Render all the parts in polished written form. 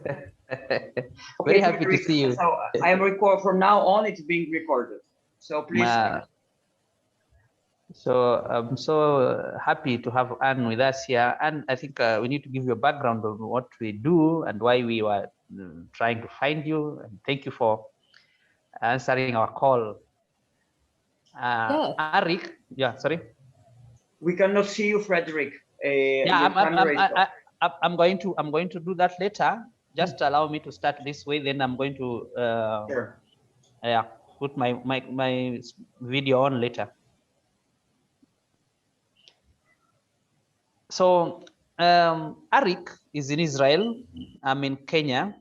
Very Okay, happy to Frederick. see you. So I am record from now on. It's being recorded. So please. So I'm so happy to have Anne with us here. And I think we need to give you a background on what we do and why we were trying to find you. And thank you for answering our call. Yeah. Arik, yeah, sorry. We cannot see you, Frederick. Yeah, Your camera is off. I'm going to do that later. Just allow me to start this way. Then I'm going to Sure. yeah, put my video on later. So Arik is in Israel. I'm in Kenya.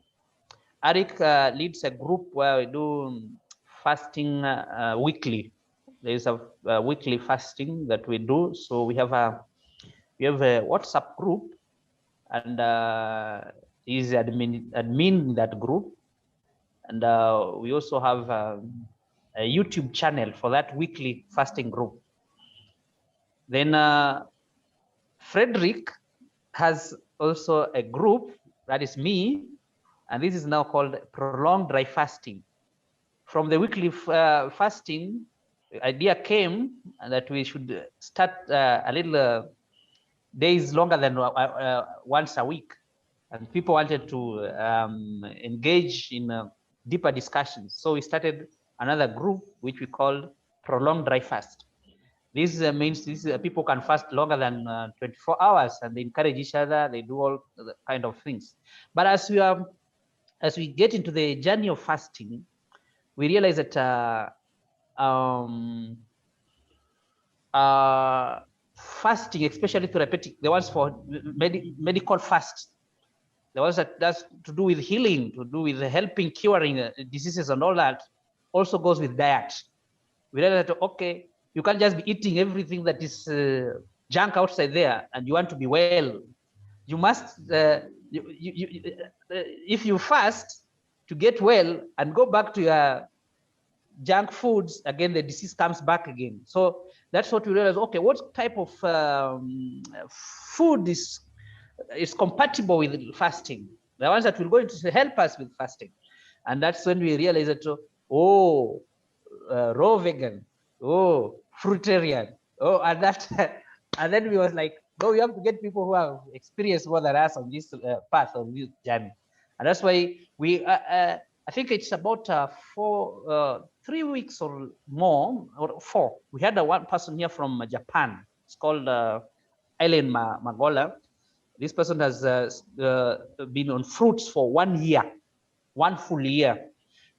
Arik leads a group where we do fasting weekly. There is a weekly fasting that we do. So we have a WhatsApp group, and he's admin that group, and we also have a YouTube channel for that weekly fasting group. Then Frederick has also a group, that is me, and this is now called prolonged dry fasting. From the weekly fasting, the idea came that we should start a little days longer than once a week, and people wanted to engage in deeper discussions. So we started another group which we called prolonged dry fast. This means people can fast longer than 24 hours, and they encourage each other. They do all kind of things. But as we get into the journey of fasting, we realize that fasting, especially therapeutic, the ones for medical fasts, the ones that's to do with healing, to do with helping, curing diseases and all that, also goes with diet. We realize that, okay, you can't just be eating everything that is junk outside there and you want to be well. You must, if you fast to get well and go back to your junk foods, again, the disease comes back again. So that's what we realize, okay, what type of food is compatible with fasting? The ones that will go to help us with fasting. And that's when we realize that, raw vegan, fruitarian, and that, and then we was like, no, we have to get people who have experienced more than us on this path, on this journey. And that's why we, I think it's about 3 weeks or more, or 4. We had one person here from Japan. It's called Eileen Magola. This person has been on fruits for 1 year, 1 full year.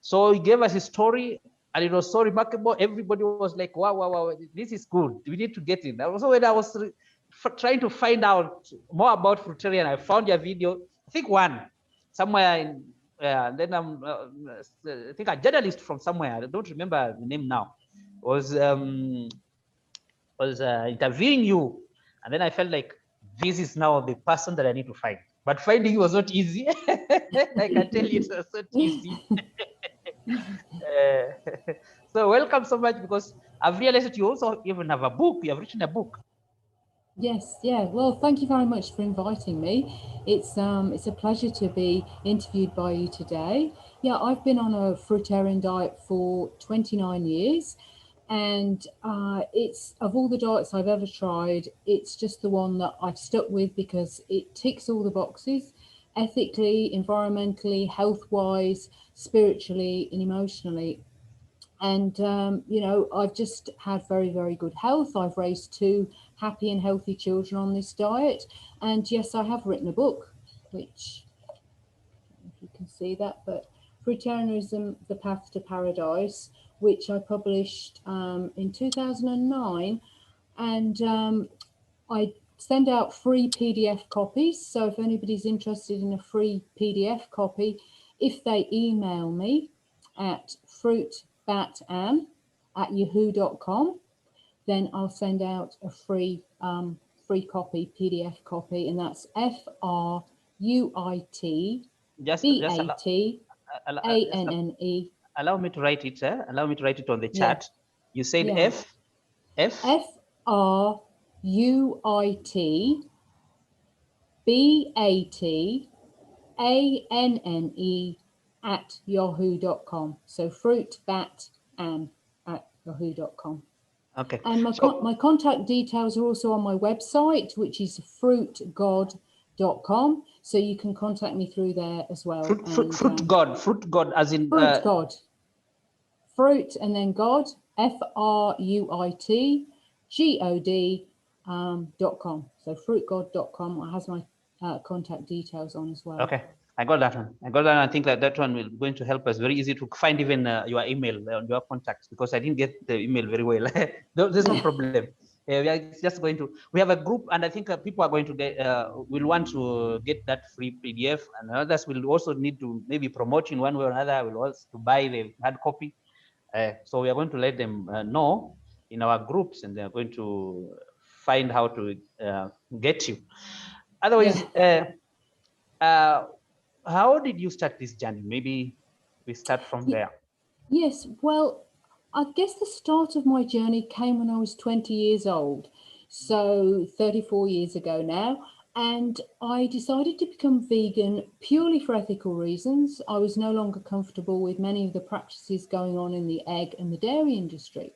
So he gave us his story, and it was so remarkable. Everybody was like, wow, wow, wow, this is good. We need to get in. Also, when I was trying to find out more about fruitarian, I found your video, I think one, somewhere in, then I think a journalist from somewhere, I don't remember the name now, was interviewing you. And then I felt like, this is now the person that I need to find. But finding you was not easy. I can tell you it was not easy. So welcome so much, because I've realized that you also even have a book. You have written a book. Yes, yeah. Well, thank you very much for inviting me. It's a pleasure to be interviewed by you today. Yeah, I've been on a fruitarian diet for 29 years, and it's, of all the diets I've ever tried, it's just the one that I've stuck with because it ticks all the boxes, ethically, environmentally, health-wise, spiritually, and emotionally. And I've just had very, very good health. I've raised 2 happy and healthy children on this diet, and yes, I have written a book, which, if you can see that, but Fruitarianism: The Path to Paradise, which I published in 2009, and I send out free PDF copies. So if anybody's interested in a free PDF copy, if they email me at fruitbatan@yahoo.com, then I'll send out a free copy, PDF copy, and that's FRUITBATANNE. Allow me to write it. Allow me to write it on the chat. Yeah. You said, yeah. FRUITBATANNE ANNE@yahoo.com. So fruitbatann@yahoo.com. Okay. And So my contact details are also on my website, which is fruitgod.com. So you can contact me through there as well. fruit god, as in Fruit God. Fruit and then God, FRUITGOD.com. So fruitgod.com has my contact details on as well. okay. I got that one. I got that. I think that one will going to help us. Very easy to find even your email on your contacts, because I didn't get the email very well. There's no problem. We are just going to. We have a group, and I think people are going to get. Will want to get that free PDF, and others will also need to maybe promote in one way or another. Will also to buy the hard copy. So we are going to let them know in our groups, and they are going to find how to get you. Otherwise. How did you start this journey? Maybe we start from there. Yes, well, I guess the start of my journey came when I was 20 years old, so 34 years ago now, and I decided to become vegan purely for ethical reasons. I was no longer comfortable with many of the practices going on in the egg and the dairy industry.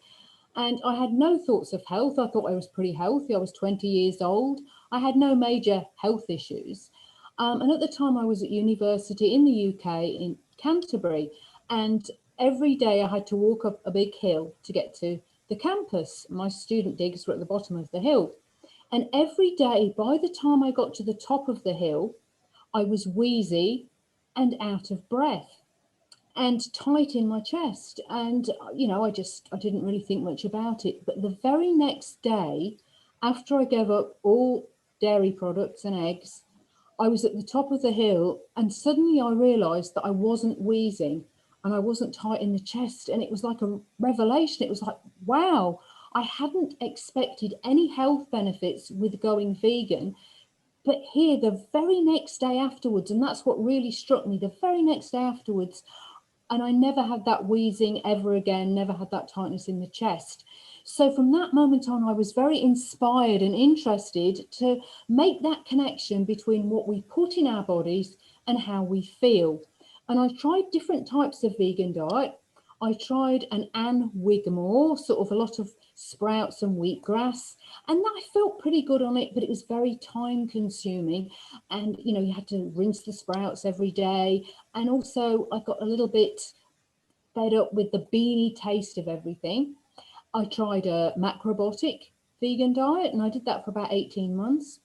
And I had no thoughts of health. I thought I was pretty healthy. I was 20 years old. I had no major health issues. And at the time, I was at university in the UK in Canterbury. And every day I had to walk up a big hill to get to the campus. My student digs were at the bottom of the hill. And every day, by the time I got to the top of the hill, I was wheezy and out of breath and tight in my chest. And, I didn't really think much about it. But the very next day, after I gave up all dairy products and eggs, I was at the top of the hill and suddenly I realized that I wasn't wheezing and I wasn't tight in the chest. And it was like a revelation. It was like, wow, I hadn't expected any health benefits with going vegan. But here, the very next day afterwards, and that's what really struck me, the very next day afterwards, and I never had that wheezing ever again, never had that tightness in the chest. So from that moment on, I was very inspired and interested to make that connection between what we put in our bodies and how we feel. And I tried different types of vegan diet. I tried an Ann Wigmore, sort of a lot of sprouts and wheatgrass, and I felt pretty good on it, but it was very time consuming. And, you had to rinse the sprouts every day. And also I got a little bit fed up with the beany taste of everything. I tried a macrobiotic vegan diet and I did that for about 18 months.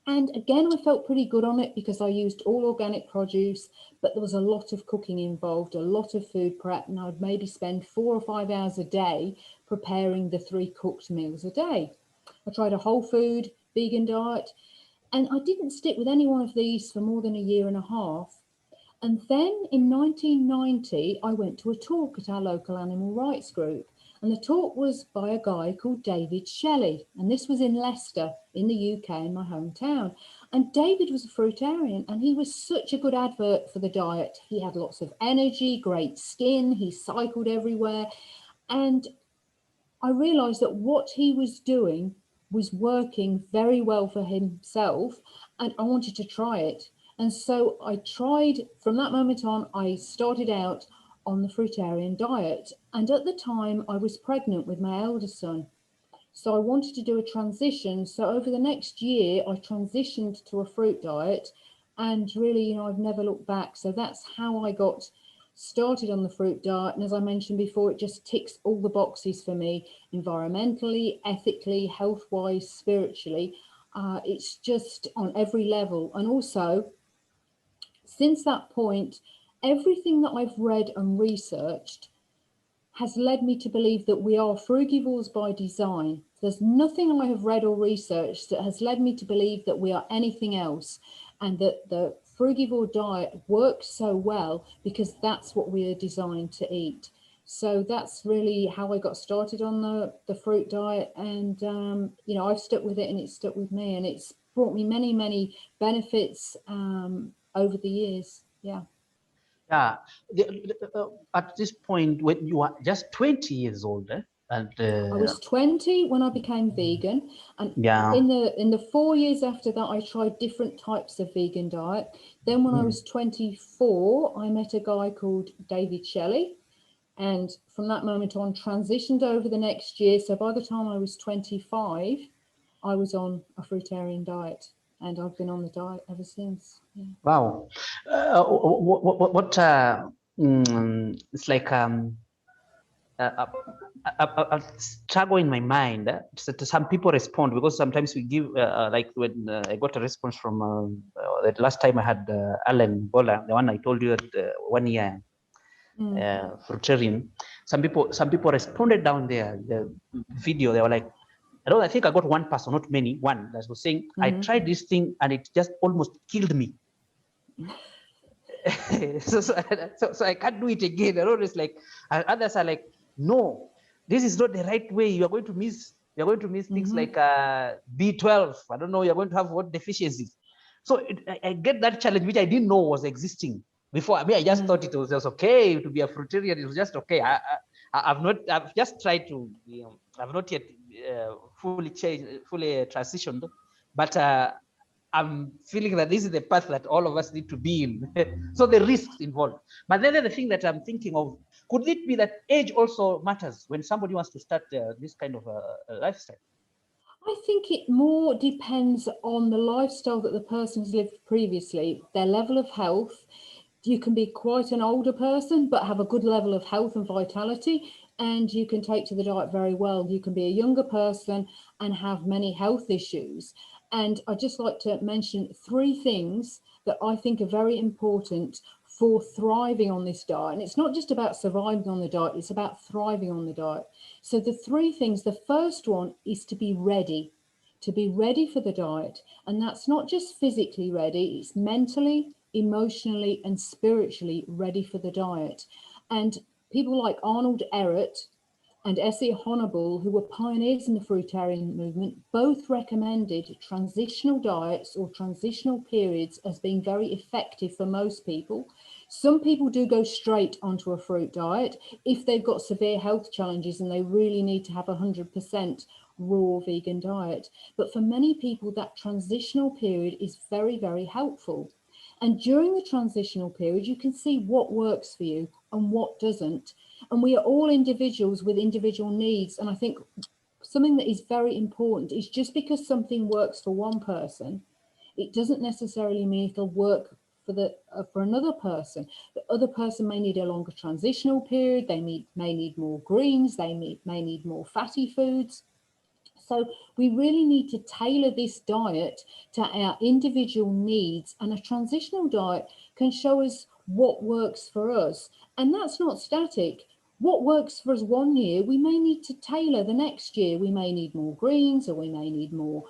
And again, I felt pretty good on it because I used all organic produce, but there was a lot of cooking involved, a lot of food prep, and I'd maybe spend 4 or 5 hours a day preparing the 3 cooked meals a day. I tried a whole food vegan diet, and I didn't stick with any one of these for more than a year and a half. And then in 1990, I went to a talk at our local animal rights group. And the talk was by a guy called David Shelley. And this was in Leicester in the UK, in my hometown. And David was a fruitarian and he was such a good advert for the diet. He had lots of energy, great skin, he cycled everywhere. And I realized that what he was doing was working very well for himself, and I wanted to try it. And so I tried, from that moment on, I started out on the fruitarian diet. And at the time, I was pregnant with my elder son. So I wanted to do a transition. So over the next year, I transitioned to a fruit diet. And really, I've never looked back. So that's how I got started on the fruit diet. And as I mentioned before, it just ticks all the boxes for me, environmentally, ethically, health-wise, spiritually. It's just on every level. And also, since that point, everything that I've read and researched has led me to believe that we are frugivores by design. There's nothing I have read or researched that has led me to believe that we are anything else, and that the frugivore diet works so well because that's what we are designed to eat. So that's really how I got started on the fruit diet. And, I've stuck with it and it's stuck with me, and it's brought me many, many benefits over the years. Yeah. Yeah. At this point, when you are just 20 years old, And I was 20 when I became vegan, and yeah. in the 4 years after that, I tried different types of vegan diet. Then when I was 24, I met a guy called David Shelley, and from that moment on, transitioned over the next year. So by the time I was 25, I was on a fruitarian diet, and I've been on the diet ever since. Yeah. Wow. What it's like a struggle in my mind. Some people respond because sometimes we give like when I got a response from the last time I had Alan Bola, the one I told you at 1 year fruitarian. Some people responded down there the video. They were like, I think I got one person, not many, one that was saying, I tried this thing and it just almost killed me. So I can't do it again. It's like others are like, no, this is not the right way. You're going to miss things like B12. I don't know, you're going to have what deficiencies. So I get that challenge, which I didn't know was existing before. I mean, I just thought it was just okay to be a fruitarian. It was just okay. I've just tried to, I've not yet fully transitioned, but I'm feeling that this is the path that all of us need to be in. So the risks involved. But then the thing that I'm thinking of, could it be that age also matters when somebody wants to start this kind of a lifestyle? I think it more depends on the lifestyle that the person's lived previously, their level of health. You can be quite an older person, but have a good level of health and vitality, and you can take to the diet very well. You can be a younger person and have many health issues. And I'd just like to mention 3 things that I think are very important for thriving on this diet. And it's not just about surviving on the diet, it's about thriving on the diet. So the 3 things, the first one is to be ready for the diet. And that's not just physically ready, it's mentally, emotionally, and spiritually ready for the diet. And people like Arnold Ehret and Essie Honorable, who were pioneers in the fruitarian movement, both recommended transitional diets or transitional periods as being very effective for most people. Some people do go straight onto a fruit diet if they've got severe health challenges and they really need to have 100% raw vegan diet. But for many people, that transitional period is very, very helpful. And during the transitional period, you can see what works for you and what doesn't. And we are all individuals with individual needs. And I think something that is very important is just because something works for one person, it doesn't necessarily mean it'll work for another person. The other person may need a longer transitional period. They may need more greens. They may need more fatty foods. So we really need to tailor this diet to our individual needs, and a transitional diet can show us what works for us. And that's not static. What works for us one year, we may need to tailor the next year. We may need more greens, or we may need more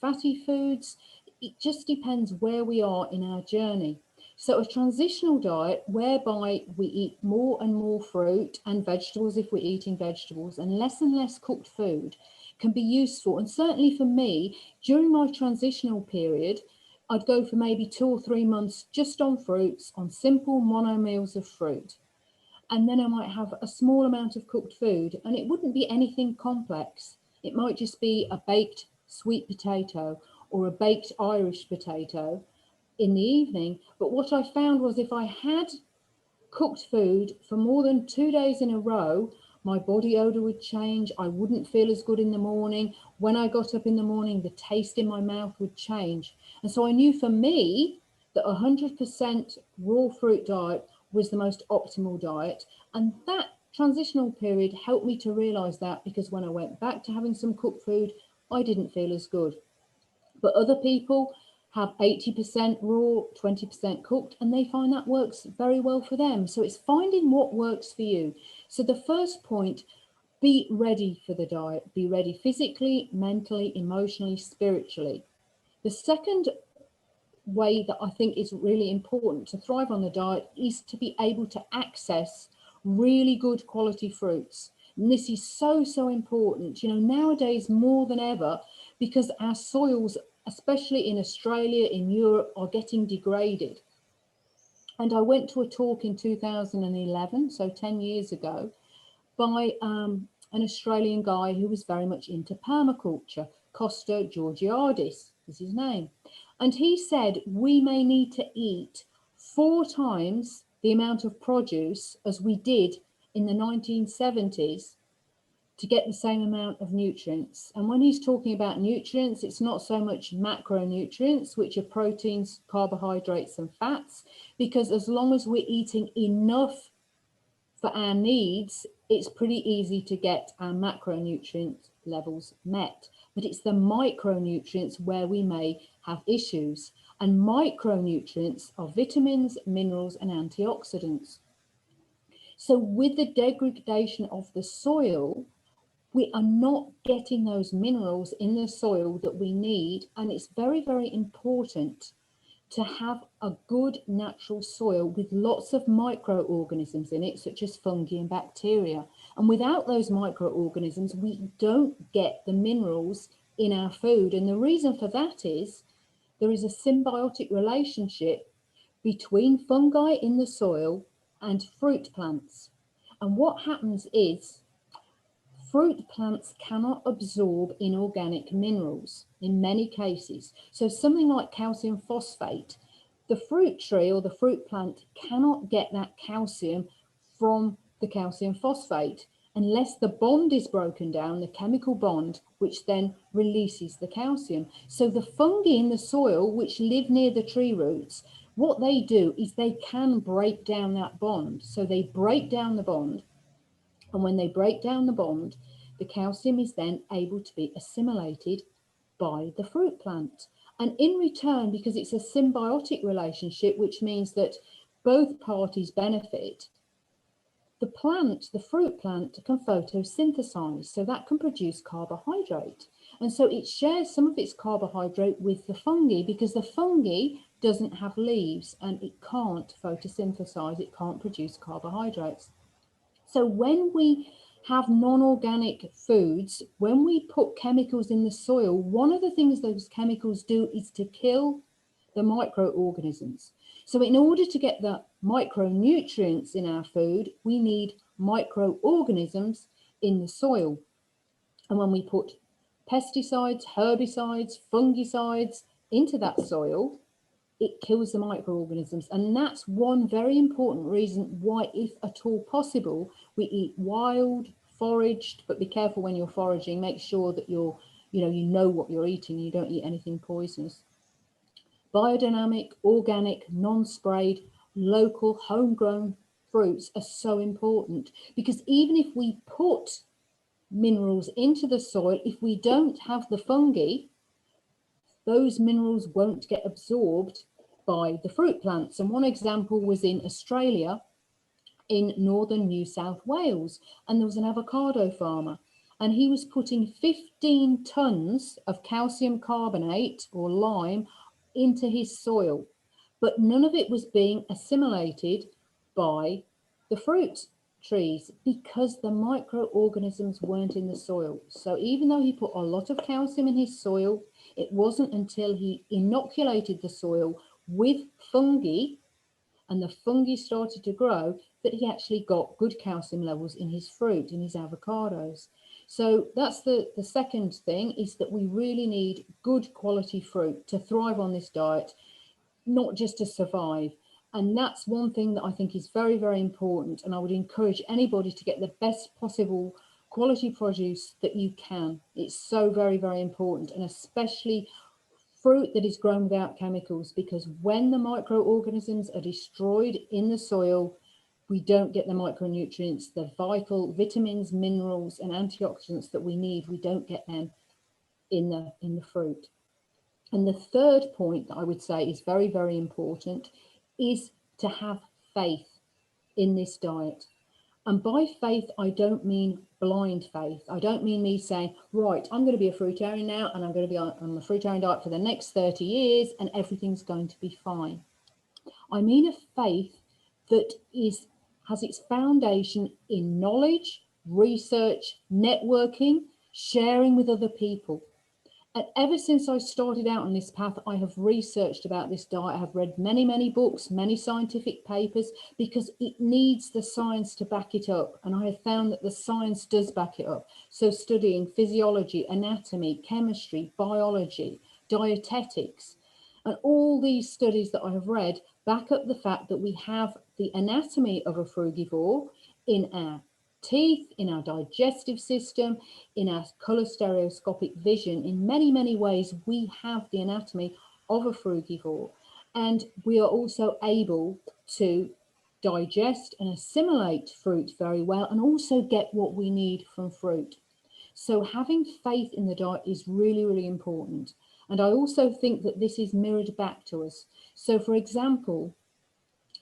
fatty foods. It just depends where we are in our journey. So a transitional diet whereby we eat more and more fruit and vegetables if we're eating vegetables and less cooked food can be useful. And certainly for me, during my transitional period, I'd go for maybe 2 or 3 months just on fruits, on simple mono meals of fruit. And then I might have a small amount of cooked food, and it wouldn't be anything complex. It might just be a baked sweet potato or a baked Irish potato in the evening. But what I found was if I had cooked food for more than 2 days in a row, my body odor would change. I wouldn't feel as good in the morning. When I got up in the morning, the taste in my mouth would change. And so I knew for me that 100% raw fruit diet was the most optimal diet. And that transitional period helped me to realize that, because when I went back to having some cooked food, I didn't feel as good. But other people have 80% raw, 20% cooked, and they find that works very well for them. So it's finding what works for you. So the first point, be ready for the diet. Be ready physically, mentally, emotionally, spiritually. The second way that I think is really important to thrive on the diet is to be able to access really good quality fruits. And this is so important, nowadays more than ever, because our soils, especially in Australia, in Europe, are getting degraded. And I went to a talk in 2011, so 10 years ago, by an Australian guy who was very much into permaculture. Costa Georgiadis is his name. And he said we may need to eat 4 times the amount of produce as we did in the 1970s to get the same amount of nutrients. And when he's talking about nutrients, it's not so much macronutrients, which are proteins, carbohydrates, and fats, because as long as we're eating enough for our needs, it's pretty easy to get our macronutrient levels met. But it's the micronutrients where we may have issues. And micronutrients are vitamins, minerals, and antioxidants. So with the degradation of the soil, we are not getting those minerals in the soil that we need. And it's very, very important to have a good natural soil with lots of microorganisms in it, such as fungi and bacteria. And without those microorganisms, we don't get the minerals in our food. And the reason for that is there is a symbiotic relationship between fungi in the soil and fruit plants. And what happens is fruit plants cannot absorb inorganic minerals in many cases. So something like calcium phosphate, the fruit tree or the fruit plant cannot get that calcium from the calcium phosphate unless the bond is broken down, the chemical bond, which then releases the calcium. So the fungi in the soil, which live near the tree roots, what they do is they can break down that bond. So they break down the bond. And when they break down the bond, the calcium is then able to be assimilated by the fruit plant. And in return, because it's a symbiotic relationship, which means that both parties benefit, the plant, the fruit plant, can photosynthesize. So that can produce carbohydrate. And so it shares some of its carbohydrate with the fungi because the fungi doesn't have leaves and it can't photosynthesize, it can't produce carbohydrates. So when we have non-organic foods, when we put chemicals in the soil, one of the things those chemicals do is to kill the microorganisms. So in order to get the micronutrients in our food, we need microorganisms in the soil. And when we put pesticides, herbicides, fungicides into that soil, it kills the microorganisms. And that's one very important reason why, if at all possible, we eat wild, foraged, but be careful when you're foraging, make sure that you know what you're eating, you don't eat anything poisonous. Biodynamic, organic, non-sprayed, local, homegrown fruits are so important because even if we put minerals into the soil, if we don't have the fungi, those minerals won't get absorbed by the fruit plants. And one example was in Australia, in northern New South Wales, and there was an avocado farmer, and he was putting 15 tons of calcium carbonate or lime into his soil, but none of it was being assimilated by the fruit trees because the microorganisms weren't in the soil. So even though he put a lot of calcium in his soil, it wasn't until he inoculated the soil with fungi and the fungi started to grow that he actually got good calcium levels in his fruit, in his avocados. So that's the second thing, is that we really need good quality fruit to thrive on this diet, not just to survive. And that's one thing that I think is very, very important. And I would encourage anybody to get the best possible quality produce that you can. It's so very, very important, and especially fruit that is grown without chemicals, because when the microorganisms are destroyed in the soil, we don't get the micronutrients, the vital vitamins, minerals, and antioxidants that we need. We don't get them in the fruit. And the third point that I would say is very, very important is to have faith in this diet. And by faith, I don't mean blind faith. I don't mean me saying, right, I'm going to be a fruitarian now, and I'm going to be on the fruitarian diet for the next 30 years, and everything's going to be fine. I mean a faith that has its foundation in knowledge, research, networking, sharing with other people. And ever since I started out on this path, I have researched about this diet. I have read many, many books, many scientific papers, because it needs the science to back it up. And I have found that the science does back it up. So studying physiology, anatomy, chemistry, biology, dietetics, and all these studies that I have read back up the fact that we have the anatomy of a frugivore in our teeth, in our digestive system, in our color stereoscopic vision. In many, many ways, we have the anatomy of a frugivore. And we are also able to digest and assimilate fruit very well, and also get what we need from fruit. So having faith in the diet is really, really important. And I also think that this is mirrored back to us. So for example,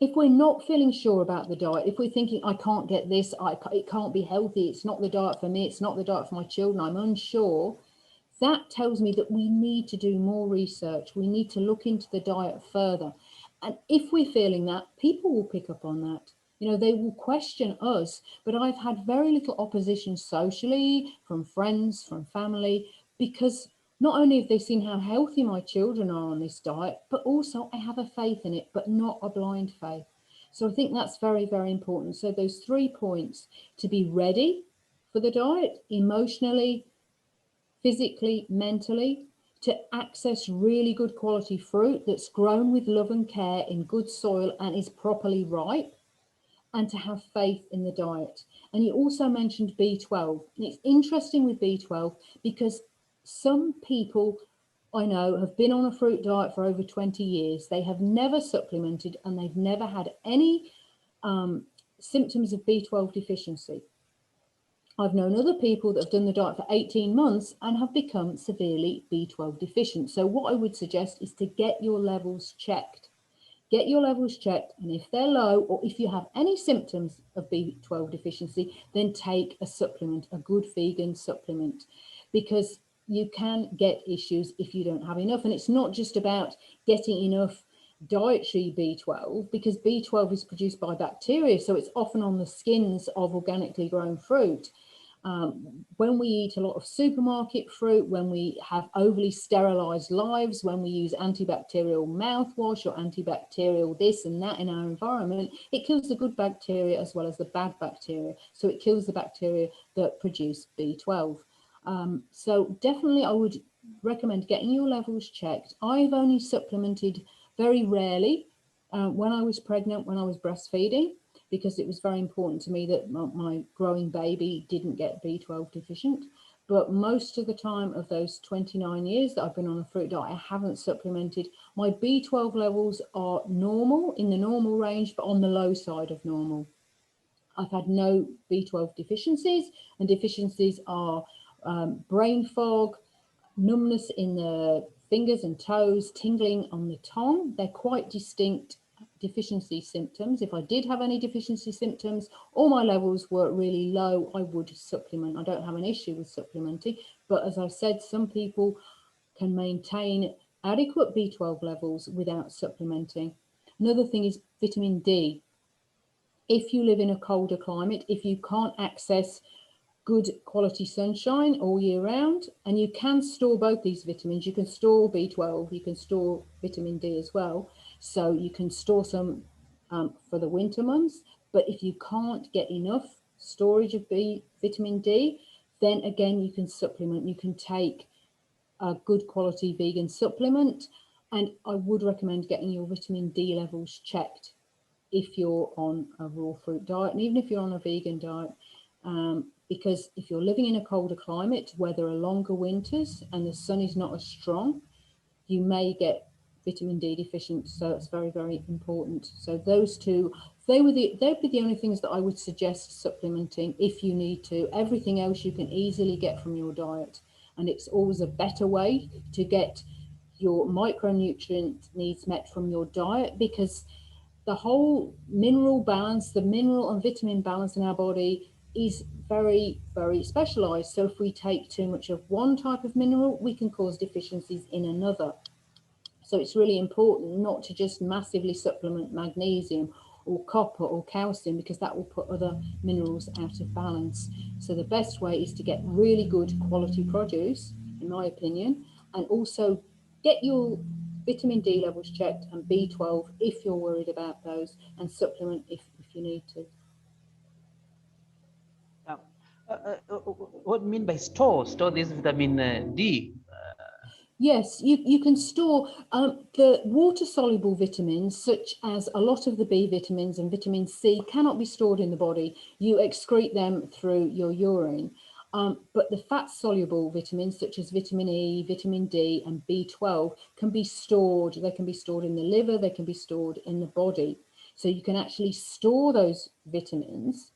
if we're not feeling sure about the diet, if we're thinking, I can't get this, it can't be healthy, it's not the diet for me, it's not the diet for my children, I'm unsure, that tells me that we need to do more research. We need to look into the diet further. And if we're feeling that, people will pick up on that. You know, they will question us. But I've had very little opposition socially, from friends, from family, because not only have they seen how healthy my children are on this diet, but also I have a faith in it, but not a blind faith. So I think that's very, very important. So those 3 points: to be ready for the diet emotionally, physically, mentally, to access really good quality fruit that's grown with love and care in good soil and is properly ripe, and to have faith in the diet. And you also mentioned B12. And it's interesting with B12 because some people I know have been on a fruit diet for over 20 years. They have never supplemented and they've never had any symptoms of B12 deficiency. I've known other people that have done the diet for 18 months and have become severely B12 deficient. So what I would suggest is to get your levels checked. Get your levels checked, and if they're low, or if you have any symptoms of B12 deficiency, then take a supplement, a good vegan supplement, because you can get issues if you don't have enough. And it's not just about getting enough dietary B12, because B12 is produced by bacteria, so it's often on the skins of organically grown fruit. When we eat a lot of supermarket fruit, when we have overly sterilized lives, when we use antibacterial mouthwash or antibacterial this and that in our environment, it kills the good bacteria as well as the bad bacteria. So it kills the bacteria that produce B12. So definitely I would recommend getting your levels checked. I've only supplemented very rarely when I was pregnant, when I was breastfeeding, because it was very important to me that my growing baby didn't get B12 deficient. But most of the time of those 29 years that I've been on a fruit diet, I haven't supplemented. My B12 levels are normal, in the normal range, but on the low side of normal. I've had no B12 deficiencies, and deficiencies are brain fog, numbness in the fingers and toes, tingling on the tongue. They're quite distinct deficiency symptoms. If I did have any deficiency symptoms or my levels were really low, I would supplement. I don't have an issue with supplementing, but as I said, some people can maintain adequate B12 levels without supplementing. Another thing is vitamin D. If you live in a colder climate, if you can't access good quality sunshine all year round, and you can store both these vitamins. You can store B12, you can store vitamin D as well. So you can store some for the winter months, but if you can't get enough storage of vitamin D, then again, you can supplement. You can take a good quality vegan supplement, and I would recommend getting your vitamin D levels checked if you're on a raw fruit diet, and even if you're on a vegan diet. Because if you're living in a colder climate where there are longer winters and the sun is not as strong, you may get vitamin D deficient. So it's very, very important. So those two, they'd be the only things that I would suggest supplementing if you need to. Everything else you can easily get from your diet. And it's always a better way to get your micronutrient needs met from your diet, because the whole mineral balance, the mineral and vitamin balance in our body is very, very specialized. So if we take too much of one type of mineral, we can cause deficiencies in another. So it's really important not to just massively supplement magnesium or copper or calcium, because that will put other minerals out of balance. So the best way is to get really good quality produce, in my opinion, and also get your vitamin D levels checked and B12 if you're worried about those, and supplement if you need to. What do you mean by store this vitamin D? Yes, you can store the water-soluble vitamins, such as a lot of the B vitamins and vitamin C, cannot be stored in the body. You excrete them through your urine. But the fat-soluble vitamins, such as vitamin E, vitamin D, and B12, can be stored. They can be stored in the liver, they can be stored in the body. So you can actually store those vitamins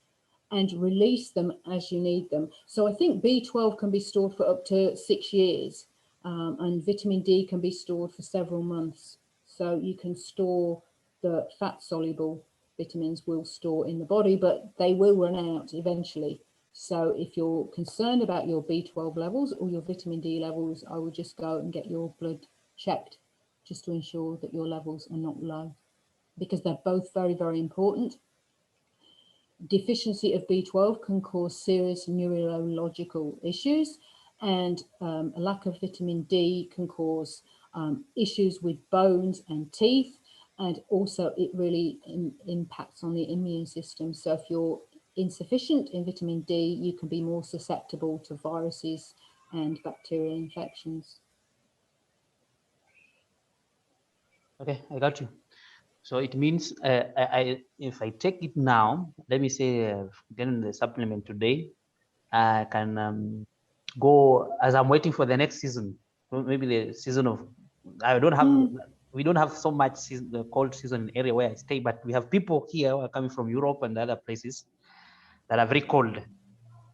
and release them as you need them. So I think B12 can be stored for up to 6 years, and vitamin D can be stored for several months. So you can store the fat soluble vitamins will store in the body, but they will run out eventually. So if you're concerned about your B12 levels or your vitamin D levels, I would just go and get your blood checked just to ensure that your levels are not low, because they're both very, very important. Deficiency of B12 can cause serious neurological issues, and a lack of vitamin D can cause issues with bones and teeth, and also it really impacts on the immune system. So if you're insufficient in vitamin D, you can be more susceptible to viruses and bacterial infections. Okay, I got you. So it means if I take it now, let me say getting the supplement today, I can go as I'm waiting for the next season. Maybe the season of we don't have so much the cold season area where I stay, but we have people here who are coming from Europe and other places that are very cold,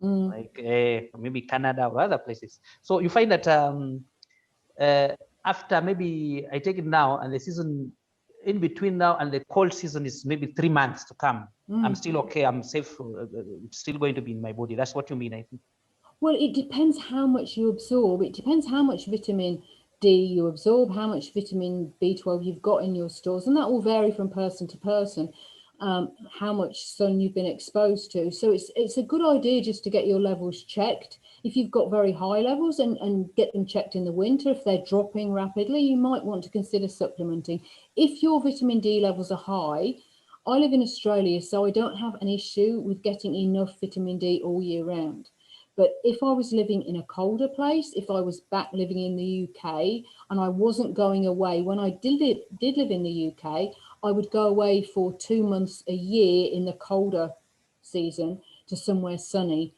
like maybe Canada or other places. So you find that after maybe I take it now and the season in between now and the cold season is maybe 3 months to come, I'm still okay, I'm safe, it's still going to be in my body. That's what you mean, I think. Well, it depends how much you absorb. It depends how much vitamin D you absorb, how much vitamin B12 you've got in your stores, and that will vary from person to person, how much sun you've been exposed to. So it's a good idea just to get your levels checked. If you've got very high levels, and get them checked in the winter. If they're dropping rapidly, you might want to consider supplementing. If your vitamin D levels are high, I live in Australia, so I don't have an issue with getting enough vitamin D all year round. But if I was living in a colder place, if I was back living in the UK and I wasn't going away, when I did live in the UK, I would go away for 2 months a year in the colder season to somewhere sunny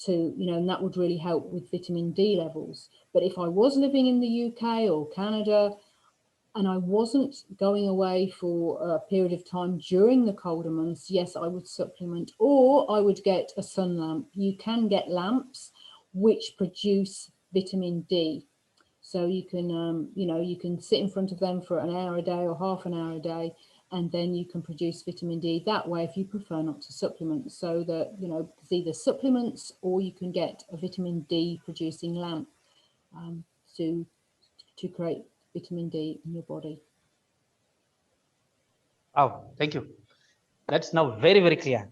to, and that would really help with vitamin D levels. But if I was living in the UK or Canada, and I wasn't going away for a period of time during the colder months, yes, I would supplement, or I would get a sun lamp. You can get lamps which produce vitamin D. So you can, you can sit in front of them for an hour a day or half an hour a day, and then you can produce vitamin D that way if you prefer not to supplement. So that, it's either supplements or you can get a vitamin D producing lamp to create vitamin D in your body. Oh, thank you. That's now very, very clear.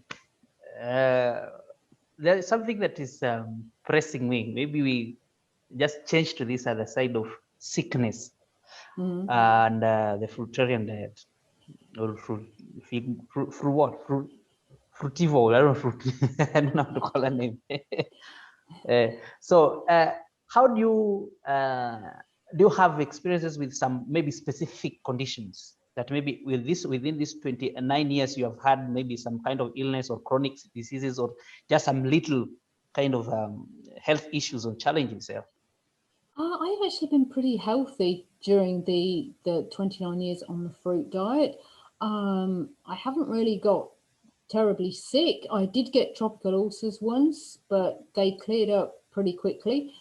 There is something that is pressing me. Maybe we just change to this other side of sickness and the fruitarian diet, or fruitivore. I don't know, I don't know how to call her name. So how do you have experiences with some maybe specific conditions that maybe within this 29 years you have had maybe some kind of illness or chronic diseases or just some little kind of health issues or challenges there? I've actually been pretty healthy during the 29 years on the fruit diet. I haven't really got terribly sick. I did get tropical ulcers once, but they cleared up pretty quickly.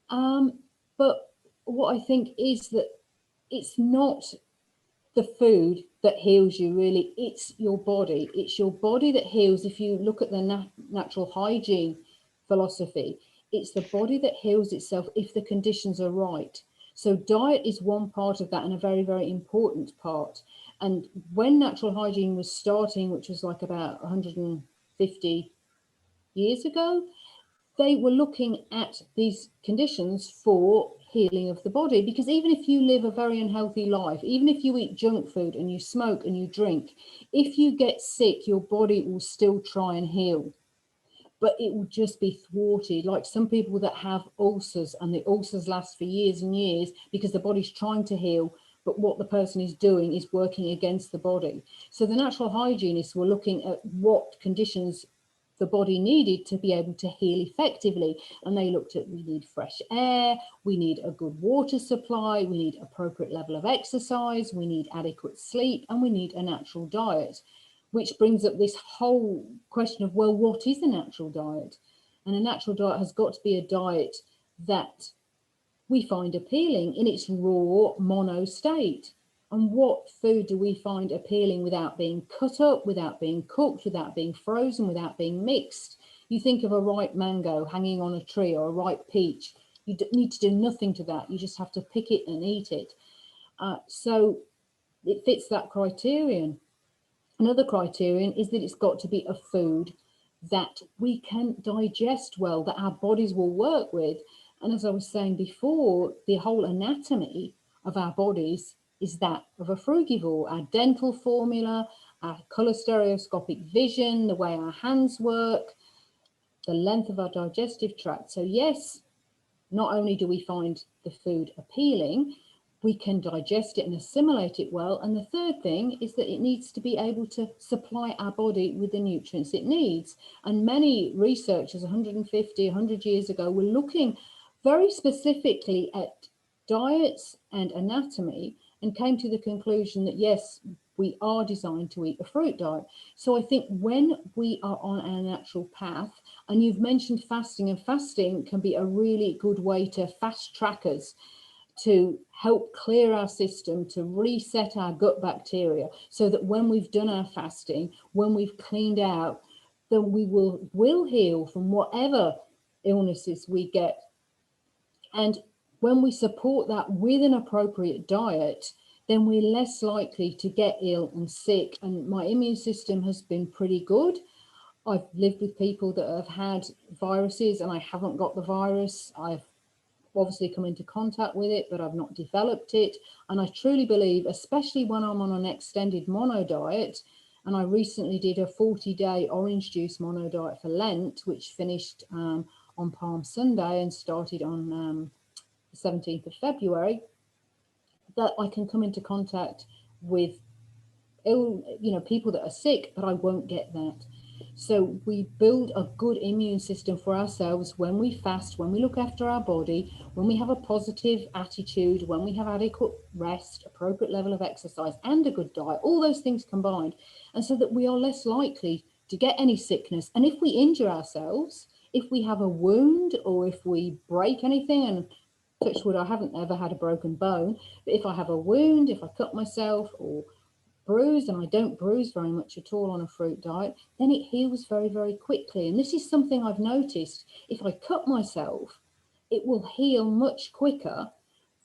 But what I think is that it's not the food that heals you, really. It's your body. It's your body that heals. If you look at the natural hygiene philosophy, it's the body that heals itself if the conditions are right. So diet is one part of that, and a very, very important part. And when natural hygiene was starting, which was like about 150 years ago, they were looking at these conditions for healing of the body. Because even if you live a very unhealthy life, even if you eat junk food and you smoke and you drink, if you get sick, your body will still try and heal, but it will just be thwarted. Like some people that have ulcers, and the ulcers last for years and years because the body's trying to heal, but what the person is doing is working against the body. So the natural hygienists were looking at what conditions the body needed to be able to heal effectively. And they looked at, we need fresh air, we need a good water supply, we need appropriate level of exercise, we need adequate sleep, and we need a natural diet. Which brings up this whole question of, well, what is a natural diet? And a natural diet has got to be a diet that we find appealing in its raw mono state. And what food do we find appealing without being cut up, without being cooked, without being frozen, without being mixed? You think of a ripe mango hanging on a tree, or a ripe peach. You need to do nothing to that. You just have to pick it and eat it. So it fits that criterion. Another criterion is that it's got to be a food that we can digest well, that our bodies will work with. And as I was saying before, the whole anatomy of our bodies is that of a frugivore. Our dental formula, our colour stereoscopic vision, the way our hands work, the length of our digestive tract. So yes, not only do we find the food appealing, we can digest it and assimilate it well. And the third thing is that it needs to be able to supply our body with the nutrients it needs. And many researchers 150, 100 years ago were looking very specifically at diets and anatomy and came to the conclusion that yes, we are designed to eat a fruit diet. So I think when we are on our natural path, and you've mentioned fasting, and fasting can be a really good way to fast track us, to help clear our system, to reset our gut bacteria, so that when we've done our fasting, when we've cleaned out, then we will heal from whatever illnesses we get. And when we support that with an appropriate diet, then we're less likely to get ill and sick. And my immune system has been pretty good. I've lived with people that have had viruses and I haven't got the virus. I've obviously come into contact with it, but I've not developed it. And I truly believe, especially when I'm on an extended mono diet, and I recently did a 40-day orange juice mono diet for Lent, which finished on Palm Sunday and started on the 17th of February, that I can come into contact with people that are sick, but I won't get that. So we build a good immune system for ourselves when we fast, when we look after our body, when we have a positive attitude, when we have adequate rest, appropriate level of exercise, and a good diet, all those things combined. And so that we are less likely to get any sickness. And if we injure ourselves, if we have a wound, or if we break anything, and touch wood, I haven't ever had a broken bone, but if I have a wound, if I cut myself or bruise, and I don't bruise very much at all on a fruit diet, then it heals very, very quickly. And this is something I've noticed. If I cut myself, it will heal much quicker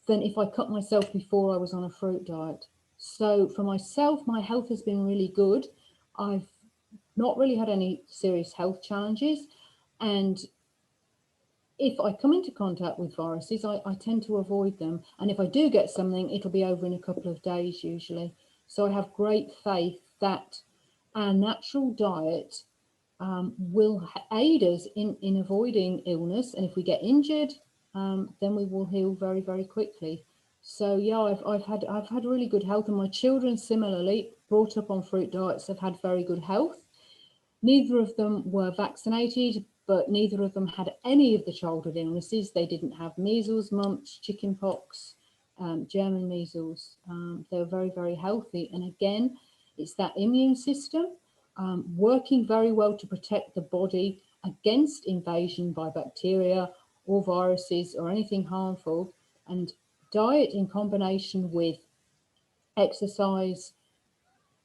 than if I cut myself before I was on a fruit diet. So for myself, my health has been really good. I've not really had any serious health challenges. And if I come into contact with viruses, I tend to avoid them. And if I do get something, it'll be over in a couple of days usually. So I have great faith that our natural diet will aid us in avoiding illness. And if we get injured, then we will heal very, very quickly. So yeah, I've had really good health, and my children similarly, brought up on fruit diets, have had very good health. Neither of them were vaccinated, but neither of them had any of the childhood illnesses. They didn't have measles, mumps, chickenpox, German measles. They were very, very healthy. And again, it's that immune system working very well to protect the body against invasion by bacteria or viruses or anything harmful. And diet in combination with exercise,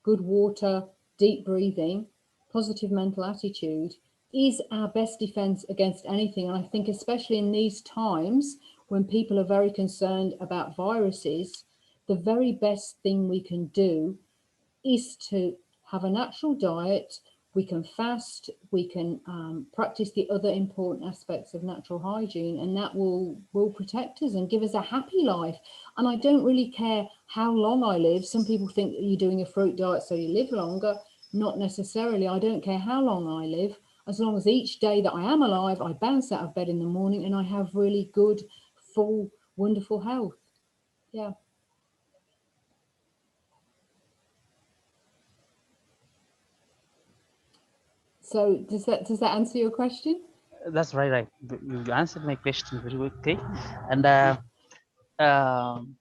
good water, deep breathing, positive mental attitude is our best defense against anything. And I think especially in these times when people are very concerned about viruses, the very best thing we can do is to have a natural diet we can fast, we can practice the other important aspects of natural hygiene, and that will protect us and give us a happy life. And I don't really care how long I live. Some people think that you're doing a fruit diet so you live longer. Not necessarily. I don't care how long I live, as long as each day that I am alive, I bounce out of bed in the morning and I have really good, full, wonderful health. Yeah. So does that answer your question? That's right, right. You answered my question very quickly. And um,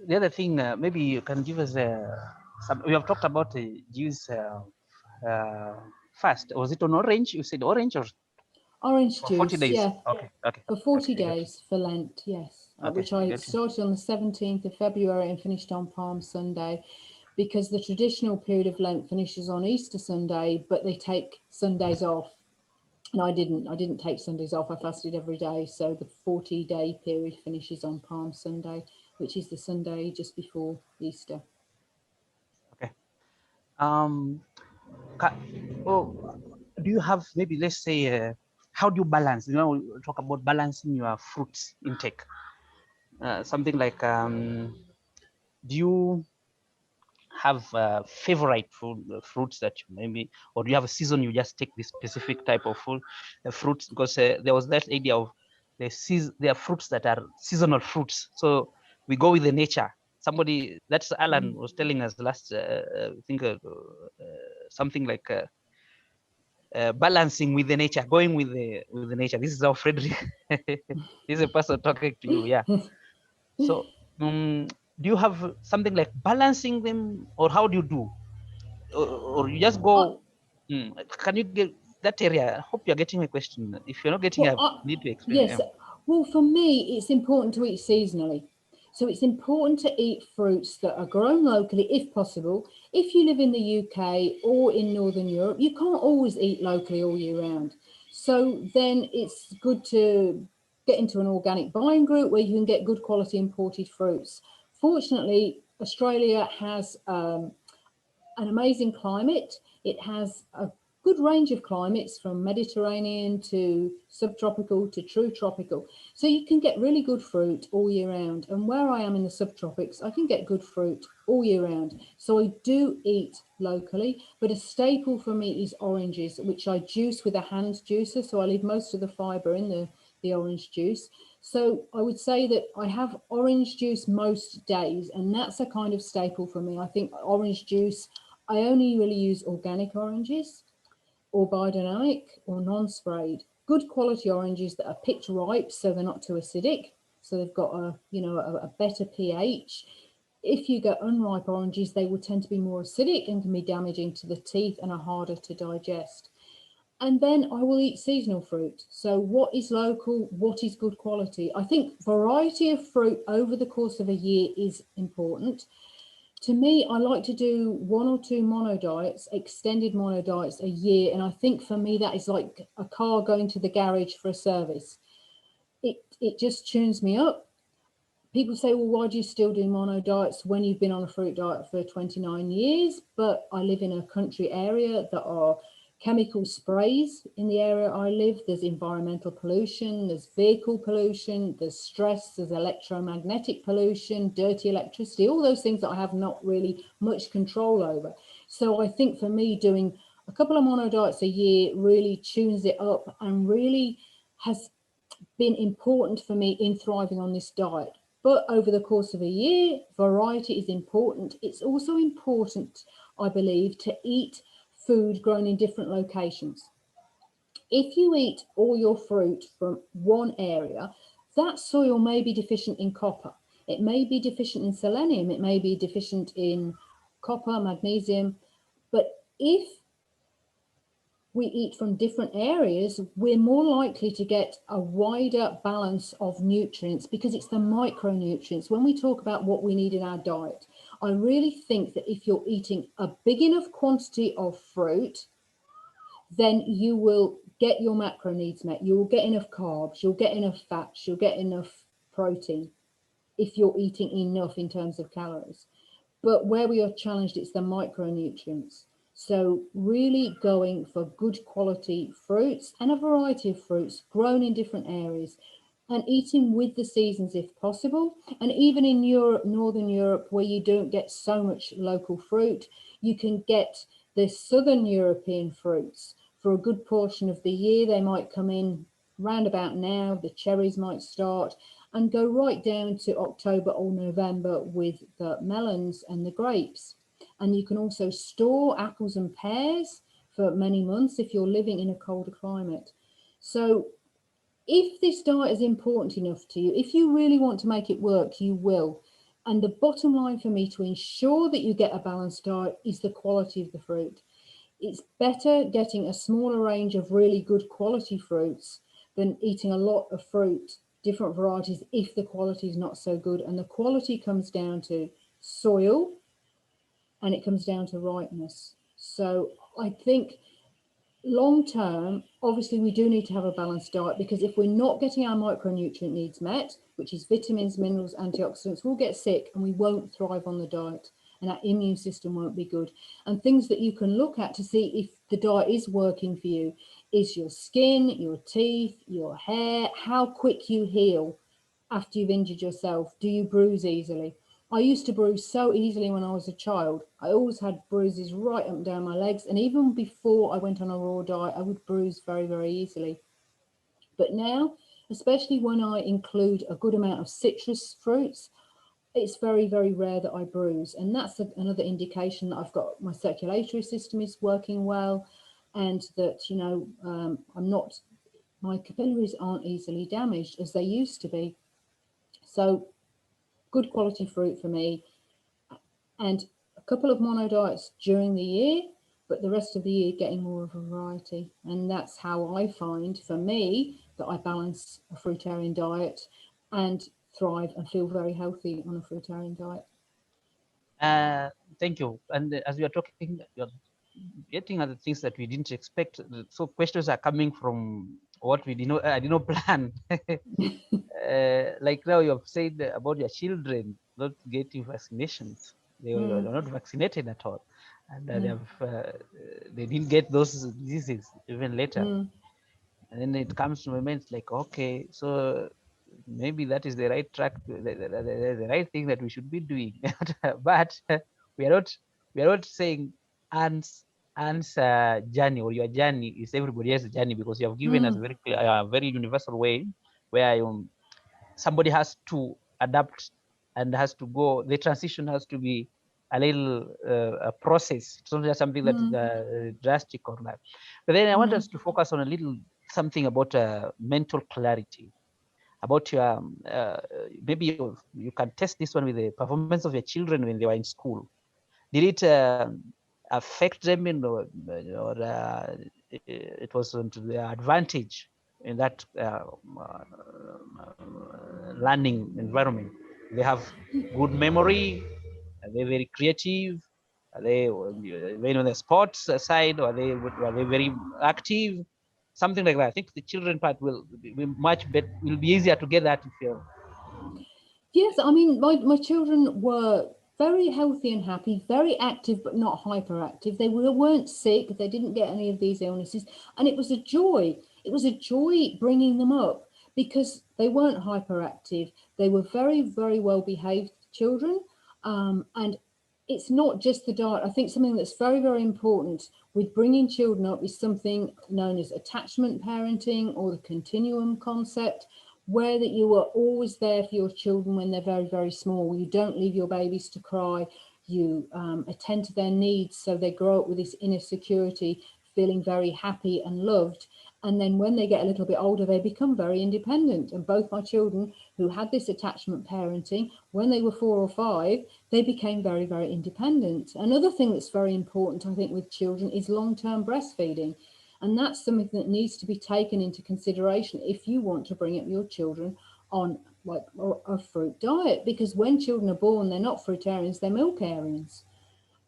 the other thing, maybe you can give us some. We have talked about the juice fast. Was it on orange? You said orange or Orange for 40 juice, days? yeah, Okay, okay, for okay. 40 I get you. days for Lent, yes, Okay, which I I get you. started on the 17th of February and finished on Palm Sunday, because the traditional period of Lent finishes on Easter Sunday, but they take Sundays off. And I didn't take Sundays off. I fasted every day. So the 40-day period finishes on Palm Sunday, which is the Sunday just before Easter. Okay. Um, oh, do you have maybe, let's say, how do you balance? We talk about balancing your fruits intake. Something like, do you have favorite fruits that you maybe, or do you have a season you just take this specific type of fruits? Because there was that idea of there are fruits that are seasonal fruits. So we go with the nature. That's Alan was telling us last, I think, something like balancing with the nature, going with the nature. This is how Frederick, this is a person talking to you. Yeah. So do you have something like balancing them, or how do you do? Or you just go? Can you get that area? I hope you're getting my question. If you're not getting, I need to explain. Yes. Well, for me, it's important to eat seasonally. So it's important to eat fruits that are grown locally, if possible. If you live in the UK or in Northern Europe, you can't always eat locally all year round. So then it's good to get into an organic buying group where you can get good quality imported fruits. Fortunately, Australia has an amazing climate. It has a good range of climates, from Mediterranean to subtropical to true tropical. So you can get really good fruit all year round. And where I am in the subtropics, I can get good fruit all year round. So I do eat locally, but a staple for me is oranges, which I juice with a hand juicer. So I leave most of the fibre in the orange juice. So I would say that I have orange juice most days, and that's a kind of staple for me. I think orange juice, I only really use organic oranges or biodynamic or non-sprayed. Good quality oranges that are picked ripe, so they're not too acidic. So they've got a better pH. If you get unripe oranges, they will tend to be more acidic and can be damaging to the teeth and are harder to digest. And then I will eat seasonal fruit. So what is local? What is good quality? I think variety of fruit over the course of a year is important. To me, I like to do 1 or 2 mono diets, extended mono diets a year. And I think for me, that is like a car going to the garage for a service. It just tunes me up. People say, well, why do you still do mono diets when you've been on a fruit diet for 29 years? But I live in a country area that are chemical sprays in the area I live. There's environmental pollution, there's vehicle pollution, there's stress, there's electromagnetic pollution, dirty electricity, all those things that I have not really much control over. So I think for me, doing a couple of mono diets a year really tunes it up and really has been important for me in thriving on this diet. But over the course of a year, variety is important. It's also important, I believe, to eat food grown in different locations. If you eat all your fruit from one area, that soil may be deficient in copper. It may be deficient in selenium. It may be deficient in copper, magnesium. But if we eat from different areas, we're more likely to get a wider balance of nutrients, because it's the micronutrients. When we talk about what we need in our diet, I really think that if you're eating a big enough quantity of fruit, then you will get your macro needs met. You will get enough carbs, you'll get enough fats, you'll get enough protein if you're eating enough in terms of calories. But where we are challenged, it's the micronutrients. So really going for good quality fruits and a variety of fruits grown in different areas, and eating with the seasons if possible. And even in Europe, Northern Europe, where you don't get so much local fruit, you can get the Southern European fruits for a good portion of the year. They might come in round about now, the cherries might start, and go right down to October or November with the melons and the grapes. And you can also store apples and pears for many months if you're living in a colder climate. So if this diet is important enough to you, if you really want to make it work, you will. And the bottom line for me to ensure that you get a balanced diet is the quality of the fruit. It's better getting a smaller range of really good quality fruits than eating a lot of fruit, different varieties, if the quality is not so good. And the quality comes down to soil and it comes down to ripeness. So I think long term, obviously, we do need to have a balanced diet, because if we're not getting our micronutrient needs met, which is vitamins, minerals, antioxidants, we'll get sick and we won't thrive on the diet, and our immune system won't be good. And things that you can look at to see if the diet is working for you is your skin, your teeth, your hair, how quick you heal after you've injured yourself. Do you bruise easily? I used to bruise so easily when I was a child. I always had bruises right up and down my legs. And even before I went on a raw diet, I would bruise very, very easily. But now, especially when I include a good amount of citrus fruits, it's very, very rare that I bruise. And that's another indication that I've got, my circulatory system is working well, and that, I'm not, my capillaries aren't easily damaged as they used to be. So good quality fruit for me, and a couple of mono diets during the year, but the rest of the year getting more of a variety. And that's how I find, for me, that I balance a fruitarian diet and thrive and feel very healthy on a fruitarian diet. Uh, Thank you. And as we are talking, you're getting other things that we didn't expect. So questions are coming from what we did not, I did not plan. Like now you have said about your children not getting vaccinations. They were Mm, not vaccinated at all, and no. they didn't get those diseases even later. Mm, And then it comes to my mind, it's like, okay, so maybe that is the right track, the right thing that we should be doing. But we are not, we are not saying Anne's journey or your journey is everybody else's journey, because you have given us a mm, very clear, very universal way where somebody has to adapt and has to go. The transition has to be a little a process. It's not just something that is mm, drastic or that. But then I want mm, us to focus on a little something about mental clarity, about your maybe you can test this one with the performance of your children when they were in school. Did it affect them or it was to their advantage in that learning environment? They have good memory. Are they very creative? Are they on the sports side? Or are they very active? Something like that. I think the children part will be much better. Will be easier to get that if you're. Yes, I mean, my children were very healthy and happy, very active, but not hyperactive. They weren't sick. They didn't get any of these illnesses. And it was a joy. It was a joy bringing them up, because they weren't hyperactive. They were very, very well behaved children. And it's not just the diet. I think something that's very, very important with bringing children up is something known as attachment parenting, or the continuum concept, where that you are always there for your children when they're very, very small. You don't leave your babies to cry. You attend to their needs so they grow up with this inner security, feeling very happy and loved. And then when they get a little bit older, they become very independent. And both my children who had this attachment parenting, when they were 4 or 5, they became very, very independent. Another thing that's very important, I think, with children is long-term breastfeeding. And that's something that needs to be taken into consideration if you want to bring up your children on like a fruit diet, because when children are born, they're not fruitarians, they're milkarians,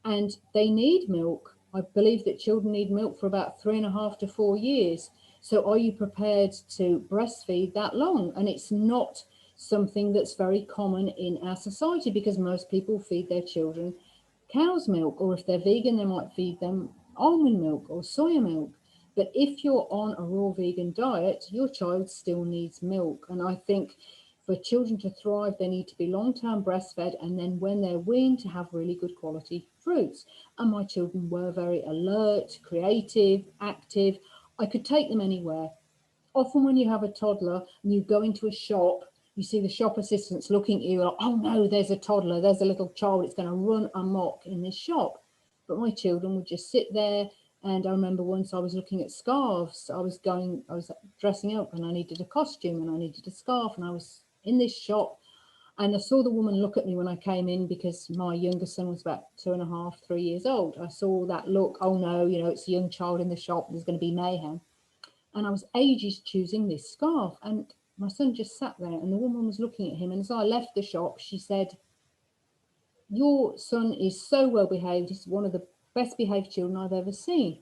and they need milk. I believe that children need milk for about 3.5 to 4 years. So are you prepared to breastfeed that long? And it's not something that's very common in our society, because most people feed their children cow's milk, or if they're vegan, they might feed them almond milk or soya milk. But if you're on a raw vegan diet, your child still needs milk. And I think for children to thrive, they need to be long-term breastfed, and then when they're weaned, to have really good quality fruits. And my children were very alert, creative, active. I could take them anywhere. Often when you have a toddler and you go into a shop, you see the shop assistants looking at you like, oh no, there's a toddler, there's a little child, it's going to run amok in this shop. But my children would just sit there. And I remember once I was looking at scarves. I was dressing up and I needed a costume and I needed a scarf. And I was in this shop and I saw the woman look at me when I came in, because my younger son was about 2.5, 3 years old. I saw that look, oh no, it's a young child in the shop, there's going to be mayhem. And I was ages choosing this scarf. And my son just sat there and the woman was looking at him. And as I left the shop, she said, your son is so well behaved. He's one of the best behaved children I've ever seen.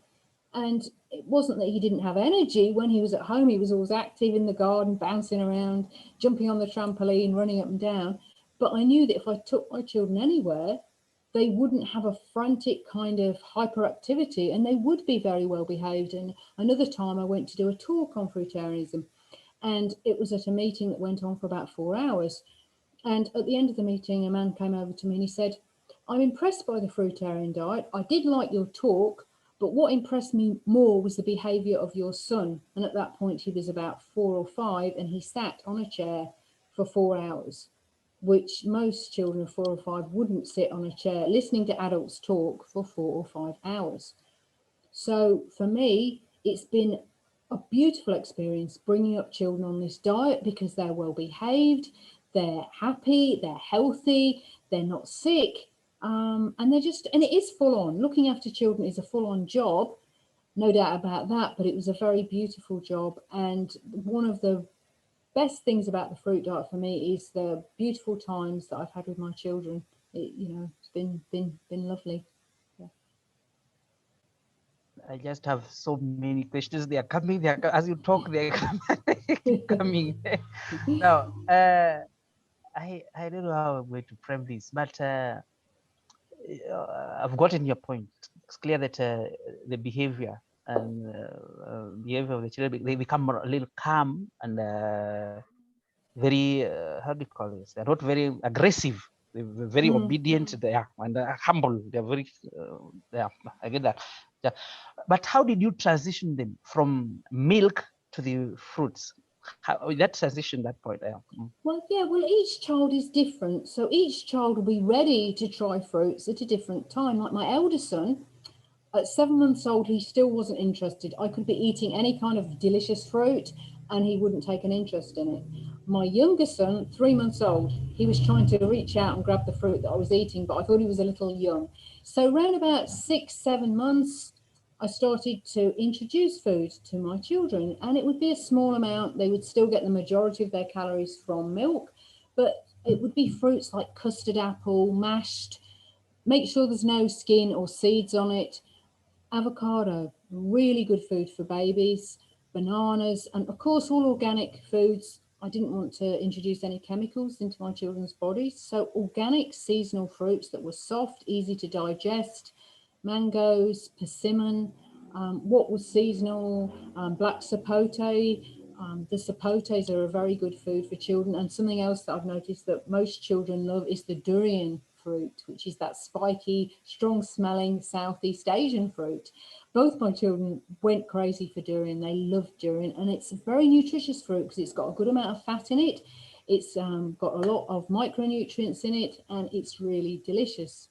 And it wasn't that he didn't have energy. When he was at home, he was always active in the garden, bouncing around, jumping on the trampoline, running up and down. But I knew that if I took my children anywhere, they wouldn't have a frantic kind of hyperactivity and they would be very well behaved. And another time I went to do a talk on fruitarianism, and it was at a meeting that went on for about 4 hours. And at the end of the meeting, a man came over to me and he said, I'm impressed by the fruitarian diet. I did like your talk, but what impressed me more was the behaviour of your son. And at that point, he was about 4 or 5, and he sat on a chair for 4 hours, which most children of 4 or 5 wouldn't sit on a chair listening to adults talk for 4 or 5 hours. So for me, it's been a beautiful experience bringing up children on this diet, because they're well behaved, they're happy, they're healthy, they're not sick. And it is full on. Looking after children is a full on job, no doubt about that, but it was a very beautiful job. And one of the best things about the fruit diet for me is the beautiful times that I've had with my children. It's been lovely. Yeah. I just have so many questions. They are coming. As you talk, they are coming. Now, I don't know how I'm going to frame this, but I've gotten your point. It's clear that the behavior and behavior of the children, they become a little calm and very, how do you call this? They're not very aggressive. They're very obedient. They are, and humble. They're very, I get that. Yeah. But how did you transition them from milk to the fruits? How that transition, that point? Well, each child is different. So each child will be ready to try fruits at a different time. Like my eldest son, at 7 months old, he still wasn't interested. I could be eating any kind of delicious fruit and he wouldn't take an interest in it. My younger son, 3 months old, he was trying to reach out and grab the fruit that I was eating, but I thought he was a little young. So around about 6, 7 months, I started to introduce food to my children, and it would be a small amount. They would still get the majority of their calories from milk, but it would be fruits like custard apple, mashed, make sure there's no skin or seeds on it. Avocado, really good food for babies, bananas, and of course all organic foods. I didn't want to introduce any chemicals into my children's bodies. So organic seasonal fruits that were soft, easy to digest, mangoes, persimmon, what was seasonal, black sapote. The sapotes are a very good food for children. And something else that I've noticed that most children love is the durian fruit, which is that spiky, strong smelling Southeast Asian fruit. Both my children went crazy for durian. They love durian, and it's a very nutritious fruit because it's got a good amount of fat in it. It's got a lot of micronutrients in it, and it's really delicious.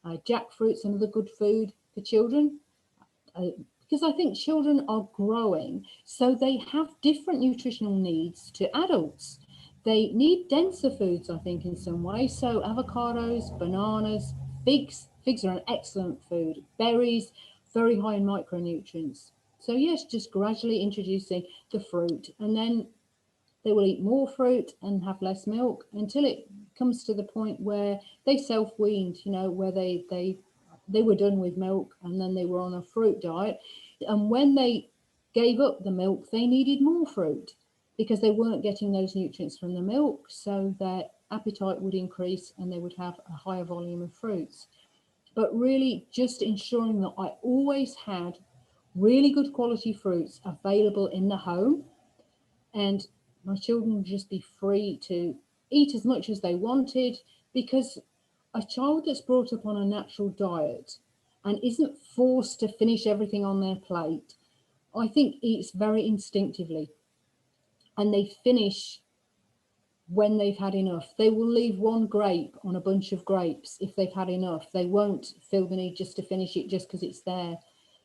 Jackfruit's another good food for children, because I think children are growing, so they have different nutritional needs to adults. They need denser foods, I think, in some way. So avocados, bananas, figs. Figs are an excellent food. Berries, very high in micronutrients. So yes, just gradually introducing the fruit, and then they will eat more fruit and have less milk until it comes to the point where they self-weaned, where they were done with milk and then they were on a fruit diet. And when they gave up the milk, they needed more fruit because they weren't getting those nutrients from the milk. So their appetite would increase and they would have a higher volume of fruits. but really just ensuring that I always had really good quality fruits available in the home, and my children would just be free to eat as much as they wanted, because a child that's brought up on a natural diet and isn't forced to finish everything on their plate, I think eats very instinctively, and they finish when they've had enough. They will leave one grape on a bunch of grapes if they've had enough. They won't feel the need just to finish it just because it's there.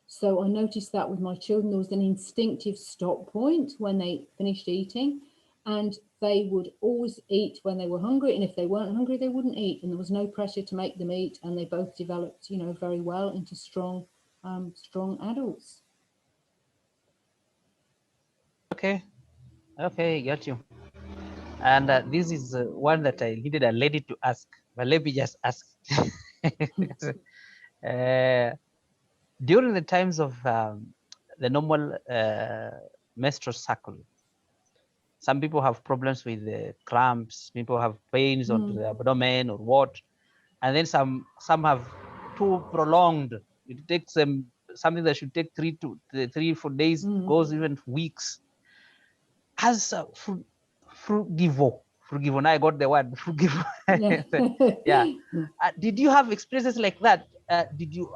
So I noticed that with my children, there was an instinctive stop point when they finished eating, and they would always eat when they were hungry. And if they weren't hungry, they wouldn't eat. And there was no pressure to make them eat. And they both developed, very well into strong adults. Okay, okay, got you. And this is one that I needed a lady to ask, but let me just ask. During the times of the normal menstrual cycle, some people have problems with the cramps, people have pains on the abdomen or what, and then some have too prolonged. It takes them something that should take 3-4 days, goes even weeks. As frugivo, now I got the word frugivo. Yeah. Did you have experiences like that?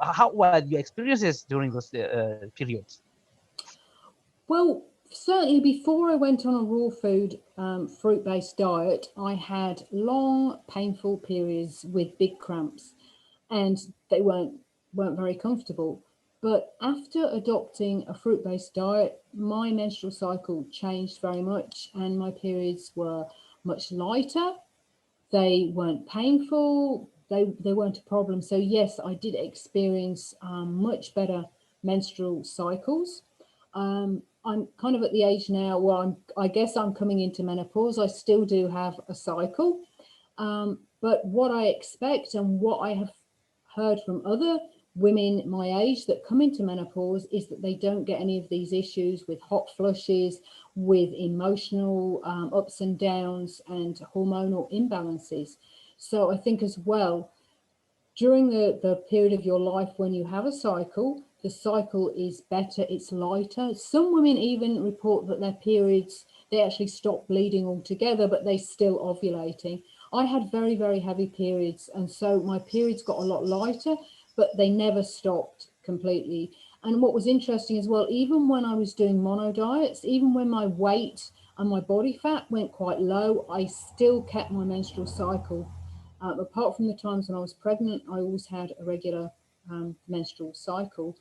How were your experiences during those periods? Well, certainly before I went on a raw food, fruit-based diet, I had long, painful periods with big cramps, and they weren't very comfortable. But after adopting a fruit-based diet, my menstrual cycle changed very much, and my periods were much lighter. They weren't painful. They weren't a problem. So yes, I did experience much better menstrual cycles. I'm kind of at the age now where I guess I'm coming into menopause. I still do have a cycle, but what I expect and what I have heard from other women my age that come into menopause is that they don't get any of these issues with hot flushes, with emotional ups and downs, and hormonal imbalances. So I think as well, during the period of your life when you have a cycle, the cycle is better, it's lighter. Some women even report that their periods, they actually stop bleeding altogether, but they're still ovulating. I had very, very heavy periods, and so my periods got a lot lighter, but they never stopped completely. And what was interesting as well, even when I was doing mono diets, even when my weight and my body fat went quite low, I still kept my menstrual cycle. Apart from the times when I was pregnant, I always had a regular menstrual cycle.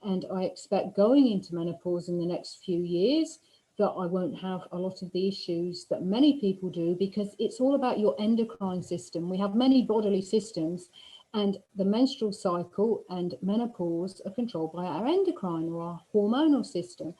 And I expect going into menopause in the next few years that I won't have a lot of the issues that many people do, because it's all about your endocrine system. We have many bodily systems, and the menstrual cycle and menopause are controlled by our endocrine or our hormonal system.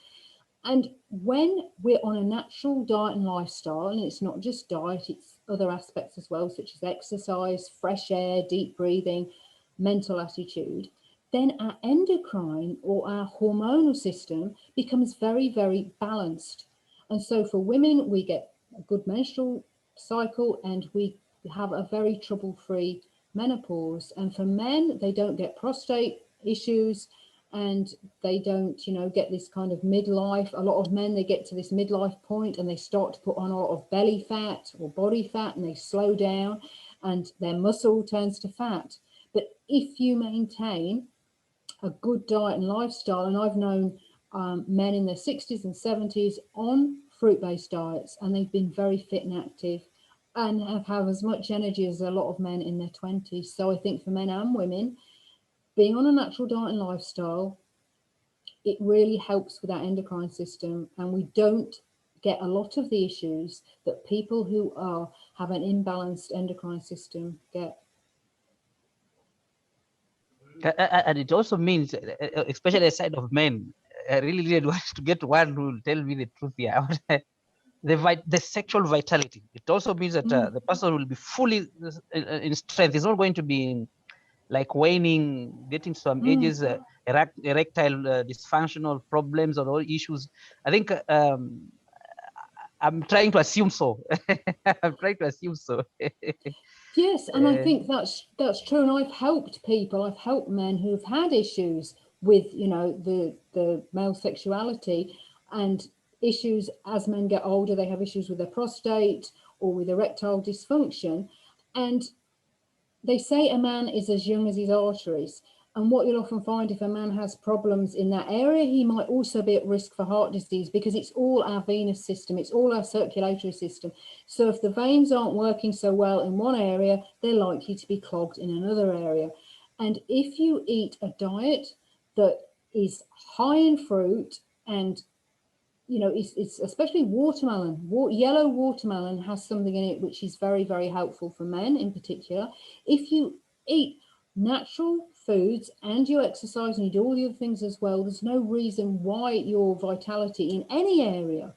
And when we're on a natural diet and lifestyle, and it's not just diet, it's other aspects as well, such as exercise, fresh air, deep breathing, mental attitude, then our endocrine or our hormonal system becomes very, very balanced. And so for women, we get a good menstrual cycle and we have a very trouble-free menopause. And for men, they don't get prostate issues, and they don't, get this kind of midlife. A lot of men, they get to this midlife point and they start to put on a lot of belly fat or body fat, and they slow down and their muscle turns to fat. But if you maintain a good diet and lifestyle, and I've known men in their 60s and 70s on fruit-based diets, and they've been very fit and active and have as much energy as a lot of men in their 20s. So I think for men and women, being on a natural diet and lifestyle, it really helps with our endocrine system, and we don't get a lot of the issues that people who have an imbalanced endocrine system get. And it also means, especially the side of men, I really did want to get one who will tell me the truth here. The sexual vitality. It also means that the person will be fully in strength. It's not going to be like waning, getting some ages, erectile dysfunctional problems or all issues. I think I'm trying to assume so. I'm trying to assume so. Yes, and I think that's true. And I've helped people. I've helped men who've had issues with, you know, the male sexuality, and issues as men get older. They have issues with their prostate or with erectile dysfunction, and they say a man is as young as his arteries. And what you'll often find, if a man has problems in that area, he might also be at risk for heart disease, because it's all our venous system, it's all our circulatory system. So if the veins aren't working so well in one area, they're likely to be clogged in another area. And if you eat a diet that is high in fruit, and you know, it's especially watermelon. Yellow watermelon has something in it which is very, very helpful for men in particular. If you eat natural foods and you exercise and you do all the other things as well, there's no reason why your vitality in any area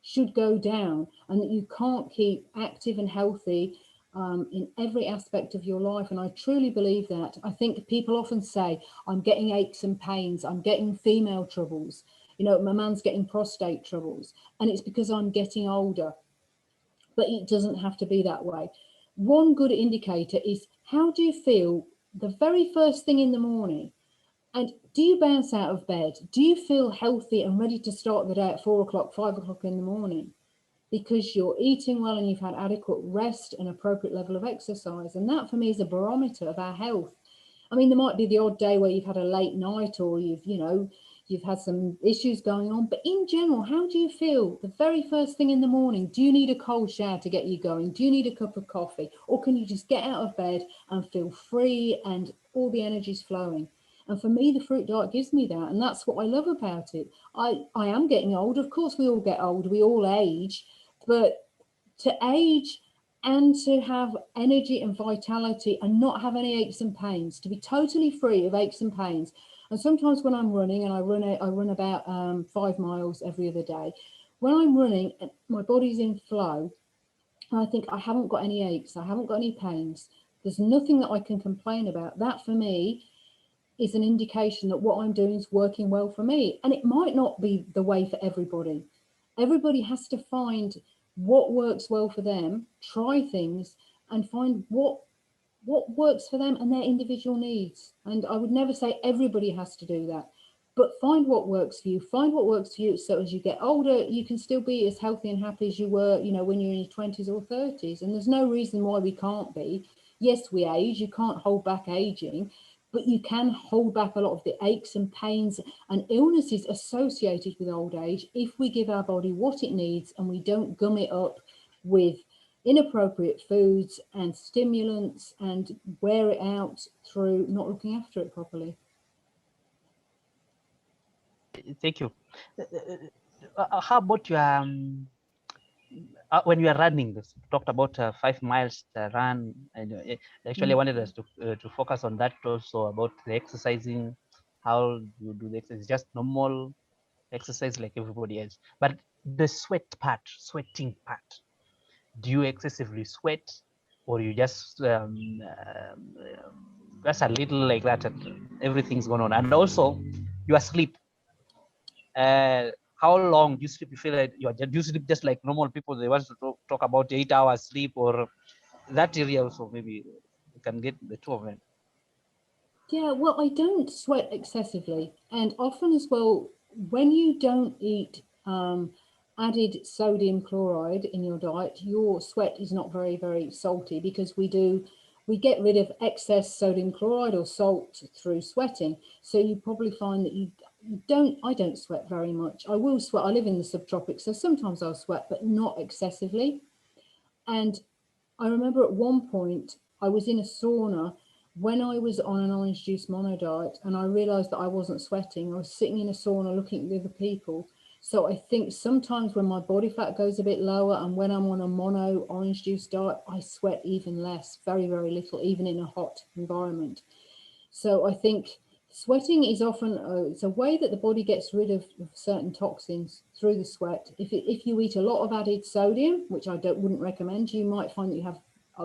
should go down, and that you can't keep active and healthy in every aspect of your life. And I truly believe that. I think people often say, I'm getting aches and pains, I'm getting female troubles, you know, my man's getting prostate troubles, and it's because I'm getting older. But it doesn't have to be that way. One good indicator is, how do you feel the very first thing in the morning? And do you bounce out of bed? Do you feel healthy and ready to start the day at 4 o'clock, 5 o'clock in the morning? Because you're eating well and you've had adequate rest and appropriate level of exercise. And that for me is a barometer of our health. I mean, there might be the odd day where you've had a late night, or you've had some issues going on, but in general, how do you feel the very first thing in the morning? Do you need a cold shower to get you going? Do you need a cup of coffee? Or can you just get out of bed and feel free and all the energy's flowing? And for me, the fruit diet gives me that. And that's what I love about it. I am getting old. Of course, we all get old. We all age. But to age and to have energy and vitality and not have any aches and pains, to be totally free of aches and pains. And sometimes when I'm running, and I run about 5 miles every other day, when I'm running, my body's in flow, and I think I haven't got any aches, I haven't got any pains, there's nothing that I can complain about. That for me is an indication that what I'm doing is working well for me. And it might not be the way for everybody. Everybody has to find what works well for them, try things, and find what works for them and their individual needs. And I would never say everybody has to do that, but find what works for you. Find what works for you, so as you get older, you can still be as healthy and happy as you were, you know, when you're in your 20s or 30s. And there's no reason why we can't be. Yes, we age. You can't hold back aging, but you can hold back a lot of the aches and pains and illnesses associated with old age if we give our body what it needs and we don't gum it up with inappropriate foods and stimulants and wear it out through not looking after it properly. Thank you. How about your when you are running? You talked about 5 miles run, and actually I wanted us to focus on that also, about the exercising. How you do the exercise? Just normal exercise like everybody else, but the sweating part. Do you excessively sweat, or you just a little like that, and everything's going on? And also your sleep. Uh, how long do you sleep? You feel like do you sleep just like normal people? They want to talk about 8 hours sleep, or that area also. Maybe you can get the two of them. Yeah, well, I don't sweat excessively. And often as well, when you don't eat added sodium chloride in your diet, your sweat is not very, very salty, because we get rid of excess sodium chloride or salt through sweating. So you probably find that I don't sweat very much. I will sweat. I live in the subtropics, so sometimes I'll sweat, but not excessively. And I remember at one point I was in a sauna when I was on an orange juice mono diet, and I realized that I wasn't sweating. I was sitting in a sauna looking at the other people. So I think sometimes when my body fat goes a bit lower, and when I'm on a mono orange juice diet, I sweat even less, very, very little, even in a hot environment. So I think sweating is often it's a way that the body gets rid of certain toxins through the sweat. If you eat a lot of added sodium, which I wouldn't recommend, you might find that you have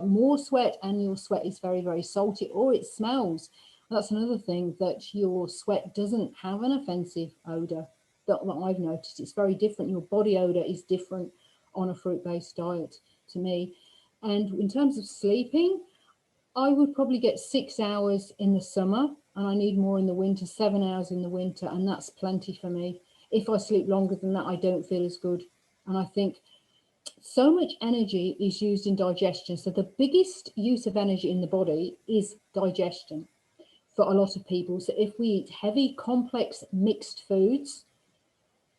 more sweat, and your sweat is very, very salty, or it smells. That's another thing, that your sweat doesn't have an offensive odor that I've noticed. It's very different. Your body odor is different on a fruit-based diet to me. And in terms of sleeping, I would probably get 6 hours in the summer, and I need more in the winter, 7 hours in the winter, and that's plenty for me. If I sleep longer than that, I don't feel as good. And I think so much energy is used in digestion. So the biggest use of energy in the body is digestion for a lot of people. So if we eat heavy, complex, mixed foods,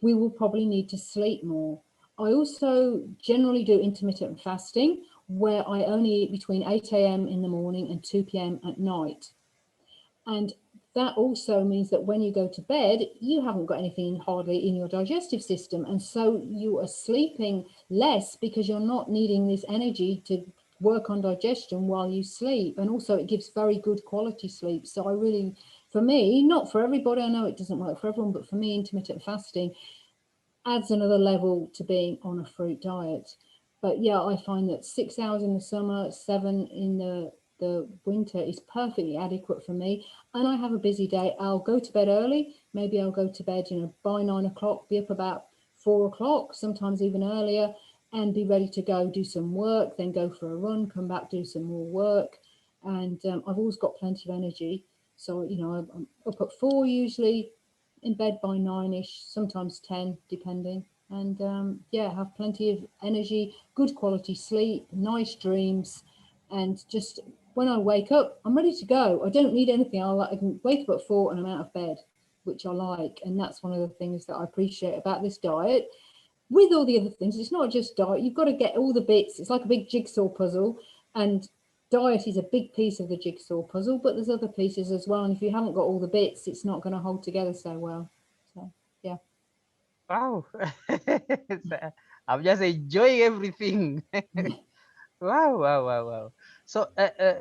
we will probably need to sleep more. I also generally do intermittent fasting, where I only eat between 8 a.m. in the morning and 2 p.m. at night. And that also means that when you go to bed, you haven't got anything hardly in your digestive system. And so you are sleeping less because you're not needing this energy to work on digestion while you sleep. And also it gives very good quality sleep. So I really, for me, not for everybody, I know it doesn't work for everyone, but for me, intermittent fasting adds another level to being on a fruit diet. But yeah, I find that 6 hours in the summer, 7 in the winter is perfectly adequate for me. And I have a busy day. I'll go to bed early. Maybe I'll go to bed, by 9 o'clock, be up about 4 o'clock, sometimes even earlier, and be ready to go do some work, then go for a run, come back, do some more work. And I've always got plenty of energy. So, I'm up at 4 usually, in bed by 9ish, sometimes 10, depending. And yeah, have plenty of energy, good quality sleep, nice dreams, and just when I wake up, I'm ready to go. I don't need anything. I can wake up at 4 and I'm out of bed, which I like. And that's one of the things that I appreciate about this diet. With all the other things, it's not just diet. You've got to get all the bits. It's like a big jigsaw puzzle, and diet is a big piece of the jigsaw puzzle, but there's other pieces as well. And if you haven't got all the bits, it's not going to hold together so well. So, yeah. Wow. I'm just enjoying everything. Wow, wow, wow, wow. So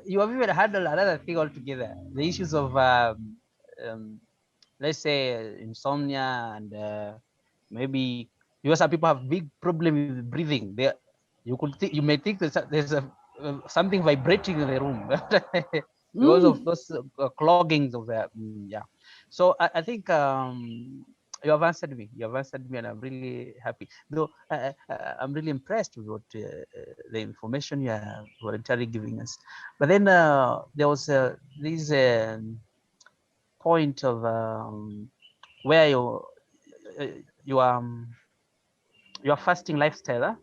you have even handled another thing altogether, the issues of um, let's say insomnia and maybe because some people have big problem with breathing. You may think there's something vibrating in the room because of Mm. those cloggings of the yeah. So I think you have answered me. You have answered me, and I'm really happy. Though I'm really impressed with what the information you are voluntarily giving us. But then there was this point of where uh, you your fasting lifestyle, huh?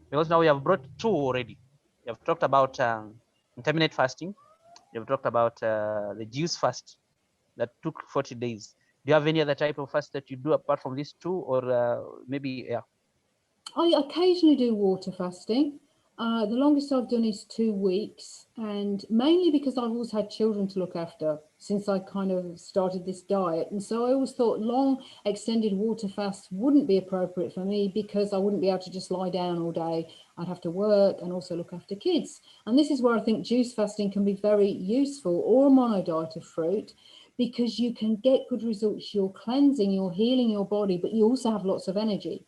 Because now we have brought two already. You have talked about intermittent fasting. You have talked about the juice fast that took 40 days. Do you have any other type of fast that you do apart from these two, or maybe yeah? I occasionally do water fasting. The longest I've done is 2 weeks, and mainly because I've always had children to look after since I kind of started this diet. And so I always thought long extended water fasts wouldn't be appropriate for me because I wouldn't be able to just lie down all day. I'd have to work and also look after kids. And this is where I think juice fasting can be very useful, or a mono diet of fruit, because you can get good results. You're cleansing, you're healing your body, but you also have lots of energy.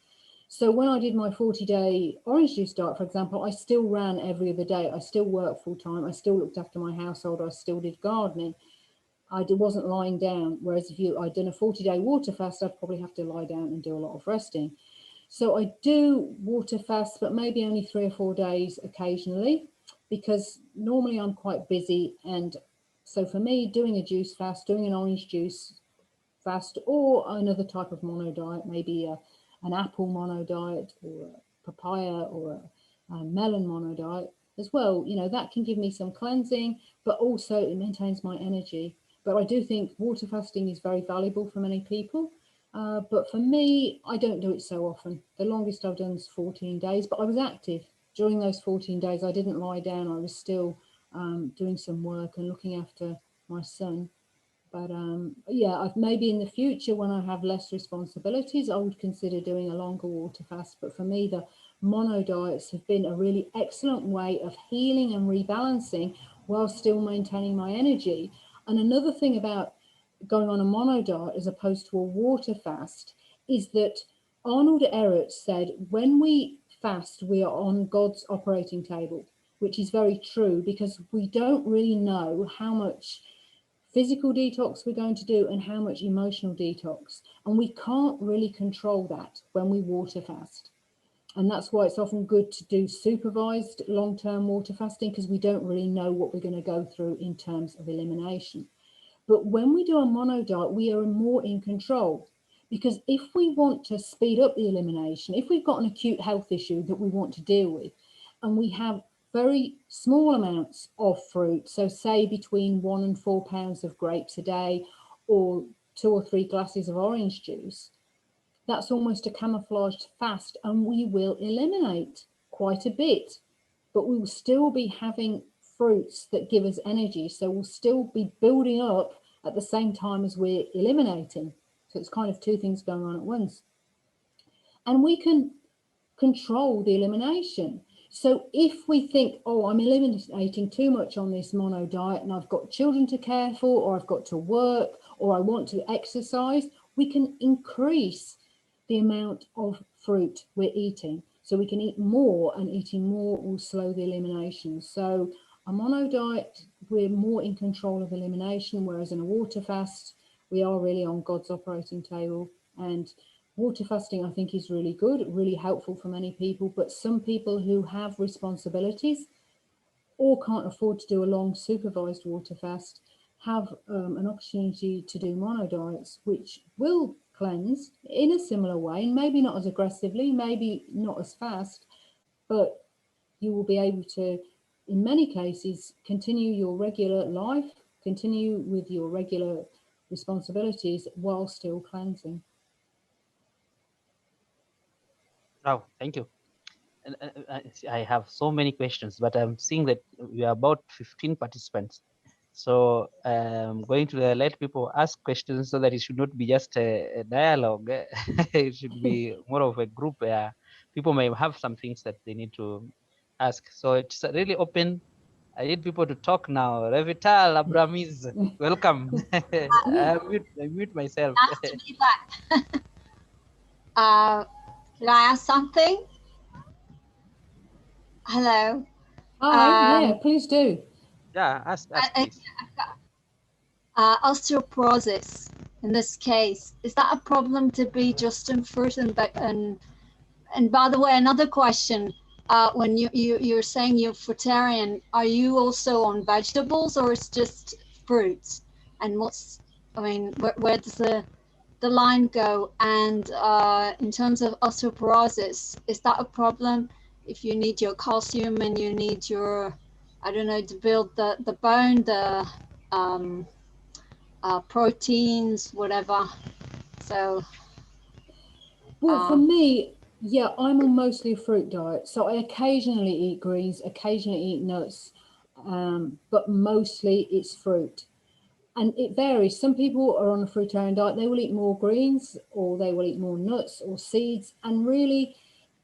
So when I did my 40-day orange juice diet, for example, I still ran every other day. I still worked full time. I still looked after my household. I still did gardening. Wasn't lying down. Whereas if I'd done a 40-day water fast, I'd probably have to lie down and do a lot of resting. So I do water fast, but maybe only 3 or 4 days occasionally, because normally I'm quite busy. And so for me, doing a juice fast, doing an orange juice fast, or another type of mono diet, maybe an apple mono diet, or a papaya, or a melon mono diet as well. That can give me some cleansing, but also it maintains my energy. But I do think water fasting is very valuable for many people. But for me, I don't do it so often. The longest I've done is 14 days, but I was active during those 14 days. I didn't lie down. I was still doing some work and looking after my son. But yeah, maybe in the future when I have less responsibilities, I would consider doing a longer water fast. But for me, the mono diets have been a really excellent way of healing and rebalancing while still maintaining my energy. And another thing about going on a mono diet as opposed to a water fast is that Arnold Ehret said, when we fast, we are on God's operating table, which is very true, because we don't really know how much physical detox we're going to do and how much emotional detox. And we can't really control that when we water fast. And that's why it's often good to do supervised long-term water fasting, because we don't really know what we're going to go through in terms of elimination. But when we do a mono diet, we are more in control, because if we want to speed up the elimination, if we've got an acute health issue that we want to deal with, and we have very small amounts of fruit, so say between 1 and 4 pounds of grapes a day, or 2 or 3 glasses of orange juice, that's almost a camouflaged fast, and we will eliminate quite a bit, but we will still be having fruits that give us energy. So we'll still be building up at the same time as we're eliminating. So it's kind of two things going on at once. And we can control the elimination. So if we think, oh, I'm eliminating too much on this mono diet and I've got children to care for, or I've got to work, or I want to exercise, we can increase the amount of fruit we're eating. So we can eat more, and eating more will slow the elimination. So a mono diet, we're more in control of elimination, whereas in a water fast, we are really on God's operating table. And water fasting, I think, is really good, really helpful for many people, but some people who have responsibilities or can't afford to do a long supervised water fast have an opportunity to do mono diets, which will cleanse in a similar way, and maybe not as aggressively, maybe not as fast, but you will be able to, in many cases, continue your regular life, continue with your regular responsibilities while still cleansing. Oh, thank you. And I have so many questions, but I'm seeing that we are about 15 participants. So I'm going to let people ask questions so that it should not be just a dialogue. It should be more of a group where people may have some things that they need to ask. So it's really open. I need people to talk now. Revital Abramis, welcome. I mute myself. Nice to be back. Can I ask something? Hello. Hi, yeah, please do. Yeah, ask please. Osteoporosis, in this case, is that a problem to be just in fruit? And by the way, another question, when you're saying you're fruitarian, are you also on vegetables, or it's just fruits? And where does the line go? And in terms of osteoporosis, is that a problem if you need your calcium and you need your, I don't know, to build the bone, the proteins, whatever? So well, for me, yeah, I'm on mostly a fruit diet, so I occasionally eat greens, occasionally eat nuts, but mostly it's fruit. And it varies. Some people are on a fruitarian diet, they will eat more greens, or they will eat more nuts or seeds, and really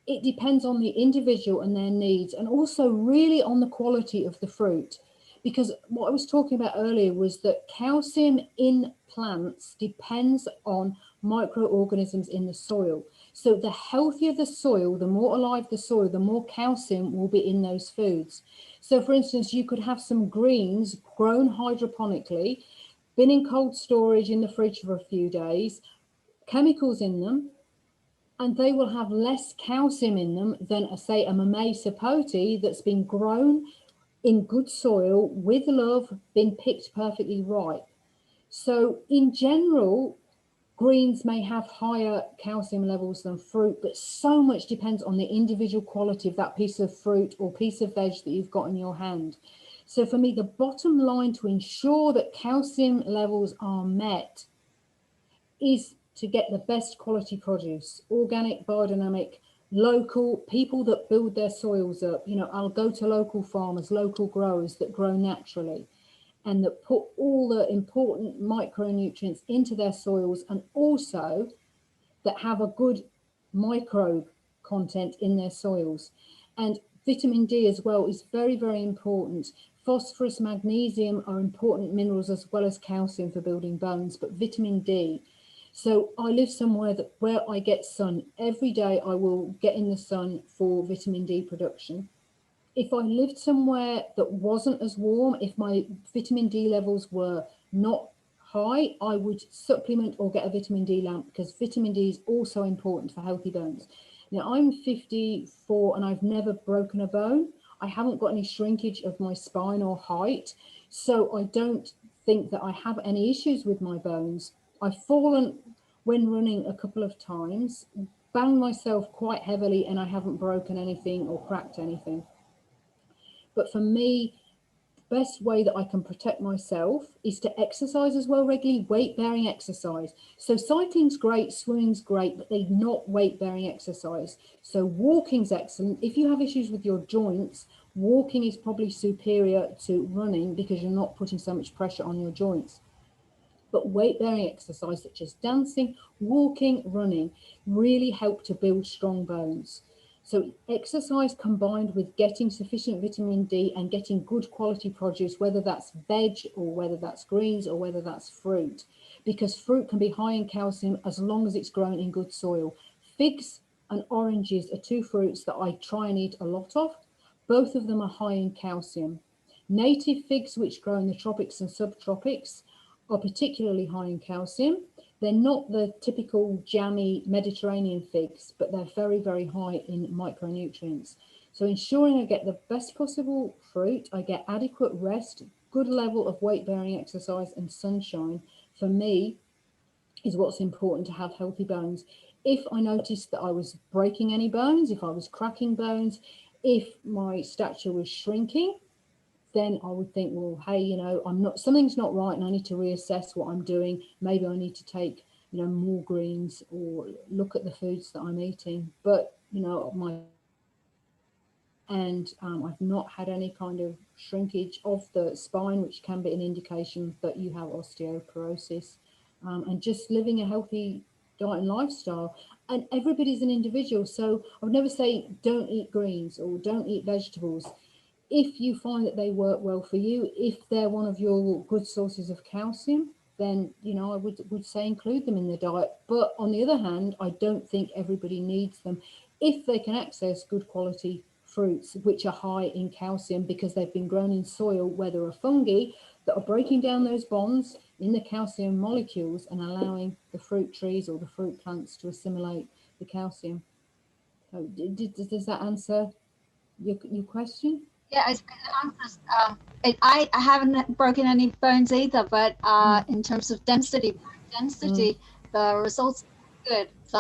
it depends on the individual and their needs, and also really on the quality of the fruit. Because what I was talking about earlier was that calcium in plants depends on microorganisms in the soil. So the healthier the soil, the more alive the soil, the more calcium will be in those foods. So for instance, you could have some greens grown hydroponically, been in cold storage in the fridge for a few days, chemicals in them, and they will have less calcium in them than, say, a mamey sapote that's been grown in good soil with love, been picked perfectly ripe. So in general, greens may have higher calcium levels than fruit, but so much depends on the individual quality of that piece of fruit or piece of veg that you've got in your hand. So for me, the bottom line to ensure that calcium levels are met is to get the best quality produce, organic, biodynamic, local, people that build their soils up. You know, I'll go to local farmers, local growers that grow naturally and that put all the important micronutrients into their soils, and also that have a good microbe content in their soils. And vitamin D as well is very, very important. Phosphorus, magnesium are important minerals as well as calcium for building bones, but vitamin D. So I live somewhere where I get sun. Every day I will get in the sun for vitamin D production. If I lived somewhere that wasn't as warm, if my vitamin D levels were not high, I would supplement or get a vitamin D lamp, because vitamin D is also important for healthy bones. Now, I'm 54 and I've never broken a bone. I haven't got any shrinkage of my spine or height, so I don't think that I have any issues with my bones. I've fallen when running a couple of times, banged myself quite heavily, and I haven't broken anything or cracked anything. But for me, the best way that I can protect myself is to exercise as well regularly, weight-bearing exercise. So cycling's great, swimming's great, but they're not weight-bearing exercise. So walking's excellent. If you have issues with your joints, walking is probably superior to running because you're not putting so much pressure on your joints. But weight-bearing exercise such as dancing, walking, running really help to build strong bones. So exercise combined with getting sufficient vitamin D and getting good quality produce, whether that's veg or whether that's greens or whether that's fruit, because fruit can be high in calcium as long as it's grown in good soil. Figs and oranges are two fruits that I try and eat a lot of. Both of them are high in calcium. Native figs, which grow in the tropics and subtropics, are particularly high in calcium. They're not the typical jammy Mediterranean figs, but they're very, very high in micronutrients. So ensuring I get the best possible fruit, I get adequate rest, good level of weight-bearing exercise and sunshine, for me, is what's important to have healthy bones. If I noticed that I was breaking any bones, if I was cracking bones, if my stature was shrinking, then I would think, well, hey, you know, something's not right and I need to reassess what I'm doing. Maybe I need to take, you know, more greens or look at the foods that I'm eating. But, you know, I've not had any kind of shrinkage of the spine, which can be an indication that you have osteoporosis, and just living a healthy diet and lifestyle. And everybody's an individual. So I would never say don't eat greens or don't eat vegetables. If you find that they work well for you, if they're one of your good sources of calcium, then, you know, I would say include them in the diet. But on the other hand, I don't think everybody needs them if they can access good quality fruits, which are high in calcium because they've been grown in soil where there are fungi that are breaking down those bonds in the calcium molecules and allowing the fruit trees or the fruit plants to assimilate the calcium. So does that answer your question? Yeah, it answers. I haven't broken any bones either, but in terms of density, the results are good. So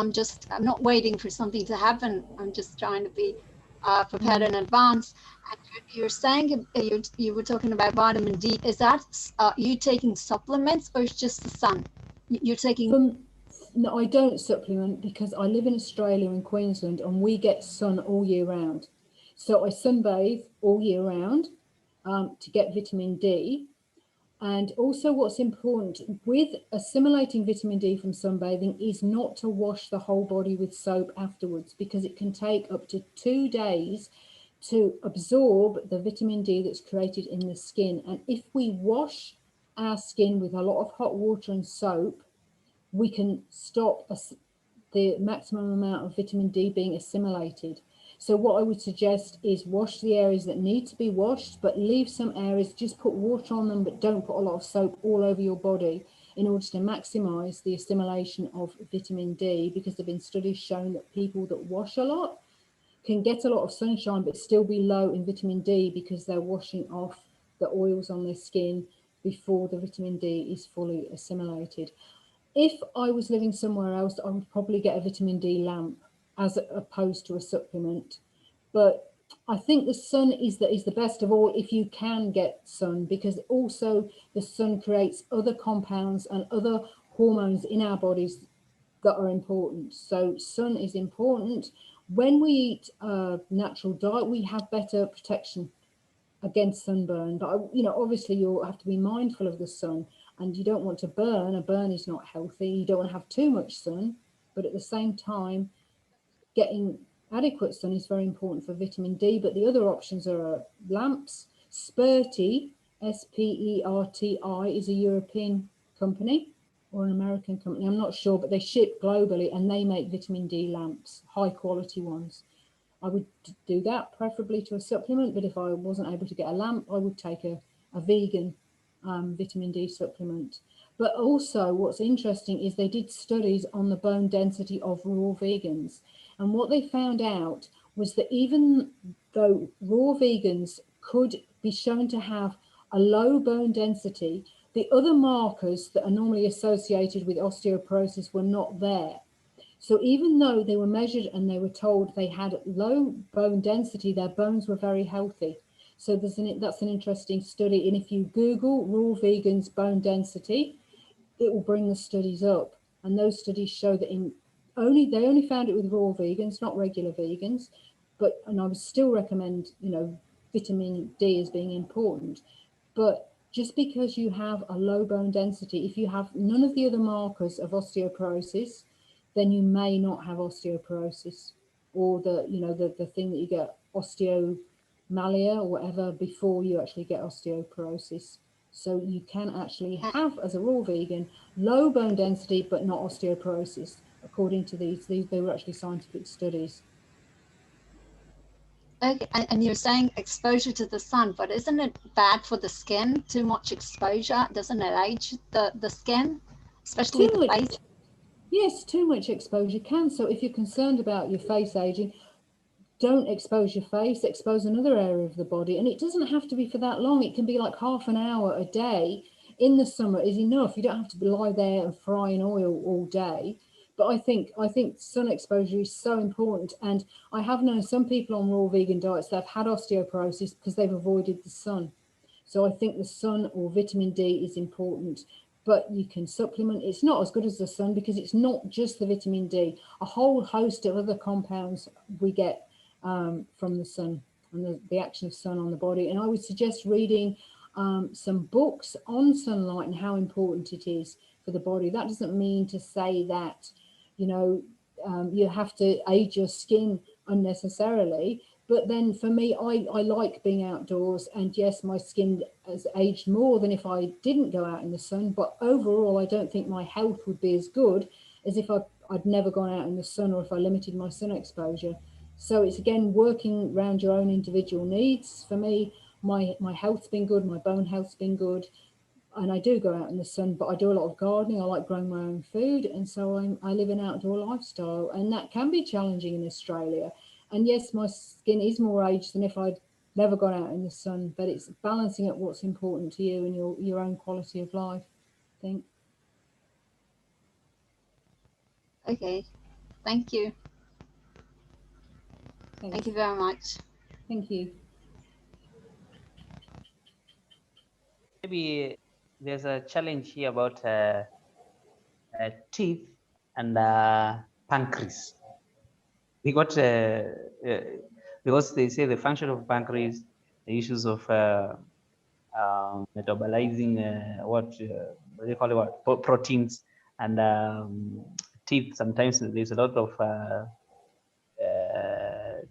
I'm not waiting for something to happen. I'm just trying to be prepared in advance. And you're saying you were talking about vitamin D. Is that you taking supplements or it's just the sun? You're taking. No, I don't supplement because I live in Australia in Queensland and we get sun all year round. So I sunbathe all year round to get vitamin D. And also what's important with assimilating vitamin D from sunbathing is not to wash the whole body with soap afterwards because it can take up to 2 days to absorb the vitamin D that's created in the skin. And if we wash our skin with a lot of hot water and soap, we can stop the maximum amount of vitamin D being assimilated. So what I would suggest is wash the areas that need to be washed, but leave some areas, just put water on them, but don't put a lot of soap all over your body in order to maximize the assimilation of vitamin D, because there have been studies showing that people that wash a lot can get a lot of sunshine but still be low in vitamin D because they're washing off the oils on their skin before the vitamin D is fully assimilated. If I was living somewhere else, I would probably get a vitamin D lamp as opposed to a supplement. But I think the sun is the best of all if you can get sun, because also the sun creates other compounds and other hormones in our bodies that are important. So sun is important. When we eat a natural diet, we have better protection against sunburn. But, you know, obviously you'll have to be mindful of the sun and you don't want to burn. A burn is not healthy. You don't want to have too much sun, but at the same time, getting adequate sun is very important for vitamin D. But the other options are lamps. Sperti, Sperti, is a European company or an American company, I'm not sure, but they ship globally and they make vitamin D lamps, high quality ones. I would do that, preferably to a supplement, but if I wasn't able to get a lamp, I would take a vegan vitamin D supplement. But also what's interesting is they did studies on the bone density of raw vegans. And what they found out was that even though raw vegans could be shown to have a low bone density, the other markers that are normally associated with osteoporosis were not there. So even though they were measured and they were told they had low bone density, their bones were very healthy. So that's an interesting study. And if you Google raw vegans bone density, it will bring the studies up. And those studies show that they only found it with raw vegans, not regular vegans. And I would still recommend, vitamin D as being important. But just because you have a low bone density, if you have none of the other markers of osteoporosis, then you may not have osteoporosis, or the thing that you get, osteomalia or whatever, before you actually get osteoporosis. So you can actually have, as a raw vegan, low bone density but not osteoporosis, according to these they were actually scientific studies. Okay, and you're saying exposure to the sun, but isn't it bad for the skin? Too much exposure, doesn't it age the skin, especially the face? Yes, too much exposure can. So if you're concerned about your face aging, don't expose your face, expose another area of the body. And it doesn't have to be for that long. It can be like half an hour a day in the summer is enough. You don't have to lie there and fry in oil all day. But I think sun exposure is so important. And I have known some people on raw vegan diets that have had osteoporosis because they've avoided the sun. So I think the sun or vitamin D is important. But you can supplement. It's not as good as the sun because it's not just the vitamin D. A whole host of other compounds we get from the sun and the action of sun on the body. And I would suggest reading some books on sunlight and how important it is for the body. That doesn't mean to say that, you have to age your skin unnecessarily. But then for me, I like being outdoors. And yes, my skin has aged more than if I didn't go out in the sun. But overall, I don't think my health would be as good as if I'd never gone out in the sun, or if I limited my sun exposure. So it's, again, working around your own individual needs. For me, my health's been good, my bone health's been good, and I do go out in the sun, but I do a lot of gardening. I like growing my own food, and so I live an outdoor lifestyle, and that can be challenging in Australia. And yes, my skin is more aged than if I'd never gone out in the sun, but it's balancing at what's important to you and your own quality of life, I think. Okay, thank you. Thanks. Thank you very much. Thank you. Maybe there's a challenge here about teeth and pancreas. We got because they say the function of pancreas, the issues of metabolizing what do you call it, what proteins, and teeth. Sometimes there's a lot of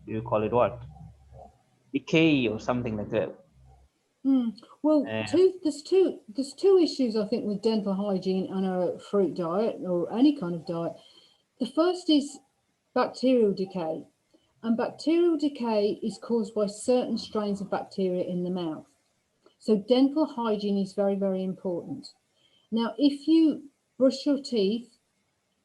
do you call it what, decay or something like that. Well, there's two issues, I think, with dental hygiene and a fruit diet or any kind of diet. The first is bacterial decay, and bacterial decay is caused by certain strains of bacteria in the mouth. So dental hygiene is very, very important. Now, if you brush your teeth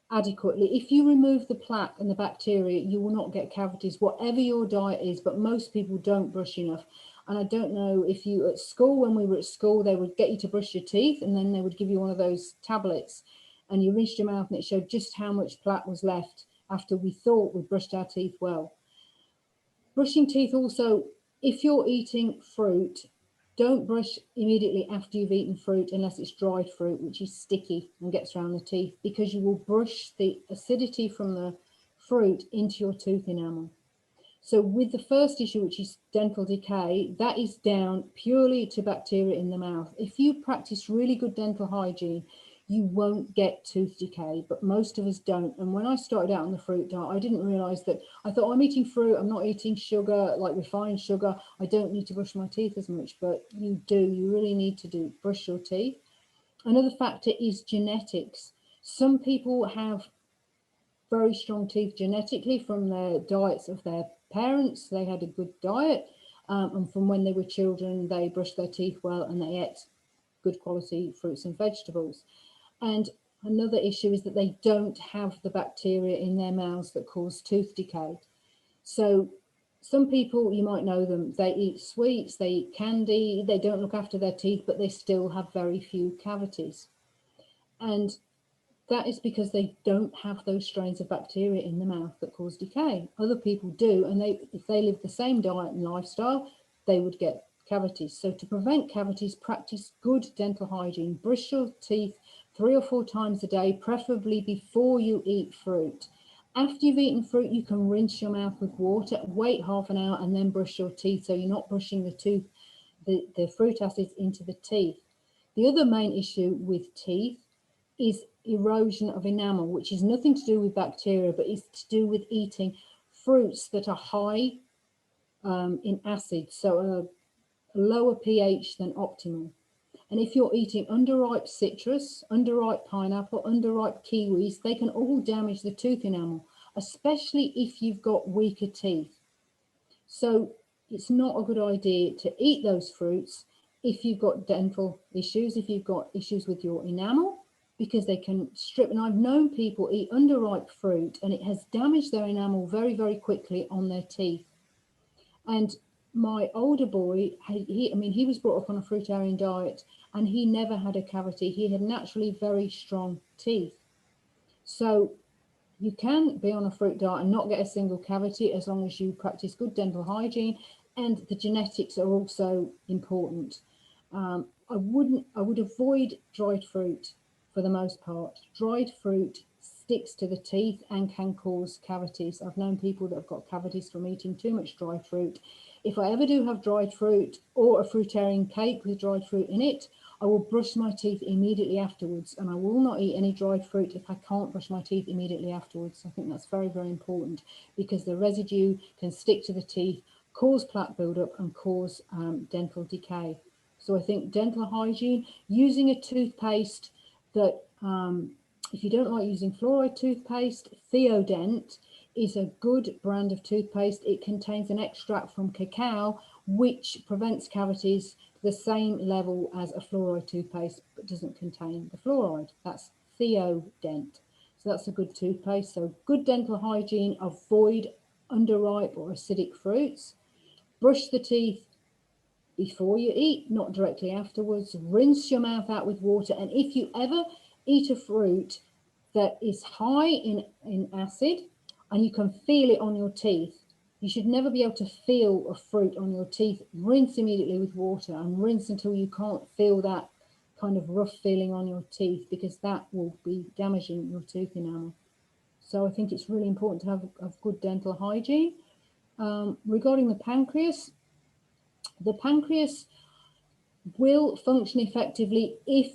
adequately, if you remove the plaque and the bacteria, you will not get cavities, whatever your diet is. But most people don't brush enough. And I don't know if you, at school, when we were at school, they would get you to brush your teeth, and then they would give you one of those tablets, and you rinsed your mouth and it showed just how much plaque was left after we thought we brushed our teeth well. Brushing teeth also, if you're eating fruit, don't brush immediately after you've eaten fruit unless it's dried fruit, which is sticky and gets around the teeth, because you will brush the acidity from the fruit into your tooth enamel. So with the first issue, which is dental decay, that is down purely to bacteria in the mouth. If you practice really good dental hygiene, you won't get tooth decay, but most of us don't. And when I started out on the fruit diet, I didn't realize that. I thought, I'm eating fruit, I'm not eating sugar, like refined sugar, I don't need to brush my teeth as much. But you do, you really need to brush your teeth. Another factor is genetics. Some people have very strong teeth genetically from their diets of their parents. They had a good diet, and from when they were children, they brushed their teeth well and they ate good quality fruits and vegetables. And another issue is that they don't have the bacteria in their mouths that cause tooth decay. So some people, you might know them, they eat sweets, they eat candy, they don't look after their teeth, but they still have very few cavities. And that is because they don't have those strains of bacteria in the mouth that cause decay. Other people do, and if they live the same diet and lifestyle, they would get cavities. So to prevent cavities, practice good dental hygiene. Brush your teeth 3 or 4 times a day, preferably before you eat fruit. After you've eaten fruit, you can rinse your mouth with water, wait half an hour, and then brush your teeth, so you're not brushing the fruit acids into the teeth. The other main issue with teeth is erosion of enamel, which is nothing to do with bacteria, but is to do with eating fruits that are high in acid, so a lower pH than optimal. And if you're eating underripe citrus, underripe pineapple, underripe kiwis, they can all damage the tooth enamel, especially if you've got weaker teeth. So it's not a good idea to eat those fruits if you've got dental issues, if you've got issues with your enamel, because they can strip. And I've known people eat underripe fruit and it has damaged their enamel very, very quickly on their teeth. And my older boy, he was brought up on a fruitarian diet and he never had a cavity. He had naturally very strong teeth. So you can be on a fruit diet and not get a single cavity as long as you practice good dental hygiene, and the genetics are also important. I would avoid dried fruit for the most part. Dried fruit sticks to the teeth and can cause cavities. I've known people that have got cavities from eating too much dried fruit. If I ever do have dried fruit or a fruitarian cake with dried fruit in it, I will brush my teeth immediately afterwards, and I will not eat any dried fruit if I can't brush my teeth immediately afterwards. I think that's very, very important because the residue can stick to the teeth, cause plaque buildup and cause dental decay. So I think dental hygiene, using a toothpaste that, if you don't like using fluoride toothpaste, Theodent is a good brand of toothpaste. It contains an extract from cacao, which prevents cavities to the same level as a fluoride toothpaste, but doesn't contain the fluoride. That's Theodent. So that's a good toothpaste. So good dental hygiene, avoid underripe or acidic fruits. Brush the teeth before you eat, not directly afterwards. Rinse your mouth out with water. And if you ever eat a fruit that is high in acid and you can feel it on your teeth, you should never be able to feel a fruit on your teeth. Rinse immediately with water and rinse until you can't feel that kind of rough feeling on your teeth, because that will be damaging your tooth enamel. So I think it's really important to have good dental hygiene. Regarding the pancreas will function effectively if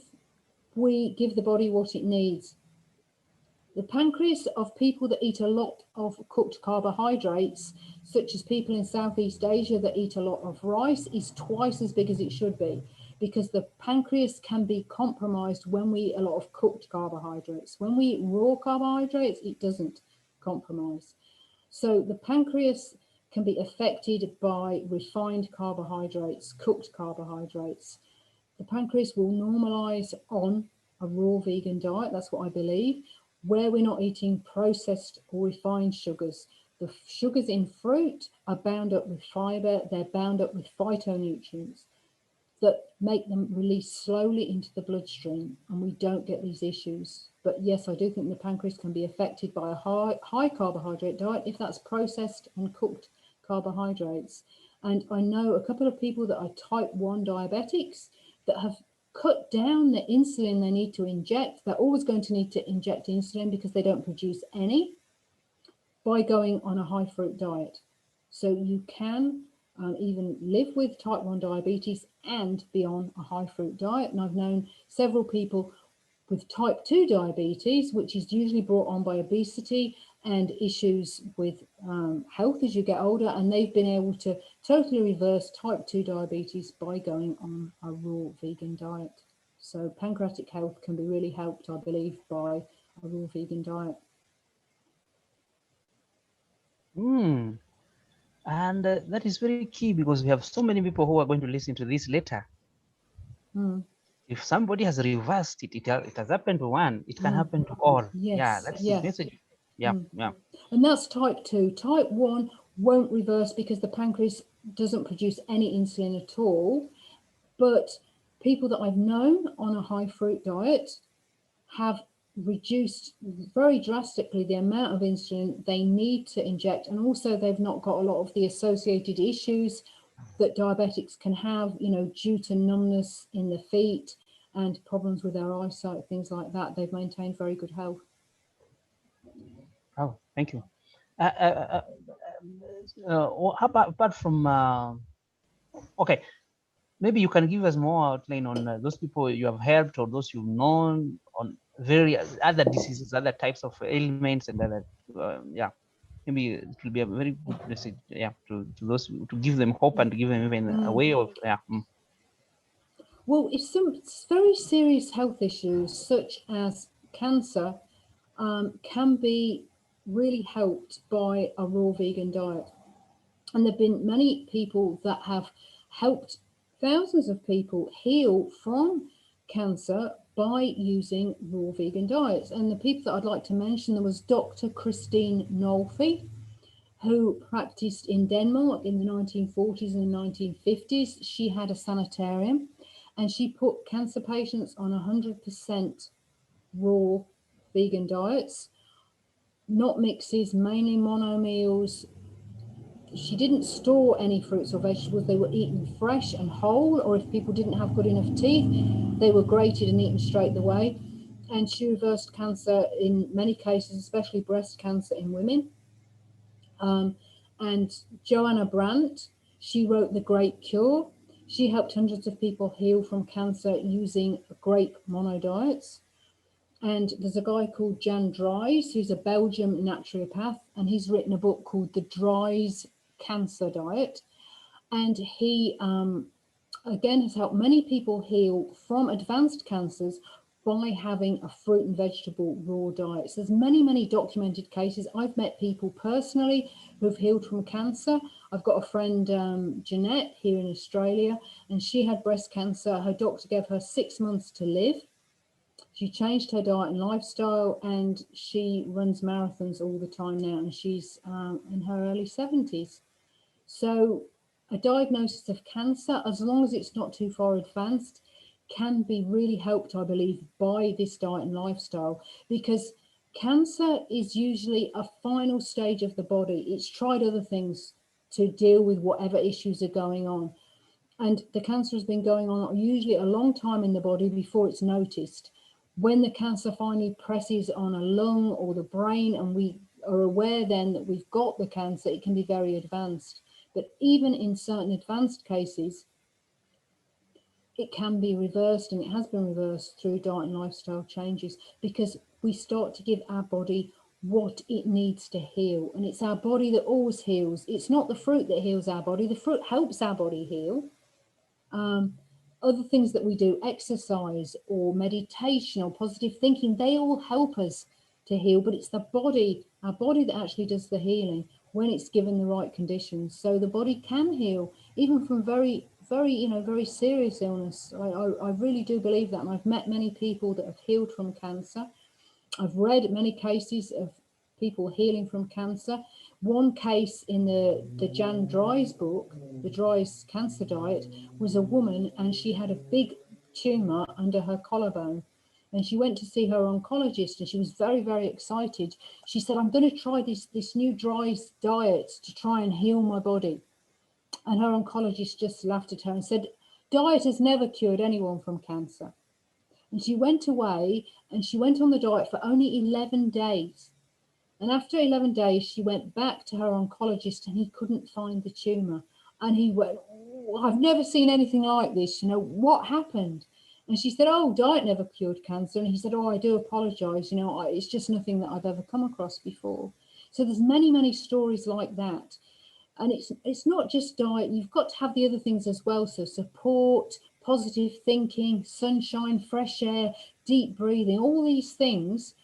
we give the body what it needs. The pancreas of people that eat a lot of cooked carbohydrates, such as people in Southeast Asia that eat a lot of rice, is twice as big as it should be, because the pancreas can be compromised when we eat a lot of cooked carbohydrates. When we eat raw carbohydrates, it doesn't compromise. So the pancreas can be affected by refined carbohydrates, cooked carbohydrates. The pancreas will normalize on a raw vegan diet, that's what I believe, where we're not eating processed or refined sugars. The sugars in fruit are bound up with fiber, they're bound up with phytonutrients that make them release slowly into the bloodstream, and we don't get these issues. But yes, I do think the pancreas can be affected by a high carbohydrate diet if that's processed and cooked carbohydrates. And I know a couple of people that are type 1 diabetics that have cut down the insulin they need to inject. They're always going to need to inject insulin because they don't produce any, by going on a high fruit diet. So you can even live with type 1 diabetes and be on a high fruit diet. And I've known several people with type 2 diabetes, which is usually brought on by obesity and issues with health as you get older, and they've been able to totally reverse type 2 diabetes by going on a raw vegan diet. So pancreatic health can be really helped, I believe, by a raw vegan diet. And that is very key, because we have so many people who are going to listen to this later. if somebody has reversed it, it has happened to one, it can happen to all. Yeah, Yes, that's yeah. the message. Yeah, yeah. And that's type 2. Type 1 won't reverse because the pancreas doesn't produce any insulin at all. But people that I've known on a high fruit diet have reduced very drastically the amount of insulin they need to inject. And also they've not got a lot of the associated issues that diabetics can have, you know, due to numbness in the feet and problems with their eyesight, things like that. They've maintained very good health. Oh, thank you. How about apart from okay, maybe you can give us more outline on those people you have helped or those you've known on various other diseases, other types of ailments, and other yeah. Maybe it will be a very good message, yeah, to those, to give them hope and to give them even a way of Well, if some very serious health issues such as cancer can be really helped by a raw vegan diet. And there have been many people that have helped thousands of people heal from cancer by using raw vegan diets. And the people that I'd like to mention, there was Dr. Christine Nolfi, who practiced in Denmark in the 1940s and 1950s. She had a sanitarium and she put cancer patients on 100% raw vegan diets, not mixes, mainly mono meals. She didn't store any fruits or vegetables. They were eaten fresh and whole, or if people didn't have good enough teeth, they were grated and eaten straight away. And she reversed cancer in many cases, especially breast cancer in women. And Joanna Brandt, she wrote The Great Cure. She helped hundreds of people heal from cancer using grape mono diets. And there's a guy called Jan Dries, who's a Belgian naturopath, and he's written a book called The Dries Cancer Diet. And he, again, has helped many people heal from advanced cancers by having a fruit and vegetable raw diet. So there's many, many documented cases. I've met people personally who've healed from cancer. I've got a friend, Jeanette, here in Australia, and she had breast cancer. Her doctor gave her 6 months to live. She changed her diet and lifestyle, and she runs marathons all the time now, and she's in her early 70s. So a diagnosis of cancer, as long as it's not too far advanced, can be really helped, I believe, by this diet and lifestyle, because cancer is usually a final stage of the body. It's tried other things to deal with whatever issues are going on. And the cancer has been going on usually a long time in the body before it's noticed. When the cancer finally presses on a lung or the brain, and we are aware then that we've got the cancer, it can be very advanced. But even in certain advanced cases, it can be reversed, and it has been reversed through diet and lifestyle changes, because we start to give our body what it needs to heal. And it's our body that always heals. It's not the fruit that heals our body. The fruit helps our body heal. Other things that we do, exercise or meditation or positive thinking, they all help us to heal, but it's the body, our body, that actually does the healing when it's given the right conditions. So the body can heal even from very, very serious illness. I really do believe that, and I've met many people that have healed from cancer. I've read many cases of people healing from cancer. One case in the Jan Dries book, The Dries Cancer Diet, was a woman, and she had a big tumor under her collarbone. And she went to see her oncologist, and she was very, very excited. She said, I'm going to try this new Dries diet to try and heal my body. And her oncologist just laughed at her and said, diet has never cured anyone from cancer. And she went away and she went on the diet for only 11 days. And after 11 days, she went back to her oncologist and he couldn't find the tumor. And he went, oh, I've never seen anything like this. You know, what happened? And she said, oh, diet never cured cancer. And he said, oh, I do apologize. You know, it's just nothing that I've ever come across before. So there's many, many stories like that. And it's not just diet. You've got to have the other things as well. So support, positive thinking, sunshine, fresh air, deep breathing, all these things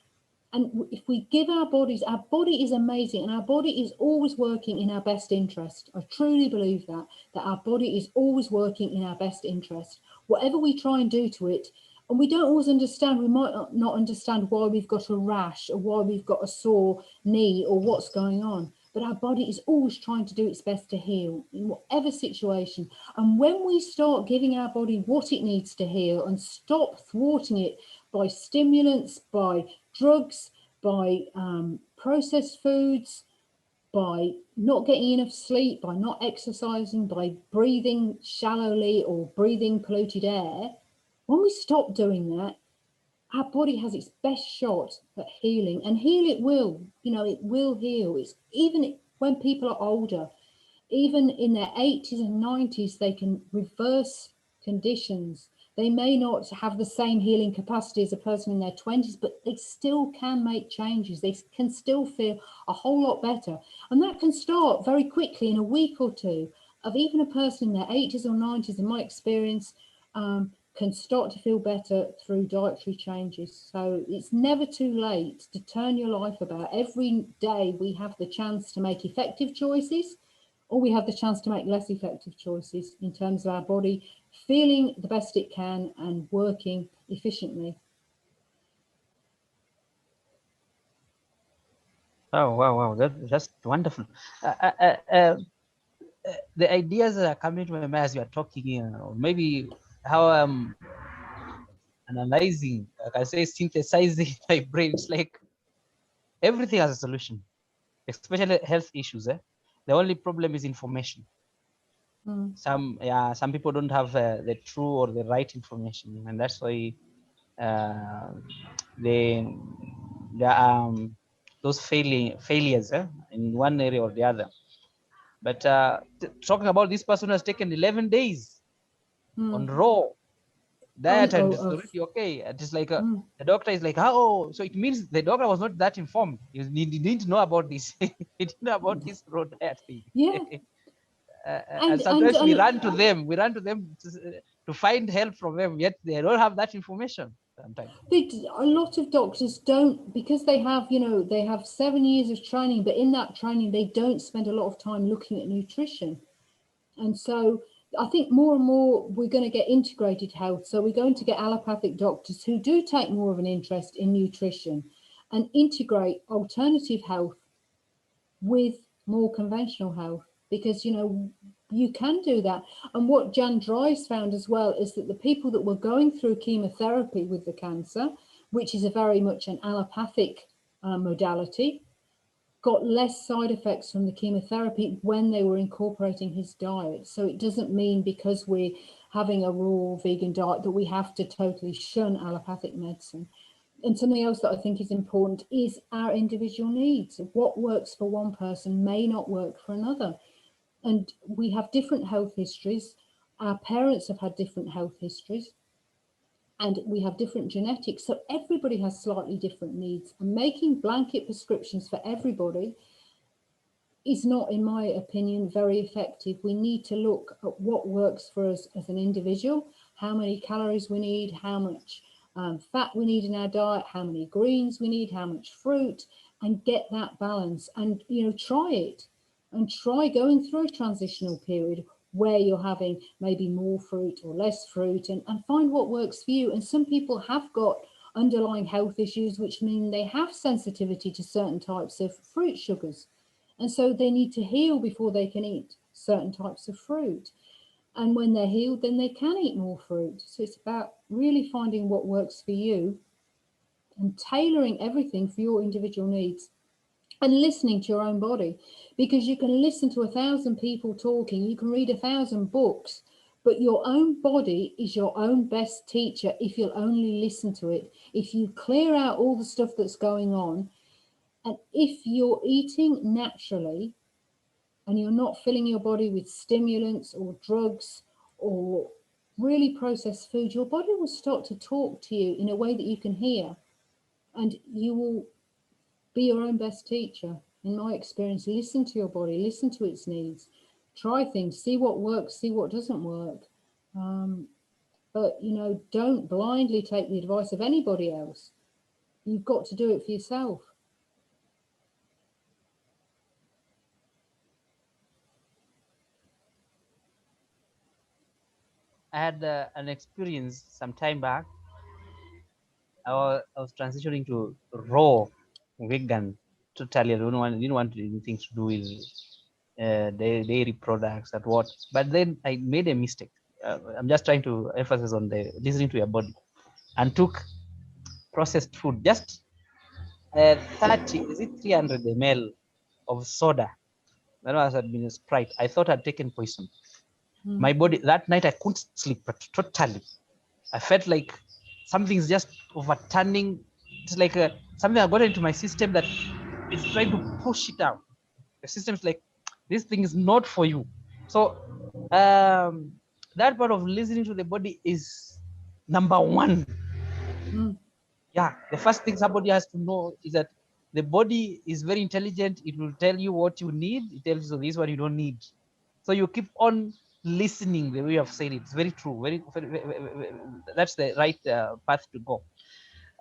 And if we give our body is amazing, and our body is always working in our best interest. I truly believe that our body is always working in our best interest. Whatever we try and do to it, and we don't always understand, we might not understand why we've got a rash or why we've got a sore knee or what's going on. But our body is always trying to do its best to heal in whatever situation. And when we start giving our body what it needs to heal and stop thwarting it by stimulants, by drugs, by processed foods, by not getting enough sleep, by not exercising, by breathing shallowly or breathing polluted air, when we stop doing that, our body has its best shot at healing, and heal it will. It will heal. It's even when people are older, even in their 80s and 90s, they can reverse conditions. They may not have the same healing capacity as a person in their 20s, but they still can make changes. They can still feel a whole lot better. And that can start very quickly in a week or two of even a person in their 80s or 90s, in my experience, can start to feel better through dietary changes. So it's never too late to turn your life about. Every day we have the chance to make effective choices, or we have the chance to make less effective choices in terms of our body feeling the best it can and working efficiently. Oh, wow. That's wonderful. The ideas that are coming to my mind as you are talking, or maybe how I'm analyzing, like I say, synthesizing my brain. It's like everything has a solution, especially health issues. The only problem is information. Some people don't have the true or the right information, and that's why uh, they those failures in one area or the other. But talking about this person who has taken 11 days on raw diet and it's already okay. And it's like the doctor is like, oh, so it means the doctor was not that informed. He didn't know about this. He didn't know about this raw diet thing. Yeah. And sometimes we run to them. We run to them to find help from them. Yet they don't have that information sometimes. A lot of doctors don't, because they have, they have 7 years of training, but in that training they don't spend a lot of time looking at nutrition. And so I think more and more we're going to get integrated health. So we're going to get allopathic doctors who do take more of an interest in nutrition and integrate alternative health with more conventional health, because you can do that. And what Jan Dries found as well is that the people that were going through chemotherapy with the cancer, which is a very much an allopathic modality, got less side effects from the chemotherapy when they were incorporating his diet. So it doesn't mean because we're having a raw vegan diet that we have to totally shun allopathic medicine. And something else that I think is important is our individual needs. What works for one person may not work for another. And we have different health histories. Our parents have had different health histories. And we have different genetics. So everybody has slightly different needs. And making blanket prescriptions for everybody is not, in my opinion, very effective. We need to look at what works for us as an individual, how many calories we need, how much fat we need in our diet, how many greens we need, how much fruit, and get that balance. And try it, and try going through a transitional period where you're having maybe more fruit or less fruit, and find what works for you. And some people have got underlying health issues, which mean they have sensitivity to certain types of fruit sugars. And so they need to heal before they can eat certain types of fruit. And when they're healed, then they can eat more fruit. So it's about really finding what works for you and tailoring everything for your individual needs and listening to your own body. Because you can listen to 1,000 people talking, you can read 1,000 books, but your own body is your own best teacher if you'll only listen to it. If you clear out all the stuff that's going on, and if you're eating naturally and you're not filling your body with stimulants or drugs or really processed food, your body will start to talk to you in a way that you can hear, and you will be your own best teacher. In my experience, listen to your body, listen to its needs, try things, see what works, see what doesn't work. But don't blindly take the advice of anybody else. You've got to do it for yourself. I had an experience some time back. I was transitioning to raw vegan totally. Didn't want anything to do with dairy products and what. But then I made a mistake. I'm just trying to emphasize on the listening to your body, and took processed food. Just 30, is it 300 ml of soda? That was had been a Sprite. I thought I'd taken poison. My body that night I couldn't sleep, but totally. I felt like something's just overturning. It's like something I got into my system that is trying to push it out. The system's like, this thing is not for you. So that part of listening to the body is number one. Yeah, the first thing somebody has to know is that the body is very intelligent. It will tell you what you need. It tells you this one you don't need. So you keep on listening the way you have said it. It's very true. That's the right path to go.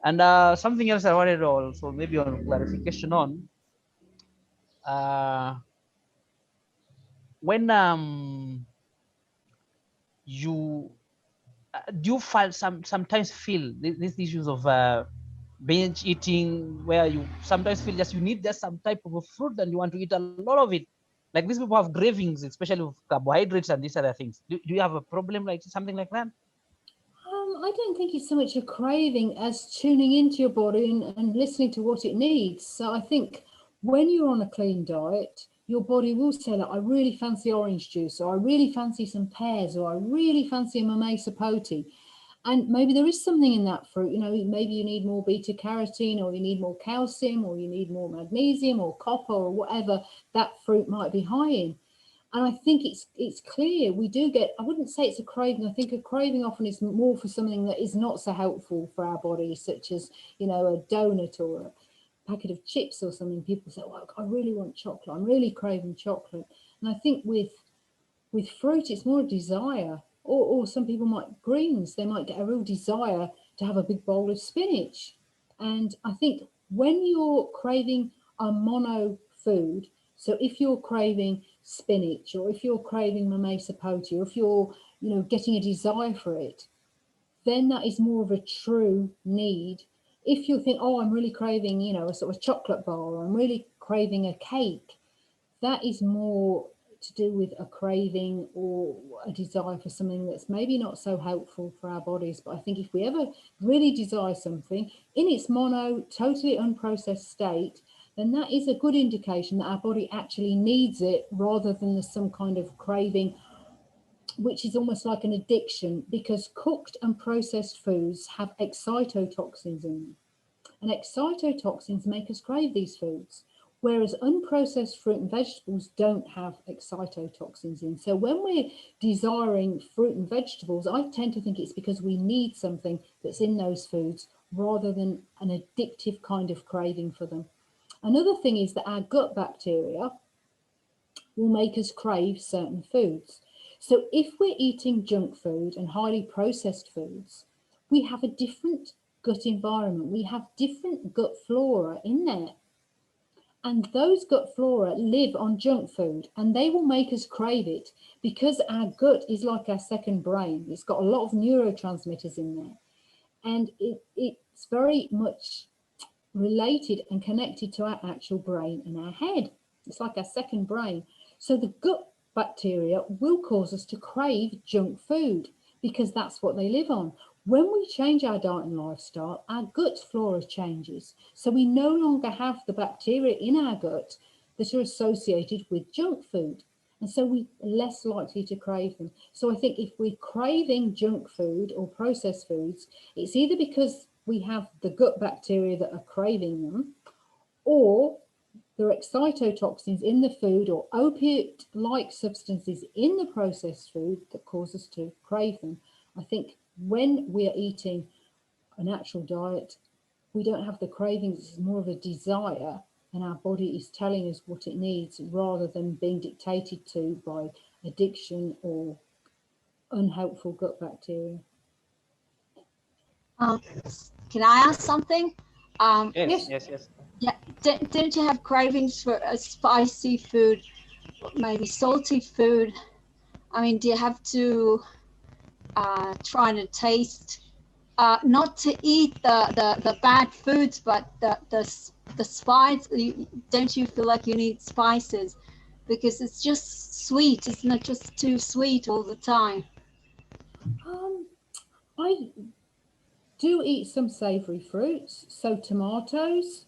And something else I wanted also maybe on clarification on when you do you sometimes feel these issues of binge eating, where you sometimes feel just you need just some type of a fruit and you want to eat a lot of it, like these people have cravings, especially with carbohydrates and these other things. Do you have a problem like something like that? I don't think it's so much a craving as tuning into your body and listening to what it needs. So I think when you're on a clean diet, your body will say that I really fancy orange juice, or I really fancy some pears, or I really fancy a mamey sapote. And maybe there is something in that fruit. You know, maybe you need more beta carotene, or you need more calcium, or you need more magnesium or copper, or whatever that fruit might be high in. And I think it's clear we do get, I wouldn't say it's a craving. I think a craving often is more for something that is not so helpful for our body, such as, you know, a donut or a packet of chips or something. People say, well, I really want chocolate. I'm really craving chocolate. And I think with fruit, it's more a desire. Or some people might, greens, they might get a real desire to have a big bowl of spinach. And I think when you're craving a mono food, so if you're craving spinach, or if you're craving mamey sapote, or if you're, you know, getting a desire for it, then that is more of a true need. If you think, oh, I'm really craving, you know, a sort of chocolate bar, or I'm really craving a cake, that is more to do with a craving or a desire for something that's maybe not so helpful for our bodies. But I think if we ever really desire something in its mono, totally unprocessed state, then that is a good indication that our body actually needs it, rather than there's some kind of craving, which is almost like an addiction, because cooked and processed foods have excitotoxins in them. And excitotoxins make us crave these foods, whereas unprocessed fruit and vegetables don't have excitotoxins in. So when we're desiring fruit and vegetables, I tend to think it's because we need something that's in those foods, rather than an addictive kind of craving for them. Another thing is that our gut bacteria will make us crave certain foods. So if we're eating junk food and highly processed foods, we have a different gut environment. We have different gut flora in there. And those gut flora live on junk food, and they will make us crave it, because our gut is like our second brain. It's got a lot of neurotransmitters in there. And it's very much related and connected to our actual brain and our head. It's like our second brain. So the gut bacteria will cause us to crave junk food, because that's what they live on. When we change our diet and lifestyle, our gut flora changes. So we no longer have the bacteria in our gut that are associated with junk food. And so we're less likely to crave them. So I think if we're craving junk food or processed foods, it's either because we have the gut bacteria that are craving them, or there are excitotoxins in the food, or opiate-like substances in the processed food that cause us to crave them. I think when we're eating a natural diet, we don't have the cravings. It's more of a desire, and our body is telling us what it needs, rather than being dictated to by addiction or unhelpful gut bacteria. Can I ask something? Yes, Yes. yes, yes. Yeah, didn't you have cravings for a spicy food, maybe salty food? I mean, do you have to try to taste, not to eat the bad foods, but the spice? Don't you feel like you need spices? Because it's just sweet. It's not just too sweet all the time. I do eat some savoury fruits, so tomatoes,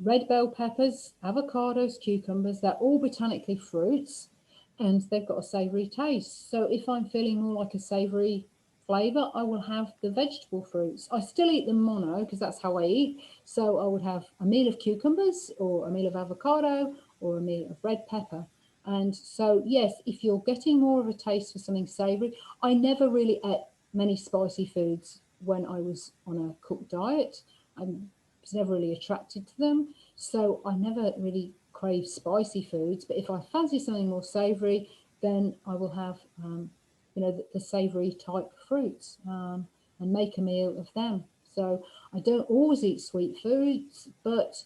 red bell peppers, avocados, cucumbers, they're all botanically fruits and they've got a savoury taste. So if I'm feeling more like a savoury flavour, I will have the vegetable fruits. I still eat them mono because that's how I eat. So I would have a meal of cucumbers or a meal of avocado or a meal of red pepper. And so, yes, if you're getting more of a taste for something savoury, I never really ate many spicy foods when I was on a cooked diet. I was never really attracted to them. So I never really crave spicy foods. But if I fancy something more savoury, then I will have, the savoury type fruits and make a meal of them. So I don't always eat sweet foods, but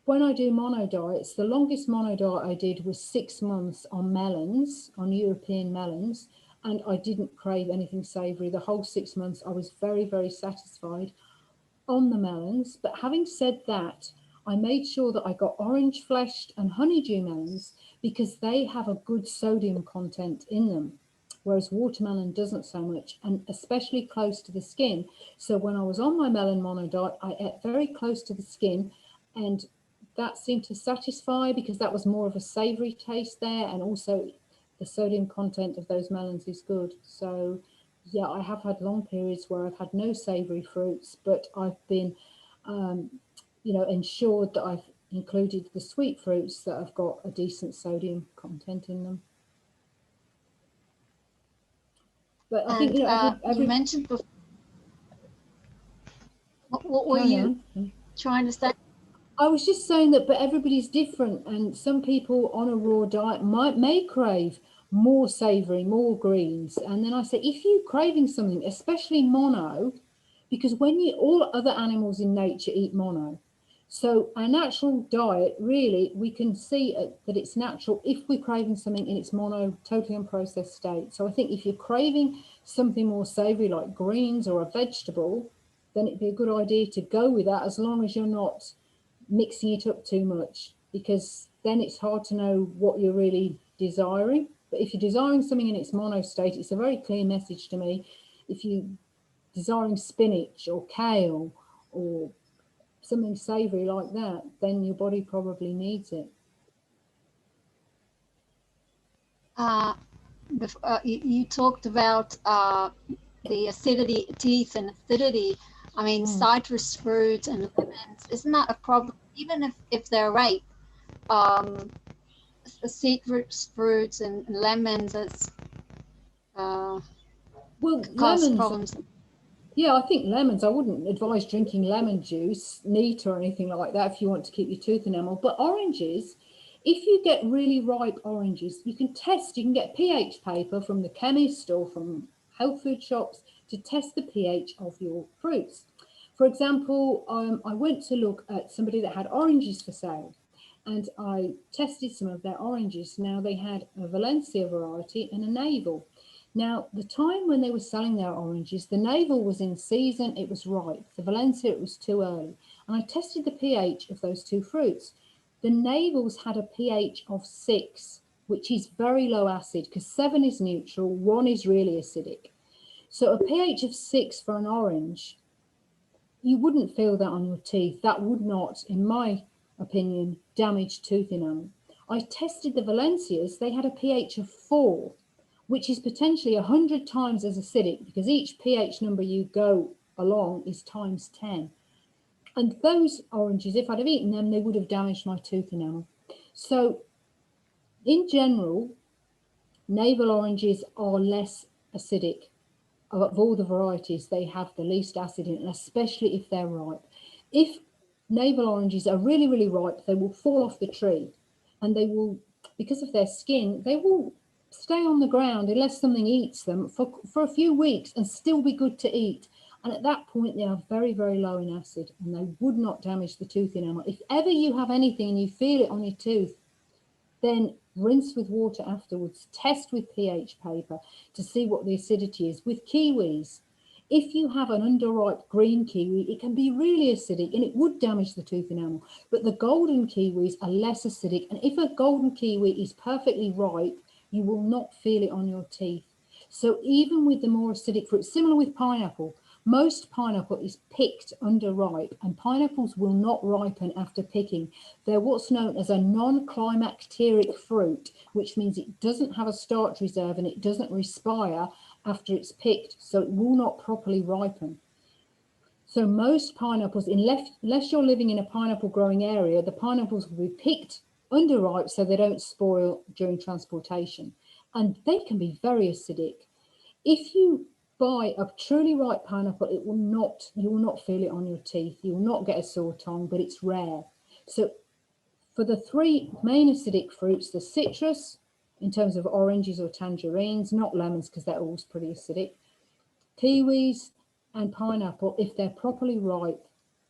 when I do mono diets, the longest mono diet I did was 6 months on melons, on European melons, and I didn't crave anything savoury. The whole 6 months, I was very, very satisfied on the melons. But having said that, I made sure that I got orange fleshed and honeydew melons because they have a good sodium content in them, whereas watermelon doesn't so much, and especially close to the skin. So when I was on my melon mono diet, I ate very close to the skin, and that seemed to satisfy because that was more of a savoury taste there, and also the sodium content of those melons is good. So yeah, I have had long periods where I've had no savoury fruits, but I've been, ensured that I've included the sweet fruits that have got a decent sodium content in them. But I think, And you every mentioned before, what were carry you on. trying to say? I was just saying that, but everybody's different, and some people on a raw diet may crave more savoury, more greens. And then I say, if you're craving something, especially mono, because all other animals in nature eat mono. So our natural diet, really, we can see that it's natural if we're craving something in its mono, totally unprocessed state. So I think if you're craving something more savoury like greens or a vegetable, then it'd be a good idea to go with that, as long as you're not mixing it up too much, because then it's hard to know what you're really desiring. But if you're desiring something in its mono state, it's a very clear message to me. If you're desiring spinach or kale or something savoury like that, then your body probably needs it. You talked about the acidity, teeth and acidity. I mean, citrus fruits and lemons, isn't that a problem? Even if they're ripe, citrus fruits and lemons Well, cause lemons, problems. yeah, I think lemons, I wouldn't advise drinking lemon juice neat or anything like that if you want to keep your tooth enamel. But oranges, if you get really ripe oranges, you can get pH paper from the chemist or from health food shops to test the pH of your fruits. For example, I went to look at somebody that had oranges for sale, and I tested some of their oranges. Now, they had a Valencia variety and a navel. Now, the time when they were selling their oranges, the navel was in season, it was ripe. The Valencia, it was too early. And I tested the pH of those two fruits. The navels had a pH of 6, which is very low acid, because 7 is neutral, 1 is really acidic. So a pH of 6 for an orange, you wouldn't feel that on your teeth. That would not, in my opinion, damage tooth enamel. I tested the Valencias, they had a pH of 4, which is potentially 100 times as acidic, because each pH number you go along is times 10. And those oranges, if I'd have eaten them, they would have damaged my tooth enamel. So in general, navel oranges are less acidic. Of all the varieties, they have the least acid in it, especially if they're ripe. If navel oranges are really, really ripe, they will fall off the tree, and they will, because of their skin, they will stay on the ground unless something eats them for a few weeks and still be good to eat. And at that point, they are very, very low in acid and they would not damage the tooth enamel. If ever you have anything and you feel it on your tooth, then rinse with water afterwards, test with pH paper to see what the acidity is. With kiwis, if you have an underripe green kiwi, it can be really acidic and it would damage the tooth enamel, but the golden kiwis are less acidic. And if a golden kiwi is perfectly ripe, you will not feel it on your teeth. So even with the more acidic fruit, similar with pineapple, most pineapple is picked underripe and pineapples will not ripen after picking. They're what's known as a non-climacteric fruit, which means it doesn't have a starch reserve and it doesn't respire after it's picked, so it will not properly ripen. So most pineapples, unless you're living in a pineapple growing area, the pineapples will be picked underripe so they don't spoil during transportation. And they can be very acidic. If you buy a truly ripe pineapple, you will not feel it on your teeth. You will not get a sore tongue, but it's rare. So for the three main acidic fruits, the citrus, in terms of oranges or tangerines, not lemons because they're always pretty acidic, kiwis and pineapple, if they're properly ripe,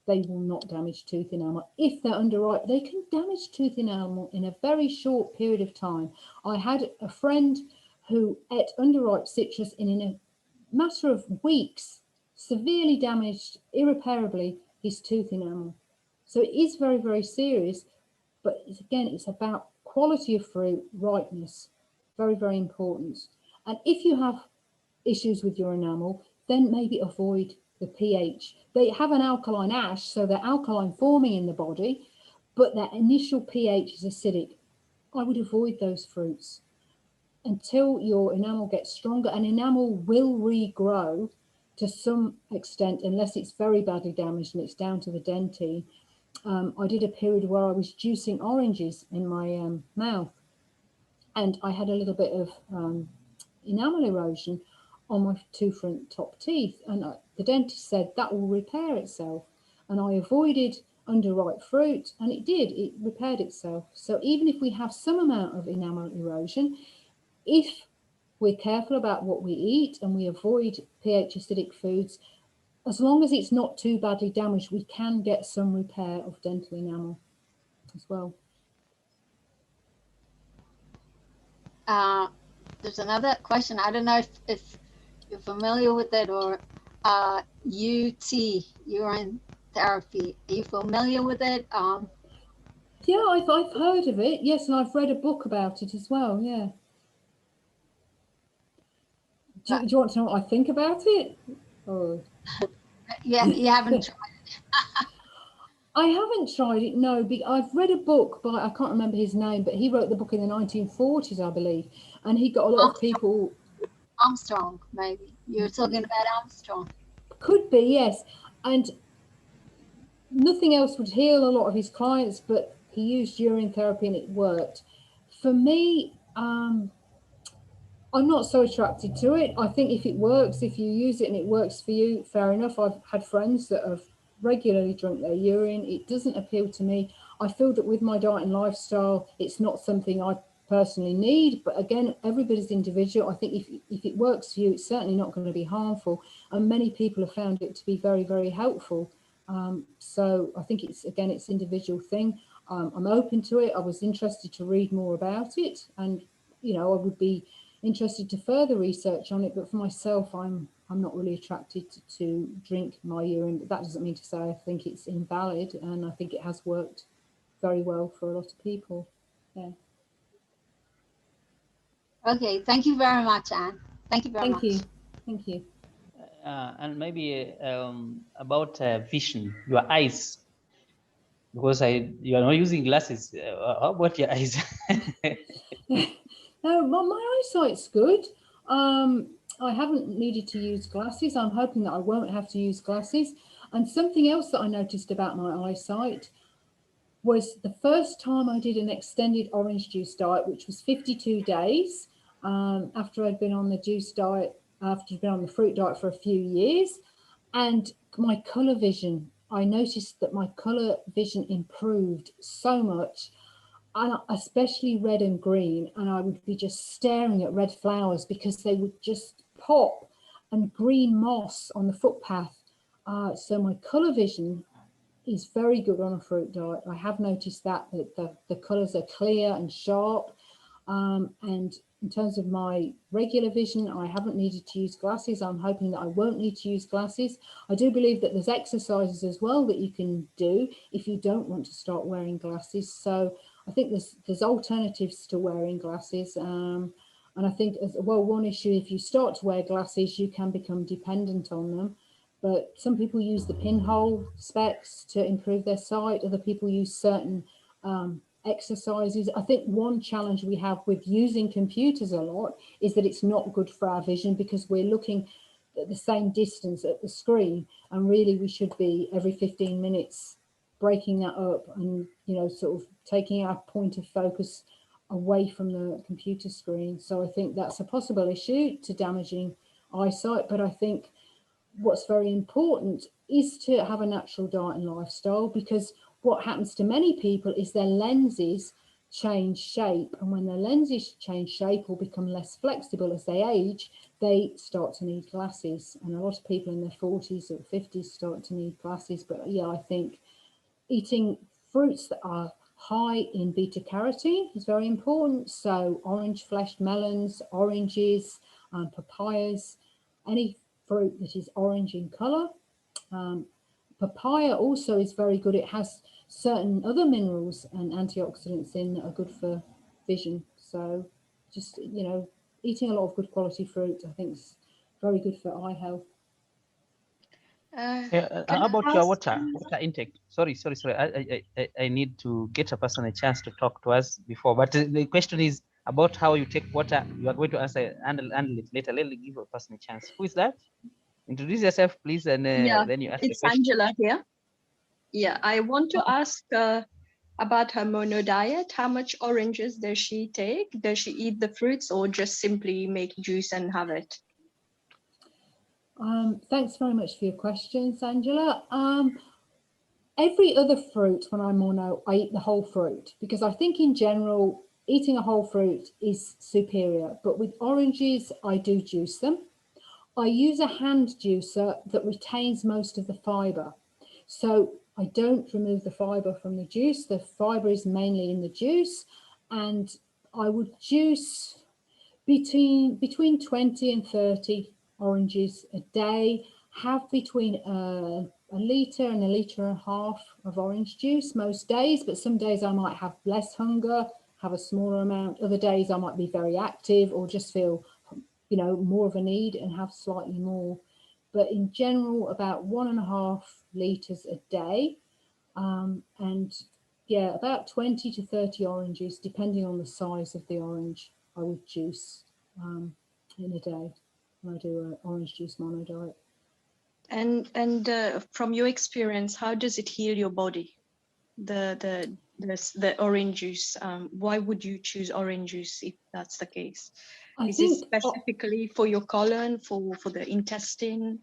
they will not damage tooth enamel. If they're underripe, they can damage tooth enamel in a very short period of time. I had a friend who ate underripe citrus and in a matter of weeks severely damaged irreparably his tooth enamel. So it is very, very serious, but again, it's about quality of fruit, ripeness, very, very important. And if you have issues with your enamel, then maybe avoid the pH. They have an alkaline ash, so they're alkaline forming in the body, but their initial pH is acidic. I would avoid those fruits until your enamel gets stronger, and enamel will regrow to some extent unless it's very badly damaged and it's down to the dentine. I did a period where I was juicing oranges in my mouth and I had a little bit of enamel erosion on my two front top teeth, and the dentist said that will repair itself, and I avoided underripe fruit and it did, it repaired itself. So even if we have some amount of enamel erosion, if we're careful about what we eat and we avoid pH acidic foods, as long as it's not too badly damaged, we can get some repair of dental enamel as well. There's another question. I don't know if you're familiar with it, or UT, urine therapy. Are you familiar with it? Yeah, I've heard of it, yes, and I've read a book about it as well, yeah. Do you want to know what I think about it? Oh. Yeah, you haven't tried it. I haven't tried it, no. I've read a book by, I can't remember his name, but he wrote the book in the 1940s, I believe, and he got a lot of people. Armstrong, maybe. You're talking about Armstrong. Could be, yes. And nothing else would heal a lot of his clients, but he used urine therapy and it worked. For me, I'm not so attracted to it. I think if it works, if you use it and it works for you, fair enough. I've had friends that have regularly drunk their urine. It doesn't appeal to me. I feel that with my diet and lifestyle, it's not something I personally need, but again, everybody's individual. I think if it works for you, it's certainly not going to be harmful, and many people have found it to be very, very helpful. So I think it's individual thing. I'm open to it. I was interested to read more about it, and I would be interested to further research on it, but for myself, I'm not really attracted to drink my urine. But that doesn't mean to say I think it's invalid, and I think it has worked very well for a lot of people. Yeah. Okay, thank you very much, Anne. Thank you very much. Thank you. And maybe about vision, your eyes, because you are not using glasses. How about your eyes? No, my eyesight's good. I haven't needed to use glasses. I'm hoping that I won't have to use glasses. And something else that I noticed about my eyesight was the first time I did an extended orange juice diet, which was 52 days after I'd been on the juice diet, after I'd been on the fruit diet for a few years. And my colour vision, I noticed that my colour vision improved so much, and especially red and green. And I would be just staring at red flowers because they would just pop, and green moss on the footpath. So my colour vision is very good on a fruit diet. I have noticed that the colours are clear and sharp. And in terms of my regular vision, I haven't needed to use glasses. I'm hoping that I won't need to use glasses. I do believe that there's exercises as well that you can do if you don't want to start wearing glasses. So I think there's alternatives to wearing glasses. And I think as well, one issue, if you start to wear glasses, you can become dependent on them. But some people use the pinhole specs to improve their sight. Other people use certain exercises. I think one challenge we have with using computers a lot is that it's not good for our vision because we're looking at the same distance at the screen, and really we should be every 15 minutes breaking that up and, you know, sort of taking our point of focus away from the computer screen. So I think that's a possible issue to damaging eyesight. But I think what's very important is to have a natural diet and lifestyle, because what happens to many people is their lenses change shape, and when their lenses change shape or become less flexible as they age, they start to need glasses. And a lot of people in their 40s or 50s start to need glasses. But yeah, I think eating fruits that are high in beta carotene is very important. So orange fleshed melons, oranges, papayas, any fruit that is orange in colour. Papaya also is very good. It has certain other minerals and antioxidants in that are good for vision. So just, you know, eating a lot of good quality fruit, I think, is very good for eye health. How about your water intake? Sorry. I need to get a person a chance to talk to us before. But the question is about how you take water. You are going to answer handle it later. Let me give a person a chance. Who is that? Introduce yourself, please, and then you ask the It's question. Angela here. Yeah, I want to ask about her mono diet. How much oranges does she take? Does she eat the fruits or just simply make juice and have it? Thanks very much for your questions, Angela. Every other fruit, when I'm mono, I eat the whole fruit, because I think in general, eating a whole fruit is superior. But with oranges, I do juice them. I use a hand juicer that retains most of the fibre. So I don't remove the fibre from the juice. The fibre is mainly in the juice. And I would juice between 20 and 30 oranges a day, have between a litre and a litre and a half of orange juice most days, but some days I might have less hunger, have a smaller amount. Other days I might be very active or just feel, you know, more of a need and have slightly more. But in general, about 1.5 litres a day. And yeah, about 20 to 30 oranges, depending on the size of the orange, I would juice in a day when I do an orange juice mono diet. And from your experience, how does it heal your body? The orange juice. Why would you choose orange juice if that's the case? Is it specifically for your colon, for the intestine?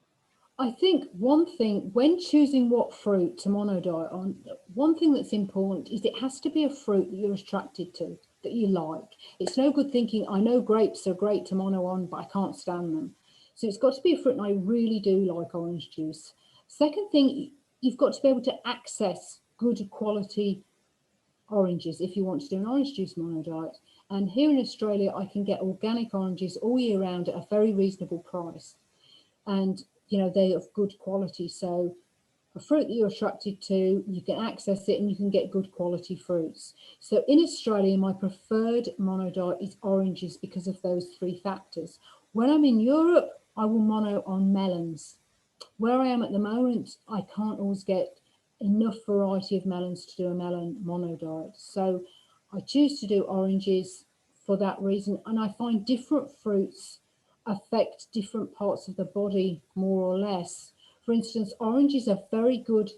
I think one thing, when choosing what fruit to mono diet on, one thing that's important is it has to be a fruit that you're attracted to, that you like. It's no good thinking, I know grapes are great to mono on, but I can't stand them. So it's got to be a fruit, and I really do like orange juice. Second thing, you've got to be able to access good quality oranges if you want to do an orange juice mono diet. And here in Australia, I can get organic oranges all year round at a very reasonable price. And you know, they're of good quality. So a fruit that you're attracted to, you can access it and you can get good quality fruits. So in Australia, my preferred mono diet is oranges because of those 3 factors. When I'm in Europe, I will mono on melons. Where I am at the moment, I can't always get enough variety of melons to do a melon mono diet. So I choose to do oranges for that reason. And I find different fruits affect different parts of the body more or less. For instance, oranges are very good,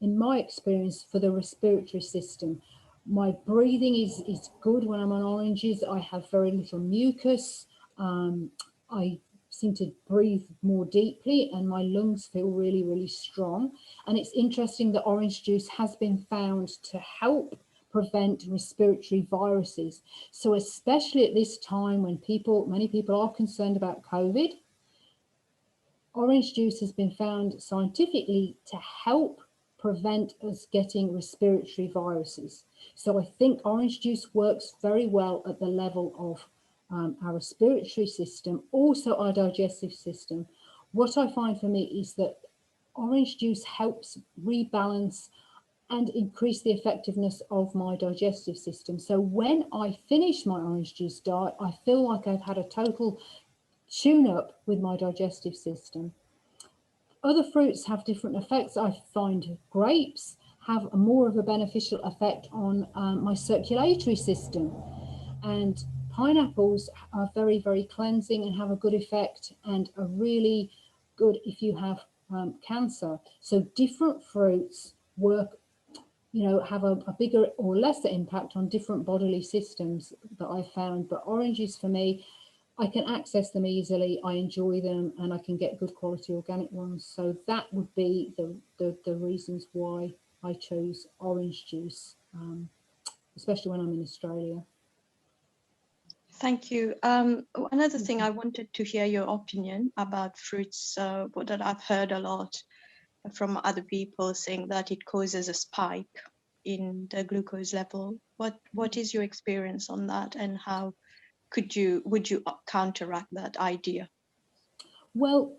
in my experience, for the respiratory system. My breathing is good when I'm on oranges. I have very little mucus. I seem to breathe more deeply and my lungs feel really, really strong. And it's interesting that orange juice has been found to help prevent respiratory viruses. So especially at this time when many people are concerned about COVID, orange juice has been found scientifically to help prevent us getting respiratory viruses. So I think orange juice works very well at the level of our respiratory system, also our digestive system. What I find for me is that orange juice helps rebalance and increase the effectiveness of my digestive system. So when I finish my orange juice diet, I feel like I've had a total tune up with my digestive system. Other fruits have different effects. I find grapes have a more of a beneficial effect on my circulatory system, and pineapples are very, very cleansing and have a good effect and are really good if you have cancer. So different fruits work, have a bigger or lesser impact on different bodily systems that I've found. But oranges for me, I can access them easily, I enjoy them, and I can get good quality organic ones. So that would be the reasons why I chose orange juice, especially when I'm in Australia. Thank you. Another thing, I wanted to hear your opinion about fruits, that I've heard a lot from other people saying that it causes a spike in the glucose level. What is your experience on that, and how would you counteract that idea? Well,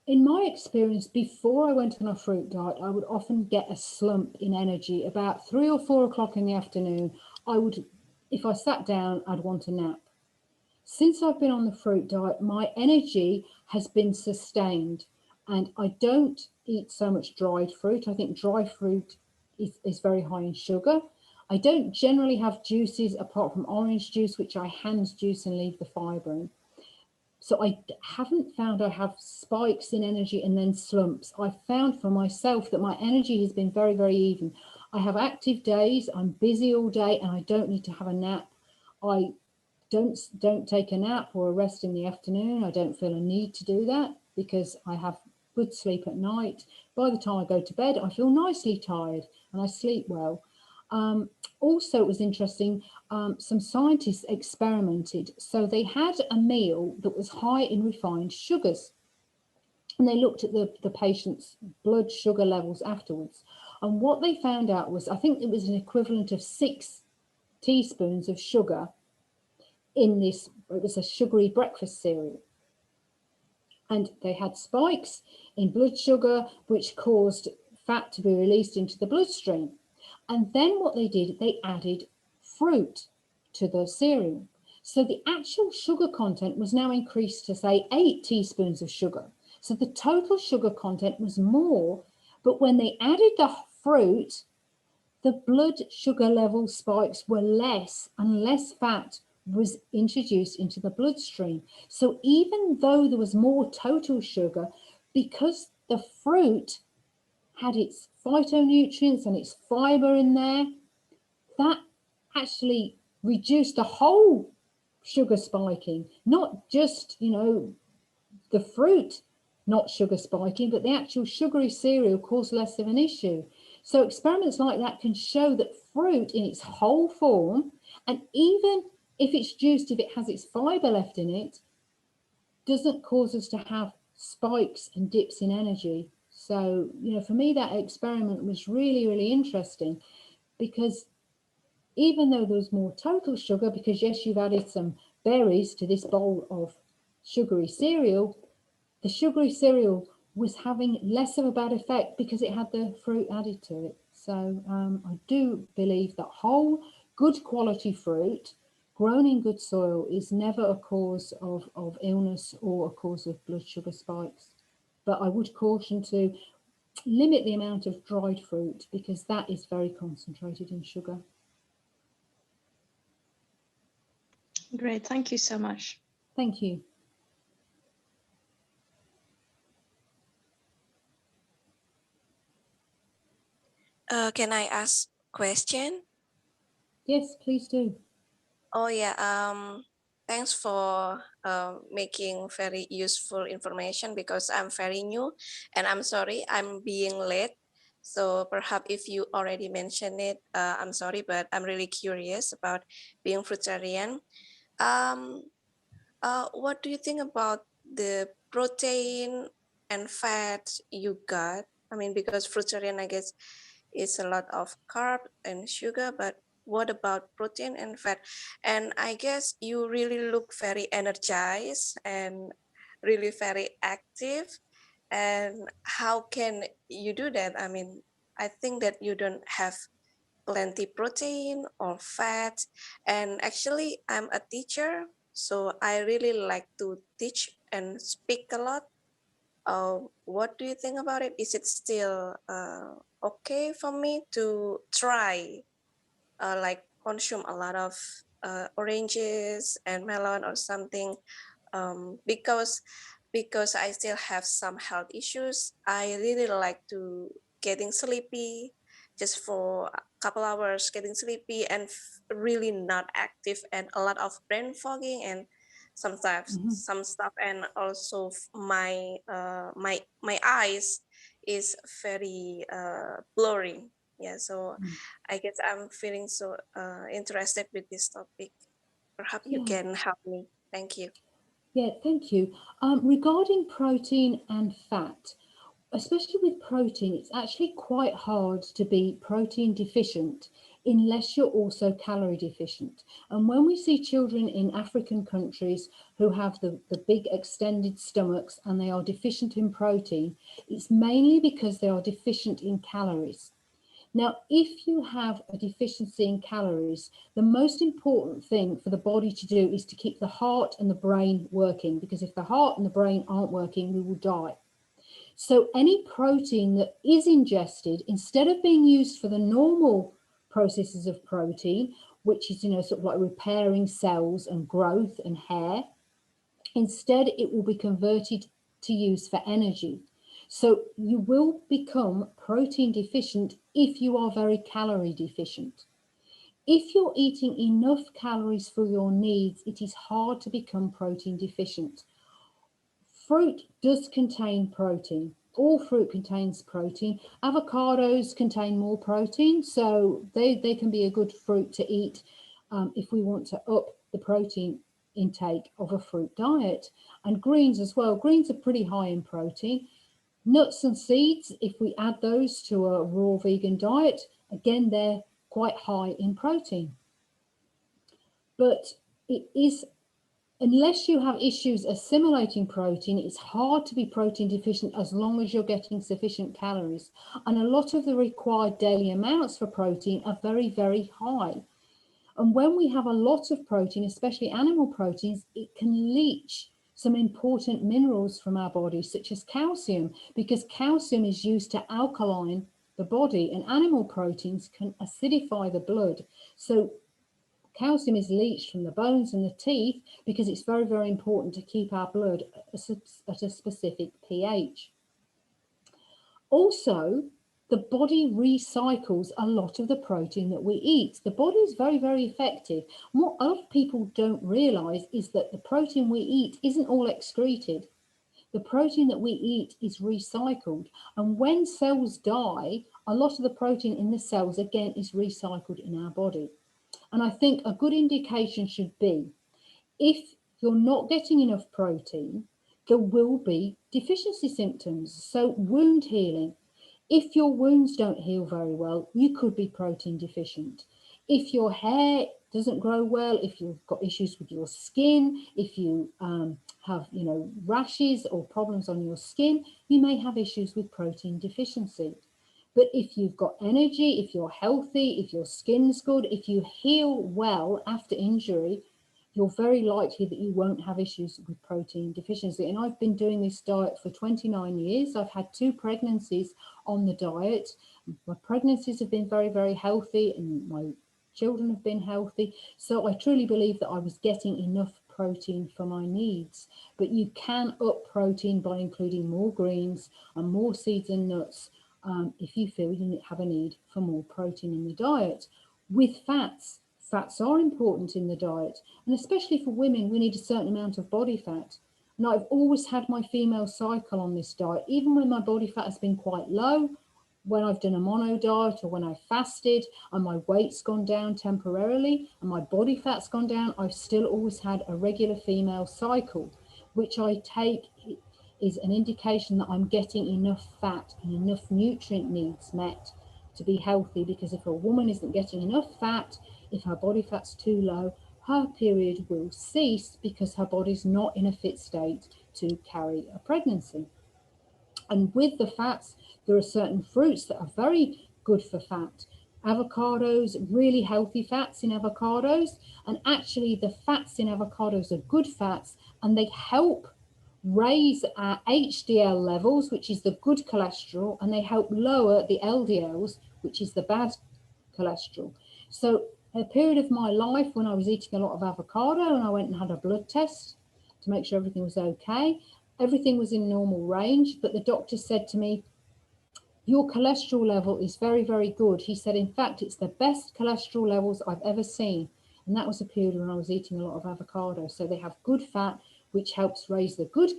in my experience, before I went on a fruit diet, I would often get a slump in energy about 3 or 4 o'clock in the afternoon. If I sat down, I'd want a nap. Since I've been on the fruit diet, my energy has been sustained, and I don't eat so much dried fruit. I think dry fruit is very high in sugar. I don't generally have juices apart from orange juice, which I hand juice and leave the fibre in. So I haven't found I have spikes in energy and then slumps. I've found for myself that my energy has been very, very even. I have active days, I'm busy all day, and I don't need to have a nap. I don't take a nap or a rest in the afternoon. I don't feel a need to do that because I have good sleep at night. By the time I go to bed, I feel nicely tired and I sleep well. Also, it was interesting, some scientists experimented. So they had a meal that was high in refined sugars, and they looked at the patient's blood sugar levels afterwards. And what they found out was, I think it was an equivalent of 6 teaspoons of sugar in this. It was a sugary breakfast cereal. And they had spikes in blood sugar, which caused fat to be released into the bloodstream. And then what they did, they added fruit to the cereal. So the actual sugar content was now increased to, say, 8 teaspoons of sugar. So the total sugar content was more, but when they added the fruit, the blood sugar level spikes were less and less fat was introduced into the bloodstream. So even though there was more total sugar, because the fruit had its phytonutrients and its fiber in there, that actually reduced the whole sugar spiking, not just, the fruit not sugar spiking, but the actual sugary cereal caused less of an issue. So experiments like that can show that fruit in its whole form, and even if it's juiced, if it has its fiber left in it, doesn't cause us to have spikes and dips in energy. So, for me, that experiment was really, really interesting, because even though there was more total sugar, because yes, you've added some berries to this bowl of sugary cereal, the sugary cereal was having less of a bad effect because it had the fruit added to it. So I do believe that whole, good quality fruit grown in good soil is never a cause of illness or a cause of blood sugar spikes. But I would caution to limit the amount of dried fruit because that is very concentrated in sugar. Great, thank you so much. Thank you. Can I ask question? Yes, please do. Oh yeah. Thanks for making very useful information because I'm very new, and I'm sorry I'm being late. So perhaps if you already mentioned it, I'm sorry, but I'm really curious about being fruitarian. What do you think about the protein and fat you got? I mean, because fruitarian, I guess, is a lot of carb and sugar, but what about protein and fat? And I guess you really look very energized and really very active. And how can you do that? I mean, I think that you don't have plenty protein or fat. And actually, I'm a teacher, so I really like to teach and speak a lot. What do you think about it? Is it still okay for me to try, like consume a lot of oranges and melon or something? Because I still have some health issues. I really like to getting sleepy just for a couple hours, getting sleepy and really not active, and a lot of brain fogging and sometimes Mhm. some stuff, and also my eyes is very blurry. Yeah, so Mm. I guess I'm feeling so interested with this topic. Perhaps you Yeah, can help me. Thank you. yeah, thank you. Regarding protein and fat, especially with protein, it's actually quite hard to be protein deficient unless you're also calorie deficient. And when we see children in African countries who have the big extended stomachs and they are deficient in protein, it's mainly because they are deficient in calories. Now, if you have a deficiency in calories, the most important thing for the body to do is to keep the heart and the brain working, because if the heart and the brain aren't working, we will die. So any protein that is ingested, instead of being used for the normal processes of protein, which is, sort of like repairing cells and growth and hair, instead it will be converted to use for energy. So you will become protein deficient if you are very calorie deficient. If you're eating enough calories for your needs, it is hard to become protein deficient. Fruit does contain protein. All fruit contains protein. Avocados contain more protein, so they can be a good fruit to eat if we want to up the protein intake of a fruit diet. And greens as well. Greens are pretty high in protein. Nuts and seeds, if we add those to a raw vegan diet, again, they're quite high in protein. But it is unless you have issues assimilating protein, it's hard to be protein deficient as long as you're getting sufficient calories. And a lot of the required daily amounts for protein are very, very high. And when we have a lot of protein, especially animal proteins, it can leach some important minerals from our body, such as calcium, because calcium is used to alkaline the body, and animal proteins can acidify the blood. So calcium is leached from the bones and the teeth because it's very, very important to keep our blood at a specific pH. Also, the body recycles a lot of the protein that we eat. The body is very, very effective. What a lot of people don't realize is that the protein we eat isn't all excreted. The protein that we eat is recycled. And when cells die, a lot of the protein in the cells, again, is recycled in our body. And I think a good indication should be if you're not getting enough protein, there will be deficiency symptoms. So, wound healing. If your wounds don't heal very well, you could be protein deficient. If your hair doesn't grow well, if you've got issues with your skin, if you have, rashes or problems on your skin, you may have issues with protein deficiency. But if you've got energy, if you're healthy, if your skin's good, if you heal well after injury, you're very likely that you won't have issues with protein deficiency. And I've been doing this diet for 29 years. I've had 2 pregnancies on the diet. My pregnancies have been very, very healthy, and my children have been healthy. So I truly believe that I was getting enough protein for my needs. But you can up protein by including more greens and more seeds and nuts if you feel you have a need for more protein in the diet. With fats, fats are important in the diet, and especially for women, we need a certain amount of body fat. And I've always had my female cycle on this diet, even when my body fat has been quite low, when I've done a mono diet or when I fasted and my weight's gone down temporarily and my body fat's gone down, I've still always had a regular female cycle, which I take is an indication that I'm getting enough fat and enough nutrient needs met to be healthy. Because if a woman isn't getting enough fat, if her body fat's too low, her period will cease because her body's not in a fit state to carry a pregnancy. And with the fats, there are certain fruits that are very good for fat. Avocados, really healthy fats in avocados, and actually the fats in avocados are good fats, and they help raise our HDL levels, which is the good cholesterol, and they help lower the LDLs, which is the bad cholesterol. So a period of my life when I was eating a lot of avocado, and I went and had a blood test to make sure everything was okay. Everything was in normal range, but the doctor said to me, your cholesterol level is very, very good. He said, in fact, it's the best cholesterol levels I've ever seen. And that was a period when I was eating a lot of avocado. So they have good fat, which helps raise the good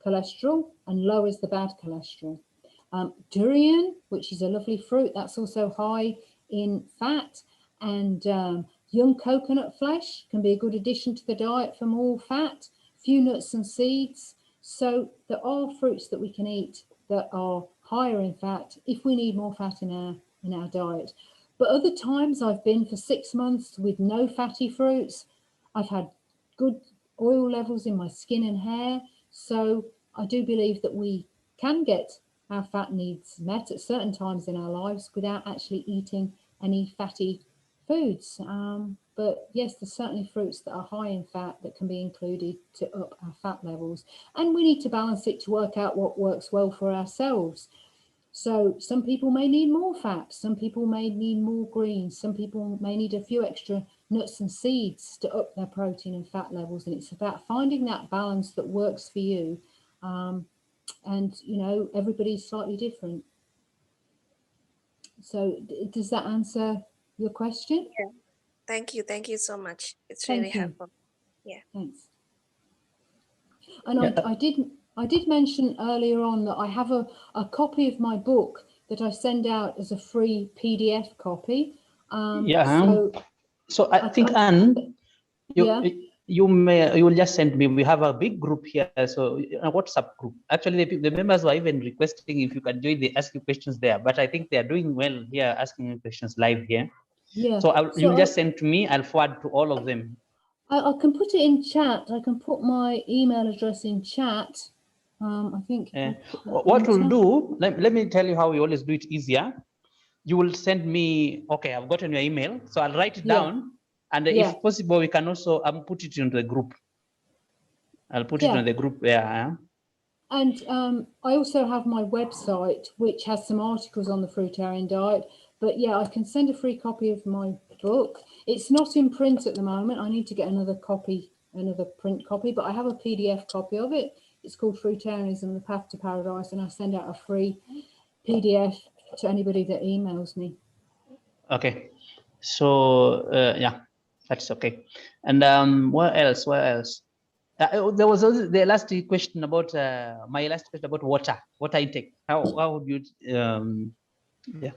cholesterol and lowers the bad cholesterol. Durian, which is a lovely fruit, that's also high in fat. And young coconut flesh can be a good addition to the diet for more fat. Few nuts and seeds. So there are fruits that we can eat that are higher in fat if we need more fat in our diet. But other times I've been for 6 months with no fatty fruits. I've had good oil levels in my skin and hair. So I do believe that we can get our fat needs met at certain times in our lives without actually eating any fatty foods. But yes, there's certainly fruits that are high in fat that can be included to up our fat levels. And we need to balance it to work out what works well for ourselves. So some people may need more fat, some people may need more greens, some people may need a few extra nuts and seeds to up their protein and fat levels. And it's about finding that balance that works for you. And, you know, everybody's slightly different. So does that answer your question? Yeah. Thank you so much. It's Thank really you. helpful. Yeah. Thanks. And Yeah. I did mention earlier on that I have a copy of my book that I send out as a free PDF copy. So I think, Anne, yeah. you will just send me. We have a big group here, so a WhatsApp group. Actually, the members were even requesting if you can join. They ask you questions there, but I think they are doing well here, asking you questions live here. Yeah. So you'll just send to me. I'll forward to all of them. I can put it in chat. I can put my email address in chat. I think. What we'll do, let me tell you how we always do it easier. You will send me, okay, I've gotten your email, so I'll write it down, and if possible, we can also put it into the group. I'll put it in the group there. And I also have my website, which has some articles on the fruitarian diet. But yeah, I can send a free copy of my book. It's not in print at the moment. I need to get another copy, another print copy, but I have a PDF copy of it. It's called Fruitarianism, The Path to Paradise, and I send out a free PDF to anybody that emails me. Okay, so yeah, that's okay. And what else? What else? There was also the last question about my last question about water intake. How would you? Yeah.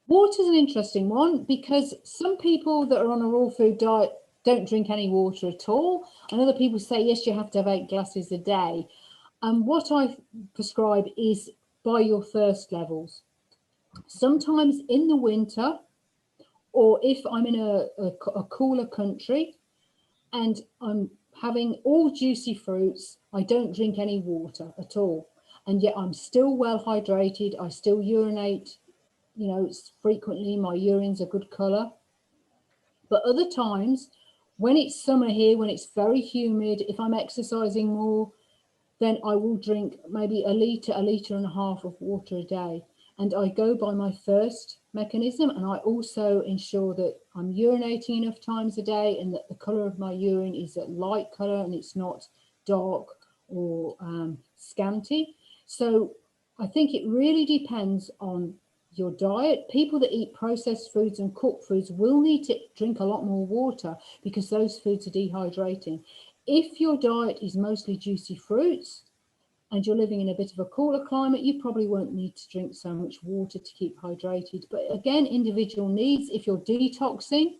Water is an interesting one because some people that are on a raw food diet don't drink any water at all, and other people say yes, you have to have 8 glasses a day. And what I prescribe is by your thirst levels. Sometimes in the winter, or if I'm in a cooler country and I'm having all juicy fruits, I don't drink any water at all. And yet I'm still well hydrated. I still urinate, you know, frequently. My urine's a good color. But other times, when it's summer here, when it's very humid, if I'm exercising more, then I will drink maybe a litre and a half of water a day. And I go by my thirst mechanism, and I also ensure that I'm urinating enough times a day and that the colour of my urine is a light colour and it's not dark or scanty. So I think it really depends on your diet. People that eat processed foods and cooked foods will need to drink a lot more water because those foods are dehydrating. If your diet is mostly juicy fruits and you're living in a bit of a cooler climate, you probably won't need to drink so much water to keep hydrated. But again, individual needs. If you're detoxing,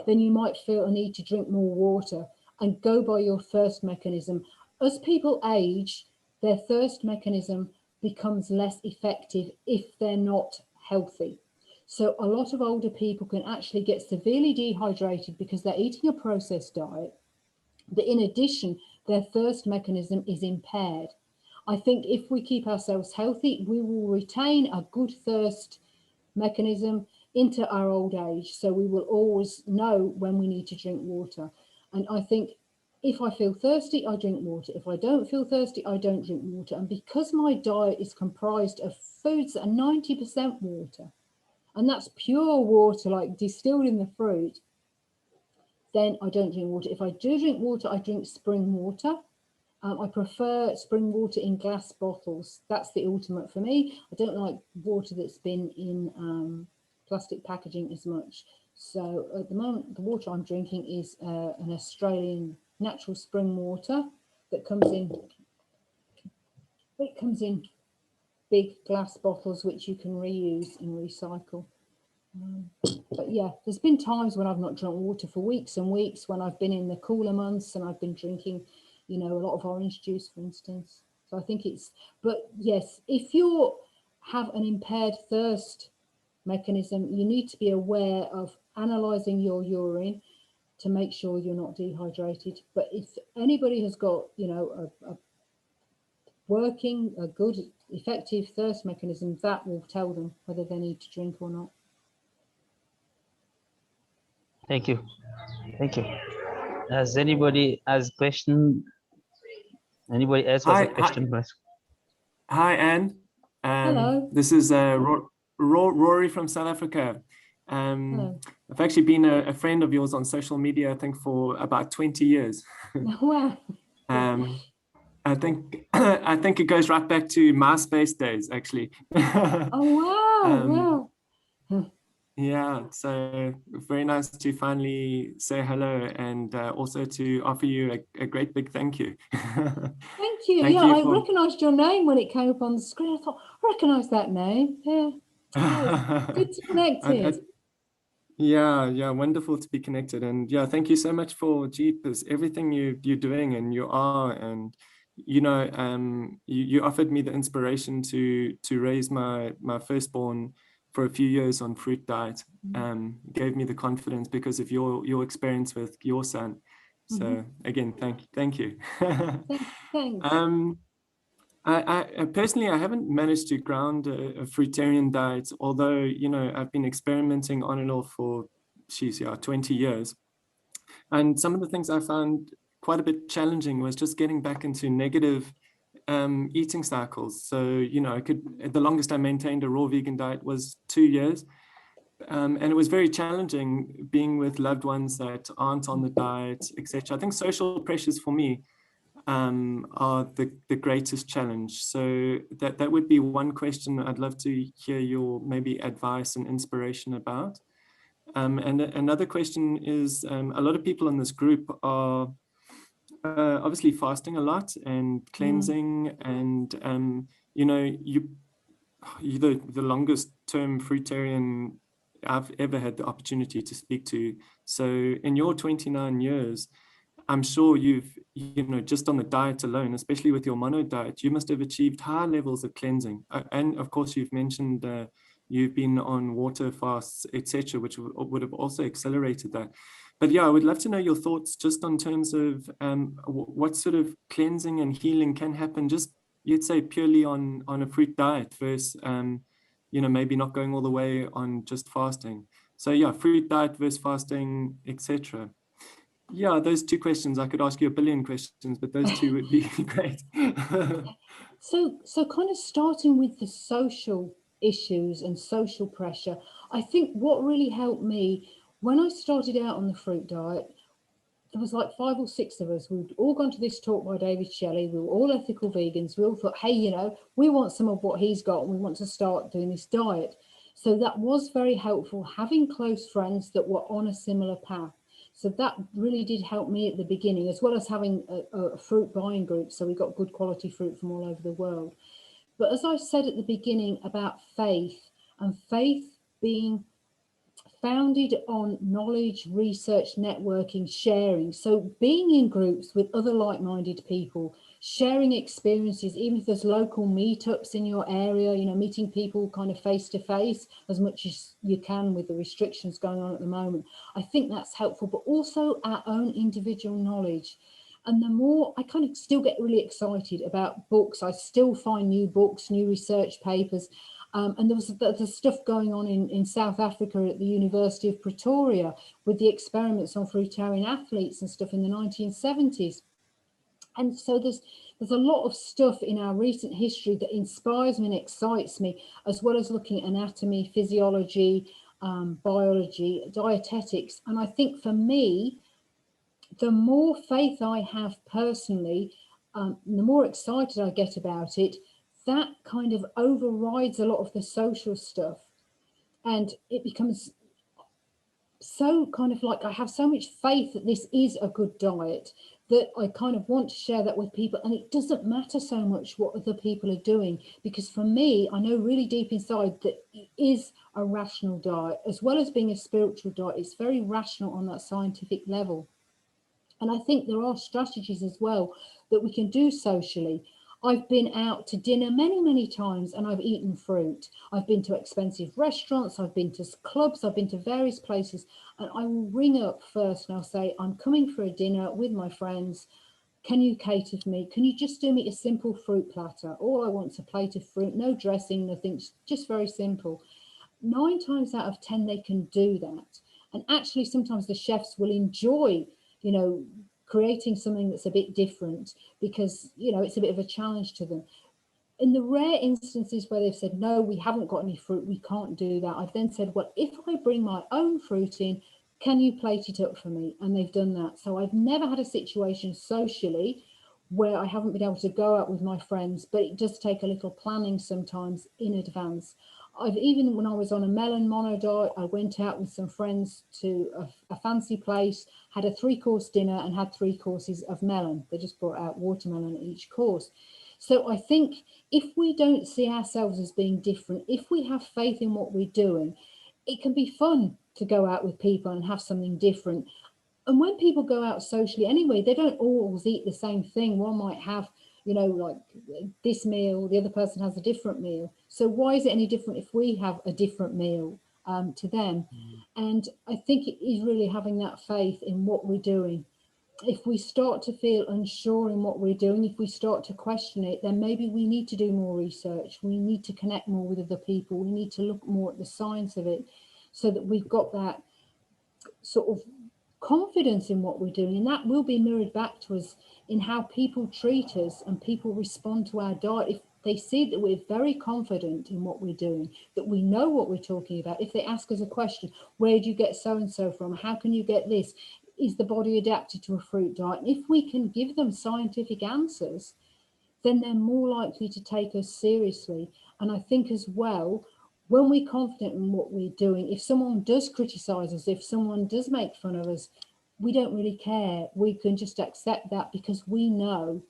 then you might feel a need to drink more water and go by your thirst mechanism. As people age, their thirst mechanism becomes less effective if they're not healthy. So a lot of older people can actually get severely dehydrated because they're eating a processed diet, but in addition, their thirst mechanism is impaired. I think if we keep ourselves healthy, we will retain a good thirst mechanism into our old age. So we will always know when we need to drink water. And I think if I feel thirsty, I drink water. If I don't feel thirsty, I don't drink water. And because my diet is comprised of foods that are 90% water, and that's pure water, like distilled in the fruit, then I don't drink water. If I do drink water, I drink spring water. I prefer spring water in glass bottles. That's the ultimate for me. I don't like water that's been in plastic packaging as much. So at the moment, the water I'm drinking is an Australian natural spring water that comes in. It comes in big glass bottles which you can reuse and recycle. But yeah, there's been times when I've not drunk water for weeks and weeks, when I've been in the cooler months and I've been drinking, you know, a lot of orange juice, for instance. So I think it's, but yes, if you have an impaired thirst mechanism, you need to be aware of analysing your urine to make sure you're not dehydrated. But if anybody has got, you know, a working, a good, effective thirst mechanism, that will tell them whether they need to drink or not. Thank you. Thank you. Has anybody has question? Anybody else has a question? Hi, Anne. Hello. This is Rory from South Africa. I've actually been a friend of yours on social media, I think, for about 20 years. Wow. I think it goes right back to MySpace days, actually. Oh, wow. Wow. Yeah, so very nice to finally say hello, and also to offer you a great big thank you. Thank you. Thank yeah, you I for... recognised your name when it came up on the screen. I thought, I recognise that name. Yeah. Nice. Good to connect it. Yeah, wonderful to be connected. And yeah, thank you so much for Jeepers, everything you're doing and you are. And you know, you offered me the inspiration to raise my firstborn for a few years on fruit diet. Gave me the confidence because of your experience with your son. So again, thank you. Thanks. I personally, I haven't managed to ground a fruitarian diet, although, you know, I've been experimenting on and off for, 20 years. And some of the things I found quite a bit challenging was just getting back into negative eating cycles. So, you know, the longest I maintained a raw vegan diet was 2 years. And it was very challenging being with loved ones that aren't on the diet, etc. I think social pressures for me are the greatest challenge. So that would be one question I'd love to hear your maybe advice and inspiration about. And another question is, a lot of people in this group are obviously fasting a lot and cleansing, and you know, you're the longest term fruitarian I've ever had the opportunity to speak to. So in your 29 years, I'm sure you've, you know, just on the diet alone, especially with your mono diet, you must have achieved high levels of cleansing. And of course, you've mentioned you've been on water fasts, etc., which would have also accelerated that. But yeah, I would love to know your thoughts just on terms of what sort of cleansing and healing can happen, just, you'd say, purely on a fruit diet versus, you know, maybe not going all the way on just fasting. So yeah, fruit diet versus fasting, etc. Yeah, those two questions. I could ask you a billion questions, but those two would be great. So kind of starting with the social issues and social pressure, I think what really helped me when I started out on the fruit diet, there was like 5 or 6 of us. We'd all gone to this talk by David Shelley. We were all ethical vegans. We all thought, hey, you know, we want some of what he's got and we want to start doing this diet. So that was very helpful, having close friends that were on a similar path. So that really did help me at the beginning, as well as having a fruit buying group. So we got good quality fruit from all over the world. But as I said at the beginning about faith, and faith being founded on knowledge, research, networking, sharing. So being in groups with other like-minded people sharing experiences, even if there's local meetups in your area, you know, meeting people kind of face to face as much as you can with the restrictions going on at the moment. I think that's helpful, but also our own individual knowledge. And the more I kind of still get really excited about books, I still find new books, new research papers. And there was the stuff going on in South Africa at the University of Pretoria with the experiments on fruitarian athletes and stuff in the 1970s. And so there's a lot of stuff in our recent history that inspires me and excites me, as well as looking at anatomy, physiology, biology, dietetics. And I think for me, the more faith I have personally, the more excited I get about it, that kind of overrides a lot of the social stuff. And it becomes so kind of like I have so much faith that this is a good diet that I kind of want to share that with people. And it doesn't matter so much what other people are doing, because for me, I know really deep inside that it is a rational diet, as well as being a spiritual diet. It's very rational on that scientific level. And I think there are strategies as well that we can do socially. I've been out to dinner many, many times and I've eaten fruit. I've been to expensive restaurants, I've been to clubs, I've been to various places, and I will ring up first and I'll say, I'm coming for a dinner with my friends. Can you cater for me? Can you just do me a simple fruit platter? All I want is a plate of fruit, no dressing, nothing, just very simple. 9 times out of 10, they can do that. And actually, sometimes the chefs will enjoy, you know, creating something that's a bit different because, you know, it's a bit of a challenge to them. In the rare instances where they've said, no, we haven't got any fruit, we can't do that, I've then said, well, if I bring my own fruit in, can you plate it up for me? And they've done that. So I've never had a situation socially where I haven't been able to go out with my friends, but it does take a little planning sometimes in advance. I've even, when I was on a melon mono diet, I went out with some friends to a fancy place, had a 3-course dinner and had 3 courses of melon. They just brought out watermelon at each course. So I think if we don't see ourselves as being different, if we have faith in what we're doing, it can be fun to go out with people and have something different. And when people go out socially anyway, they don't always eat the same thing. One might have, you know, like this meal, the other person has a different meal. So why is it any different if we have a different meal to them? And I think it is really having that faith in what we're doing. If we start to feel unsure in what we're doing, if we start to question it, then maybe we need to do more research. We need to connect more with other people. We need to look more at the science of it so that we've got that sort of confidence in what we're doing, and that will be mirrored back to us in how people treat us and people respond to our diet. If they see that we're very confident in what we're doing, that we know what we're talking about, if they ask us a question, where do you get so and so from, how can you get this, is the body adapted to a fruit diet, and if we can give them scientific answers, then they're more likely to take us seriously. And I think as well, when we're confident in what we're doing, if someone does criticize us, if someone does make fun of us, we don't really care. We can just accept that because we know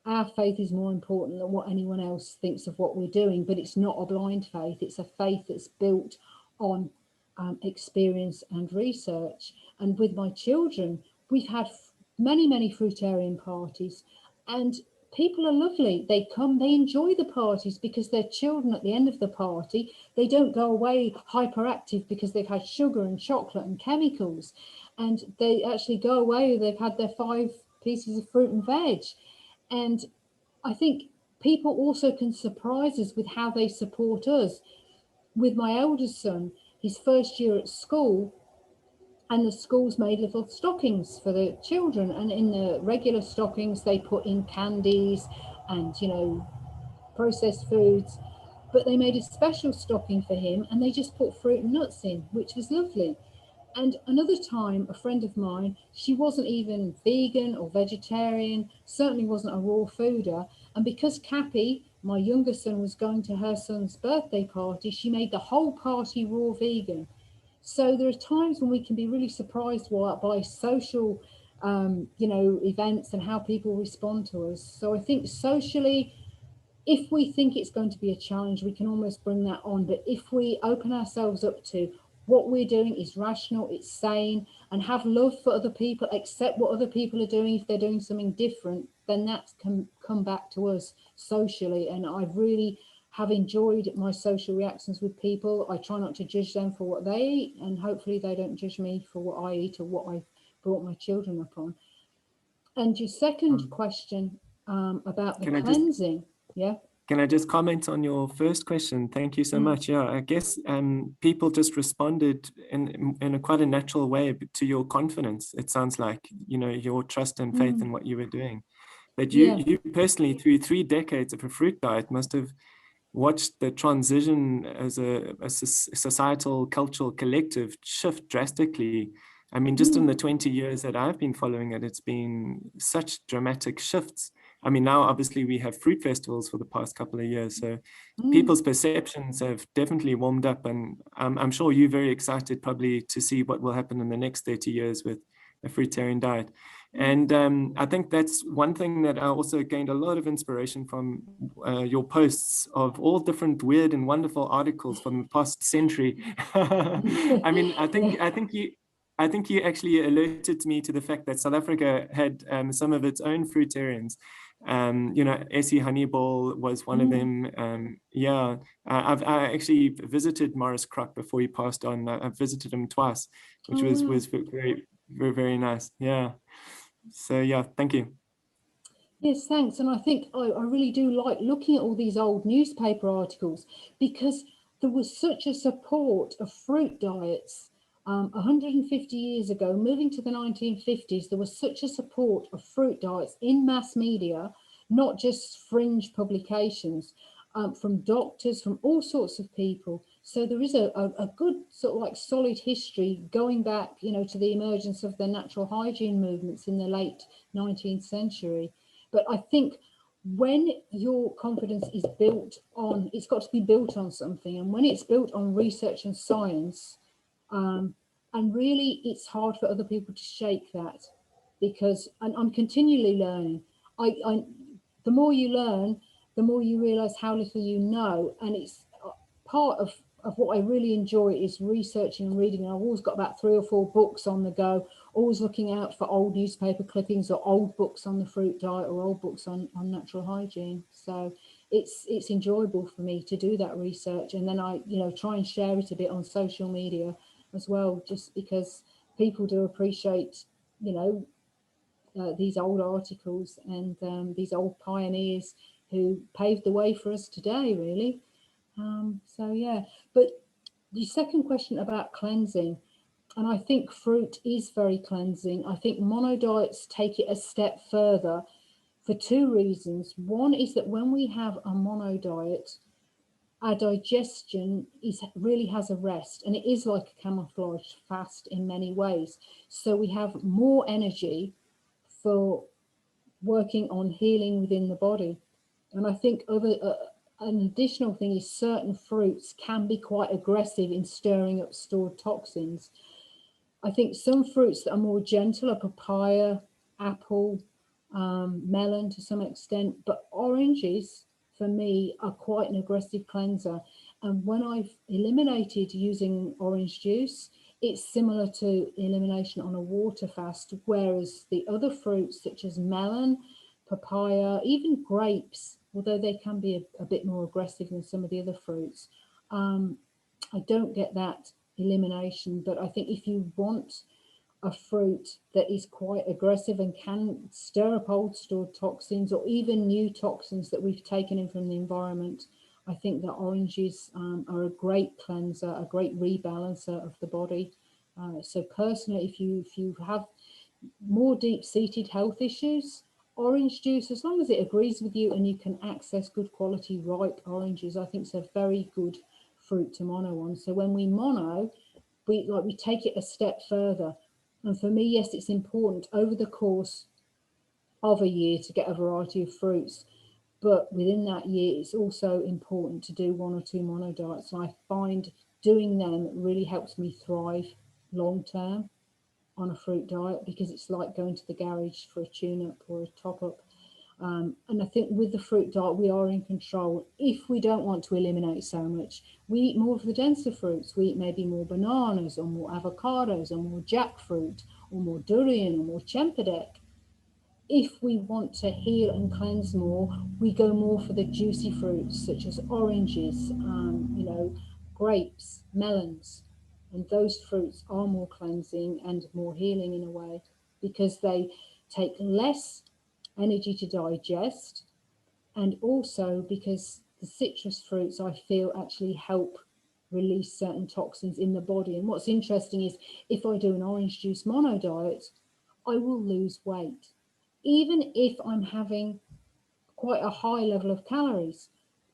our faith is more important than what anyone else thinks of what we're doing. But it's not a blind faith. It's a faith that's built on experience and research. And with my children, we've had many, many fruitarian parties, and people are lovely. They come, they enjoy the parties because they're children at the end of the party. They don't go away hyperactive because they've had sugar and chocolate and chemicals. And they actually go away, they've had their 5 pieces of fruit and veg. And I think people also can surprise us with how they support us. With my eldest son, his first year at school, and the schools made little stockings for the children, and in the regular stockings they put in candies and, you know, processed foods, but they made a special stocking for him and they just put fruit and nuts in, which was lovely. And another time, a friend of mine, she wasn't even vegan or vegetarian, certainly wasn't a raw fooder, and because Cappy, my younger son, was going to her son's birthday party, she made the whole party raw vegan. So there are times when we can be really surprised by social, you know, events and how people respond to us. So I think socially, if we think it's going to be a challenge, we can almost bring that on. But if we open ourselves up to what we're doing is rational, it's sane, and have love for other people, accept what other people are doing if they're doing something different, then that's come back to us socially. And I've really have enjoyed my social reactions with people. I try not to judge them for what they eat, and hopefully they don't judge me for what I eat or what I brought my children up on. And your second question about the cleansing, yeah. Can I just comment on your first question? Thank you so much. Yeah, I guess people just responded in a quite a natural way to your confidence. It sounds like, you know, your trust and faith in what you were doing. But you personally, through 3 decades of a fruit diet, must have watched the transition as a societal, cultural collective shift drastically. I mean, just in the 20 years that I've been following it, it's been such dramatic shifts. I mean, now obviously we have fruit festivals for the past couple of years, so people's perceptions have definitely warmed up, and I'm sure you're very excited probably to see what will happen in the next 30 years with a fruitarian diet. And I think that's one thing that I also gained a lot of inspiration from your posts of all different weird and wonderful articles from the past century. I mean, I think you actually alerted me to the fact that South Africa had some of its own fruitarians. You know, Essie Honeyball was one of them. Yeah, I actually visited Morris Crock before he passed on. I visited him twice, which was very, very, very nice. Yeah. So yeah, thank you. Yes, thanks. And I think I really do like looking at all these old newspaper articles, because there was such a support of fruit diets 150 years ago. Moving to the 1950s, there was such a support of fruit diets in mass media, not just fringe publications, from doctors, from all sorts of people. So there is a good sort of like solid history going back, you know, to the emergence of the natural hygiene movements in the late 19th century. But I think when your confidence is built on, it's got to be built on something. And when it's built on research and science, and really it's hard for other people to shake that, because I'm continually learning. The more you learn, the more you realize how little you know. And it's part of what I really enjoy is researching and reading. And I've always got about 3 or 4 books on the go, always looking out for old newspaper clippings or old books on the fruit diet or old books on natural hygiene. So it's enjoyable for me to do that research. And then I, you know, try and share it a bit on social media as well, just because people do appreciate, you know, these old articles and these old pioneers who paved the way for us today, really. So yeah, but the second question about cleansing, and I think fruit is very cleansing. I think monodiets take it a step further for 2 reasons. One is that when we have a monodiet, our digestion really has a rest, and it is like a camouflage fast in many ways. So we have more energy for working on healing within the body. And I think an additional thing is certain fruits can be quite aggressive in stirring up stored toxins. I think some fruits that are more gentle are papaya, apple, melon to some extent, but oranges for me are quite an aggressive cleanser. And when I've eliminated using orange juice, it's similar to elimination on a water fast, whereas the other fruits such as melon, papaya, even grapes, although they can be a bit more aggressive than some of the other fruits, I don't get that elimination. But I think if you want a fruit that is quite aggressive and can stir up old stored toxins or even new toxins that we've taken in from the environment, I think that oranges are a great cleanser, a great rebalancer of the body. So personally, if you have more deep-seated health issues, orange juice, as long as it agrees with you and you can access good quality ripe oranges, I think it's a very good fruit to mono on. So when we mono, we take it a step further. And for me, yes, it's important over the course of a year to get a variety of fruits. But within that year, it's also important to do 1 or 2 mono diets. And I find doing them really helps me thrive long term on a fruit diet, because it's like going to the garage for a tune-up or a top-up. And I think with the fruit diet, we are in control. If we don't want to eliminate so much, we eat more of the denser fruits. We eat maybe more bananas or more avocados or more jackfruit or more durian or more chempedak. if we want to heal and cleanse more, we go more for the juicy fruits such as oranges, grapes, melons, and those fruits are more cleansing and more healing in a way because they take less energy to digest, and also because the citrus fruits I feel actually help release certain toxins in the body. And what's interesting is if I do an orange juice mono diet, I will lose weight, even if I'm having quite a high level of calories.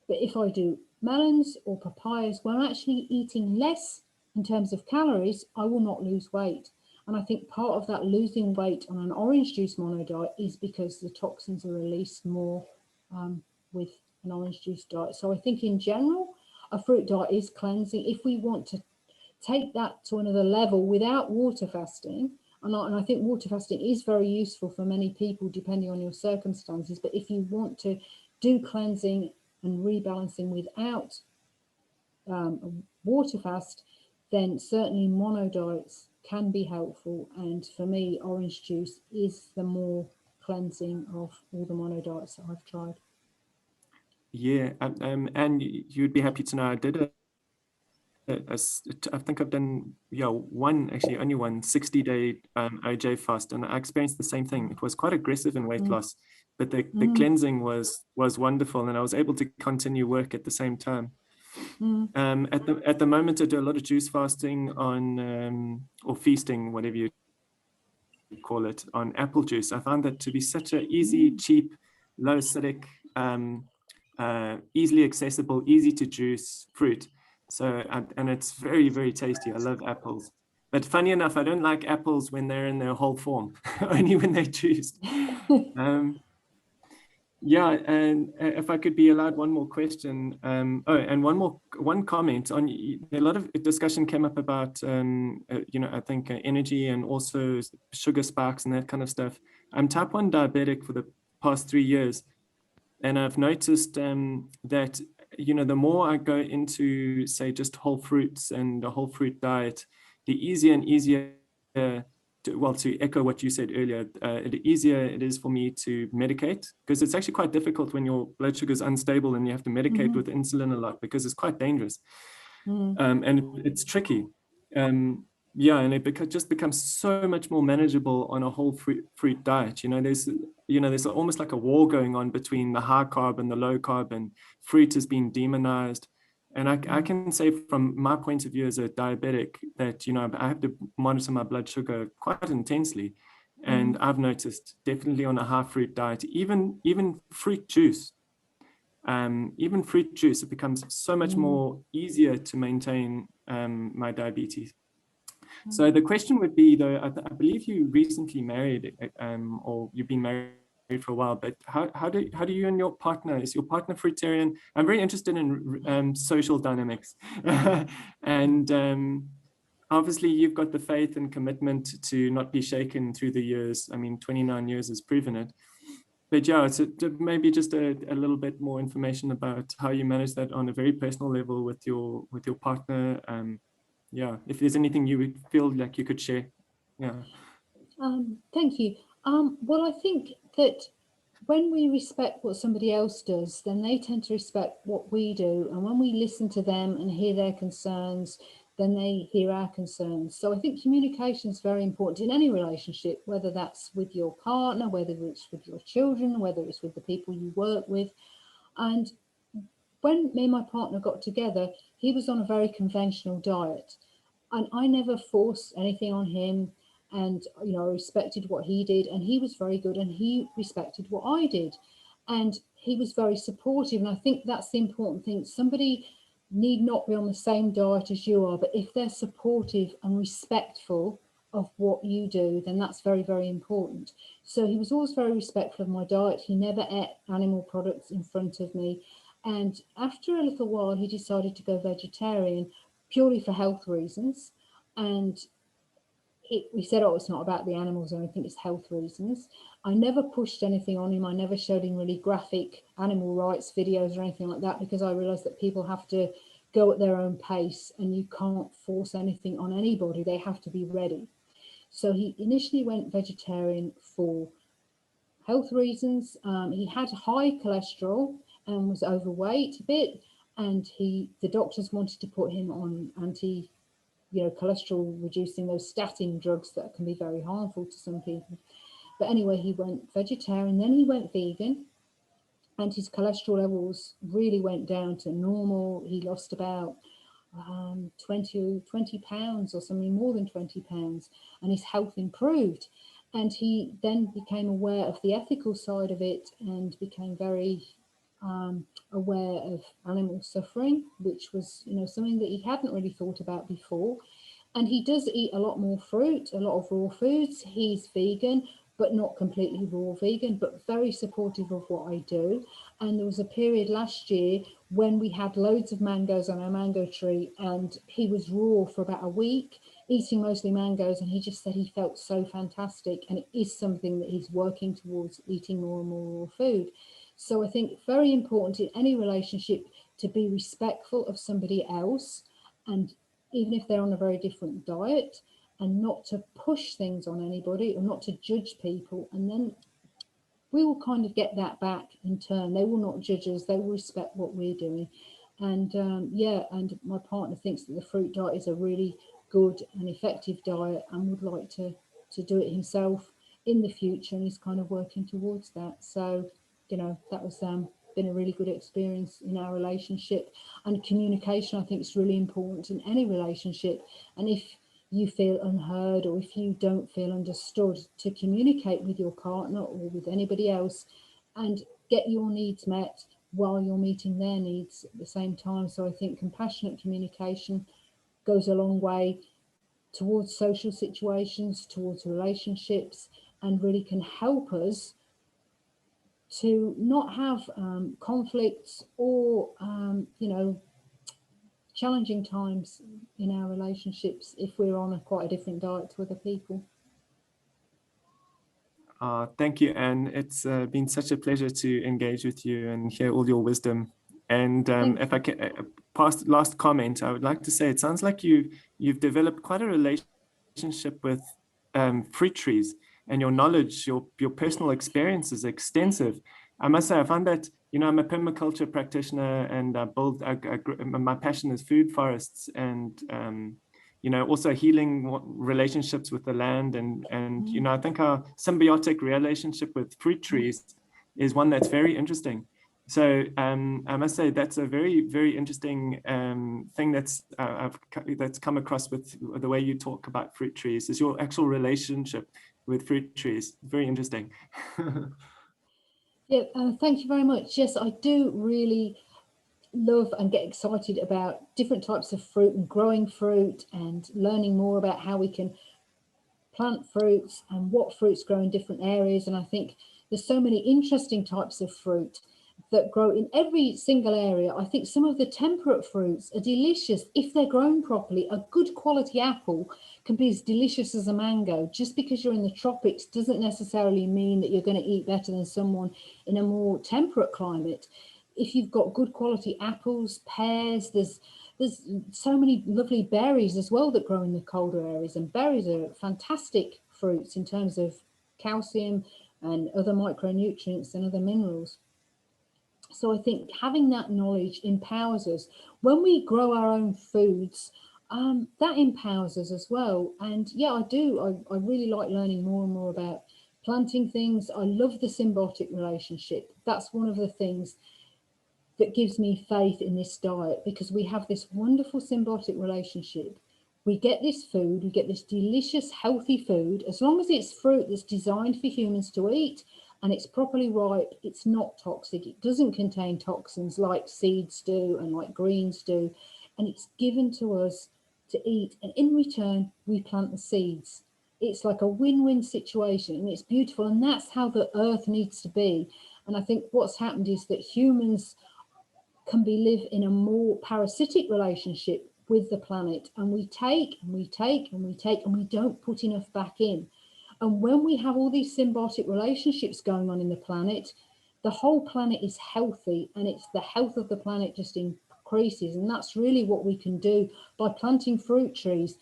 But if I do melons or papayas where I'm actually eating less in terms of calories, I will not lose weight. And I think part of that losing weight on an orange juice mono diet is because the toxins are released more with an orange juice diet. So I think in general, a fruit diet is cleansing. If we want to take that to another level without water fasting, and I think water fasting is very useful for many people depending on your circumstances, but if you want to do cleansing and rebalancing without water fast, then certainly mono diets can be helpful. And for me, orange juice is the more cleansing of all the mono diets that I've tried. Yeah, and you'd be happy to know I did I think I've done, actually only one 60-day OJ fast, and I experienced the same thing. It was quite aggressive in weight loss, but the cleansing was wonderful, and I was able to continue work at the same time. At the moment, I do a lot of juice fasting on or feasting, whatever you call it, on apple juice. I found that to be such an easy, cheap, low acidic, easily accessible, easy to juice fruit. So, and it's very, very tasty. I love apples. But funny enough, I don't like apples when they're in their whole form, only when they're juiced. Yeah, and if I could be allowed one more question. And one comment on, a lot of discussion came up about, I think energy and also sugar spikes and that kind of stuff. I'm type 1 diabetic for the past 3 years. And I've noticed that, the more I go into, say, just whole fruits and a whole fruit diet, the easier and easier, to echo what you said earlier, the easier it is for me to medicate, because it's actually quite difficult when your blood sugar is unstable and you have to medicate with insulin a lot, because it's quite dangerous. And it's tricky. And it just becomes so much more manageable on a whole fruit diet. There's almost like a war going on between the high carb and the low carb, and fruit has been demonized. And I can say from my point of view as a diabetic that, I have to monitor my blood sugar quite intensely. And I've noticed definitely on a high fruit diet, even fruit juice, it becomes so much more easier to maintain my diabetes. So the question would be, though, I believe you recently married, or you've been married for a while, but how do you and your partner, is your partner fruitarian? I'm very interested in social dynamics. And obviously you've got the faith and commitment to not be shaken through the years. I mean, 29 years has proven it. But yeah, it's maybe just a little bit more information about how you manage that on a very personal level with your partner. Yeah, if there's anything you would feel like you could share. Yeah. Thank you. Well, I think that when we respect what somebody else does, then they tend to respect what we do. And when we listen to them and hear their concerns, then they hear our concerns. So I think communication is very important in any relationship, whether that's with your partner, whether it's with your children, whether it's with the people you work with. And when me and my partner got together, he was on a very conventional diet, and I never forced anything on him. And I respected what he did, and he was very good, and he respected what I did, and he was very supportive. And I think that's the important thing. Somebody need not be on the same diet as you are, but if they're supportive and respectful of what you do, then that's very, very important. So he was always very respectful of my diet. He never ate animal products in front of me. And after a little while, he decided to go vegetarian purely for health reasons. And we said, oh, it's not about the animals or anything, it's health reasons. I never pushed anything on him. I never showed him really graphic animal rights videos or anything like that, because I realized that people have to go at their own pace and you can't force anything on anybody. They have to be ready. So he initially went vegetarian for health reasons. He had high cholesterol and was overweight a bit, and the doctors wanted to put him on cholesterol reducing, those statin drugs that can be very harmful to some people. But anyway, he went vegetarian, then he went vegan, and his cholesterol levels really went down to normal. He lost about 20 pounds or something, more than 20 pounds, and his health improved. And he then became aware of the ethical side of it and became very aware of animal suffering, which was, something that he hadn't really thought about before. And he does eat a lot more fruit, a lot of raw foods. He's vegan, but not completely raw vegan, but very supportive of what I do. And there was a period last year when we had loads of mangoes on our mango tree, and he was raw for about a week, eating mostly mangoes, and he just said he felt so fantastic. And it is something that he's working towards, eating more and more raw food. So I think very important in any relationship to be respectful of somebody else, and even if they're on a very different diet, and not to push things on anybody or not to judge people. And then we will kind of get that back in turn. They will not judge us, they will respect what we're doing. And and my partner thinks that the fruit diet is a really good and effective diet and would like to do it himself in the future, and he's kind of working towards that. So, that was been a really good experience in our relationship. And communication, I think, is really important in any relationship. And if you feel unheard or if you don't feel understood, to communicate with your partner or with anybody else and get your needs met while you're meeting their needs at the same time. So I think compassionate communication goes a long way towards social situations, towards relationships, and really can help us to not have conflicts or challenging times in our relationships if we're on quite a different diet to other people. Thank you, Anne. It's been such a pleasure to engage with you and hear all your wisdom. And if I can pass last comment, I would like to say it sounds like you've developed quite a relationship with fruit trees, and your knowledge, your personal experience is extensive. I must say, I find that, I'm a permaculture practitioner, and my passion is food forests, and also healing relationships with the land. And I think our symbiotic relationship with fruit trees is one that's very interesting. So I must say that's a very, very interesting thing that's come across with the way you talk about fruit trees, is your actual relationship with fruit trees. Very interesting. Yeah, thank you very much. Yes, I do really love and get excited about different types of fruit and growing fruit and learning more about how we can plant fruits and what fruits grow in different areas. And I think there's so many interesting types of fruit that grow in every single area. I think some of the temperate fruits are delicious if they're grown properly. A good quality apple can be as delicious as a mango. Just because you're in the tropics doesn't necessarily mean that you're going to eat better than someone in a more temperate climate. If you've got good quality apples, pears, there's so many lovely berries as well that grow in the colder areas, and berries are fantastic fruits in terms of calcium and other micronutrients and other minerals. So I think having that knowledge empowers us. When we grow our own foods, that empowers us as well. And yeah, I really like learning more and more about planting things. I love the symbiotic relationship. That's one of the things that gives me faith in this diet, because we have this wonderful symbiotic relationship. We get this food, we get this delicious, healthy food. As long as it's fruit that's designed for humans to eat and it's properly ripe, it's not toxic. It doesn't contain toxins like seeds do and like greens do. And it's given to us to eat. And in return, we plant the seeds. It's like a win-win situation, and it's beautiful. And that's how the earth needs to be. And I think what's happened is that humans can live in a more parasitic relationship with the planet, and we take and we take and we take, and we don't put enough back in. And when we have all these symbiotic relationships going on in the planet, the whole planet is healthy, and it's the health of the planet just increases. And that's really what we can do by planting fruit trees.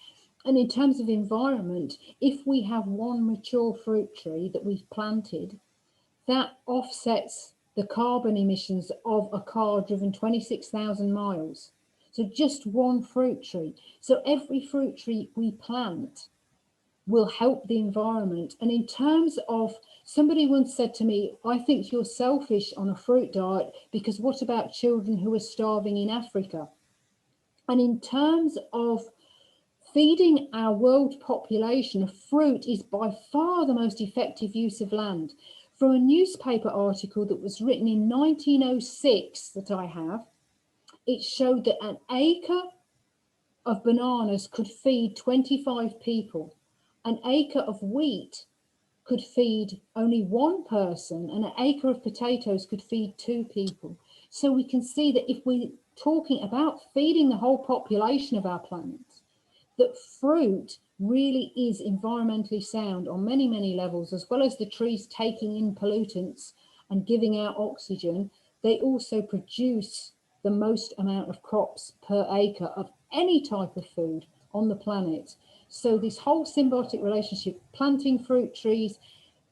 And in terms of environment, if we have one mature fruit tree that we've planted, that offsets the carbon emissions of a car driven 26,000 miles. So just one fruit tree. So every fruit tree we plant will help the environment. And in terms of, somebody once said to me, I think you're selfish on a fruit diet because what about children who are starving in Africa? And in terms of feeding our world population, fruit is by far the most effective use of land. From a newspaper article that was written in 1906 that I have, it showed that an acre of bananas could feed 25 people. An acre of wheat could feed only one person, and an acre of potatoes could feed 2 people. So we can see that if we're talking about feeding the whole population of our planet, that fruit really is environmentally sound on many, many levels, as well as the trees taking in pollutants and giving out oxygen. They also produce the most amount of crops per acre of any type of food on the planet. So this whole symbiotic relationship, planting fruit trees,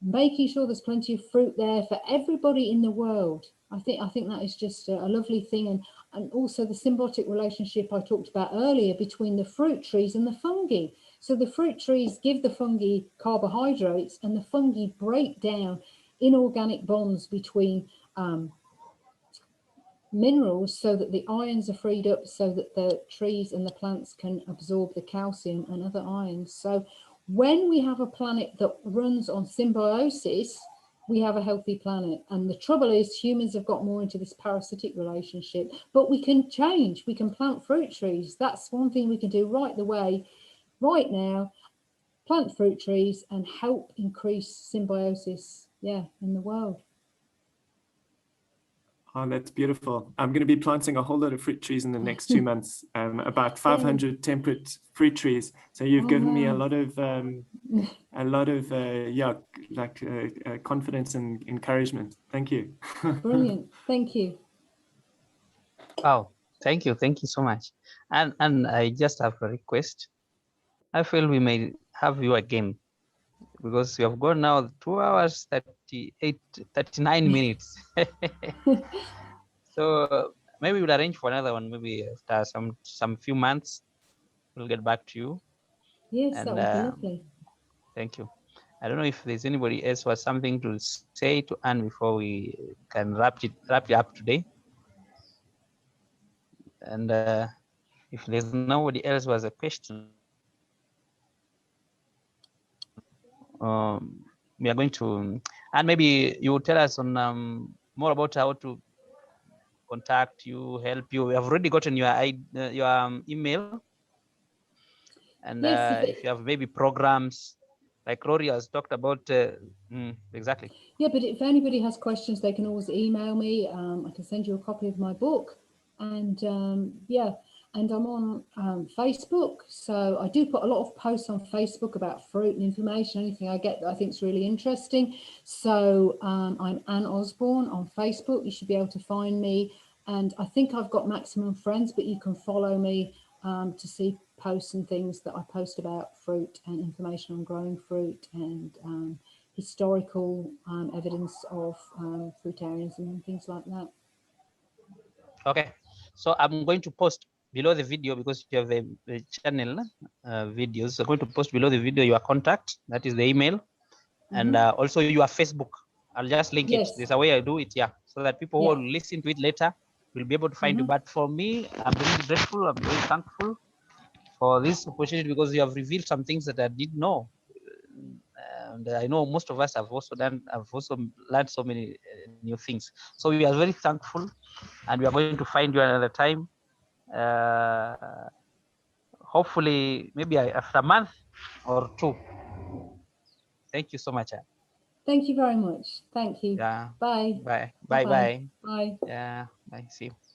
making sure there's plenty of fruit there for everybody in the world. I think that is just a lovely thing. And also the symbiotic relationship I talked about earlier between the fruit trees and the fungi. So the fruit trees give the fungi carbohydrates, and the fungi break down inorganic bonds between minerals so that the ions are freed up so that the trees and the plants can absorb the calcium and other ions. So when we have a planet that runs on symbiosis, we have a healthy planet. And the trouble is humans have got more into this parasitic relationship, but we can change. We can plant fruit trees. That's one thing we can do right now, plant fruit trees and help increase symbiosis, in the world. Oh, that's beautiful. I'm going to be planting a whole lot of fruit trees in the next 2 months, about 500 temperate fruit trees. So you've given me a lot of confidence and encouragement. Thank you. Brilliant. Thank you. Oh, thank you so much. And I just have a request. I feel we may have you again, because we have gone now 2 hours 39 minutes. So maybe we'll arrange for another one. Maybe after some few months, we'll get back to you. Yes, and that would be lovely. Thank you. I don't know if there's anybody else who has something to say to Anne before we can wrap it up today. And if there's nobody else who has a question, we are going to, and maybe you will tell us on more about how to contact you, help you. We have already gotten your email, and Yes, if you have maybe programs like Rory has talked about, exactly. Yeah, but if anybody has questions, they can always email me. I can send you a copy of my book, and and I'm on Facebook. So I do put a lot of posts on Facebook about fruit and information, anything I get that I think is really interesting. So I'm Anne Osborne on Facebook. You should be able to find me. And I think I've got maximum friends, but you can follow me to see posts and things that I post about fruit and information on growing fruit and historical evidence of fruitarianism and things like that. Okay, so I'm going to post below the video, because you have the channel videos. So I'm going to post below the video your contact, that is the email, and also your Facebook. I'll just link it. There's a way I do it, so that people who will listen to it later will be able to find you. But for me, I'm really grateful. I'm very thankful for this opportunity, because you have revealed some things that I didn't know. And I know most of us have also learned so many new things. So we are very thankful, and we are going to find you another time. Hopefully, maybe after a month or 2. Thank you so much. Thank you very much. Thank you. Yeah. Bye. Bye. Bye. Bye. Bye. Yeah. Bye. See you.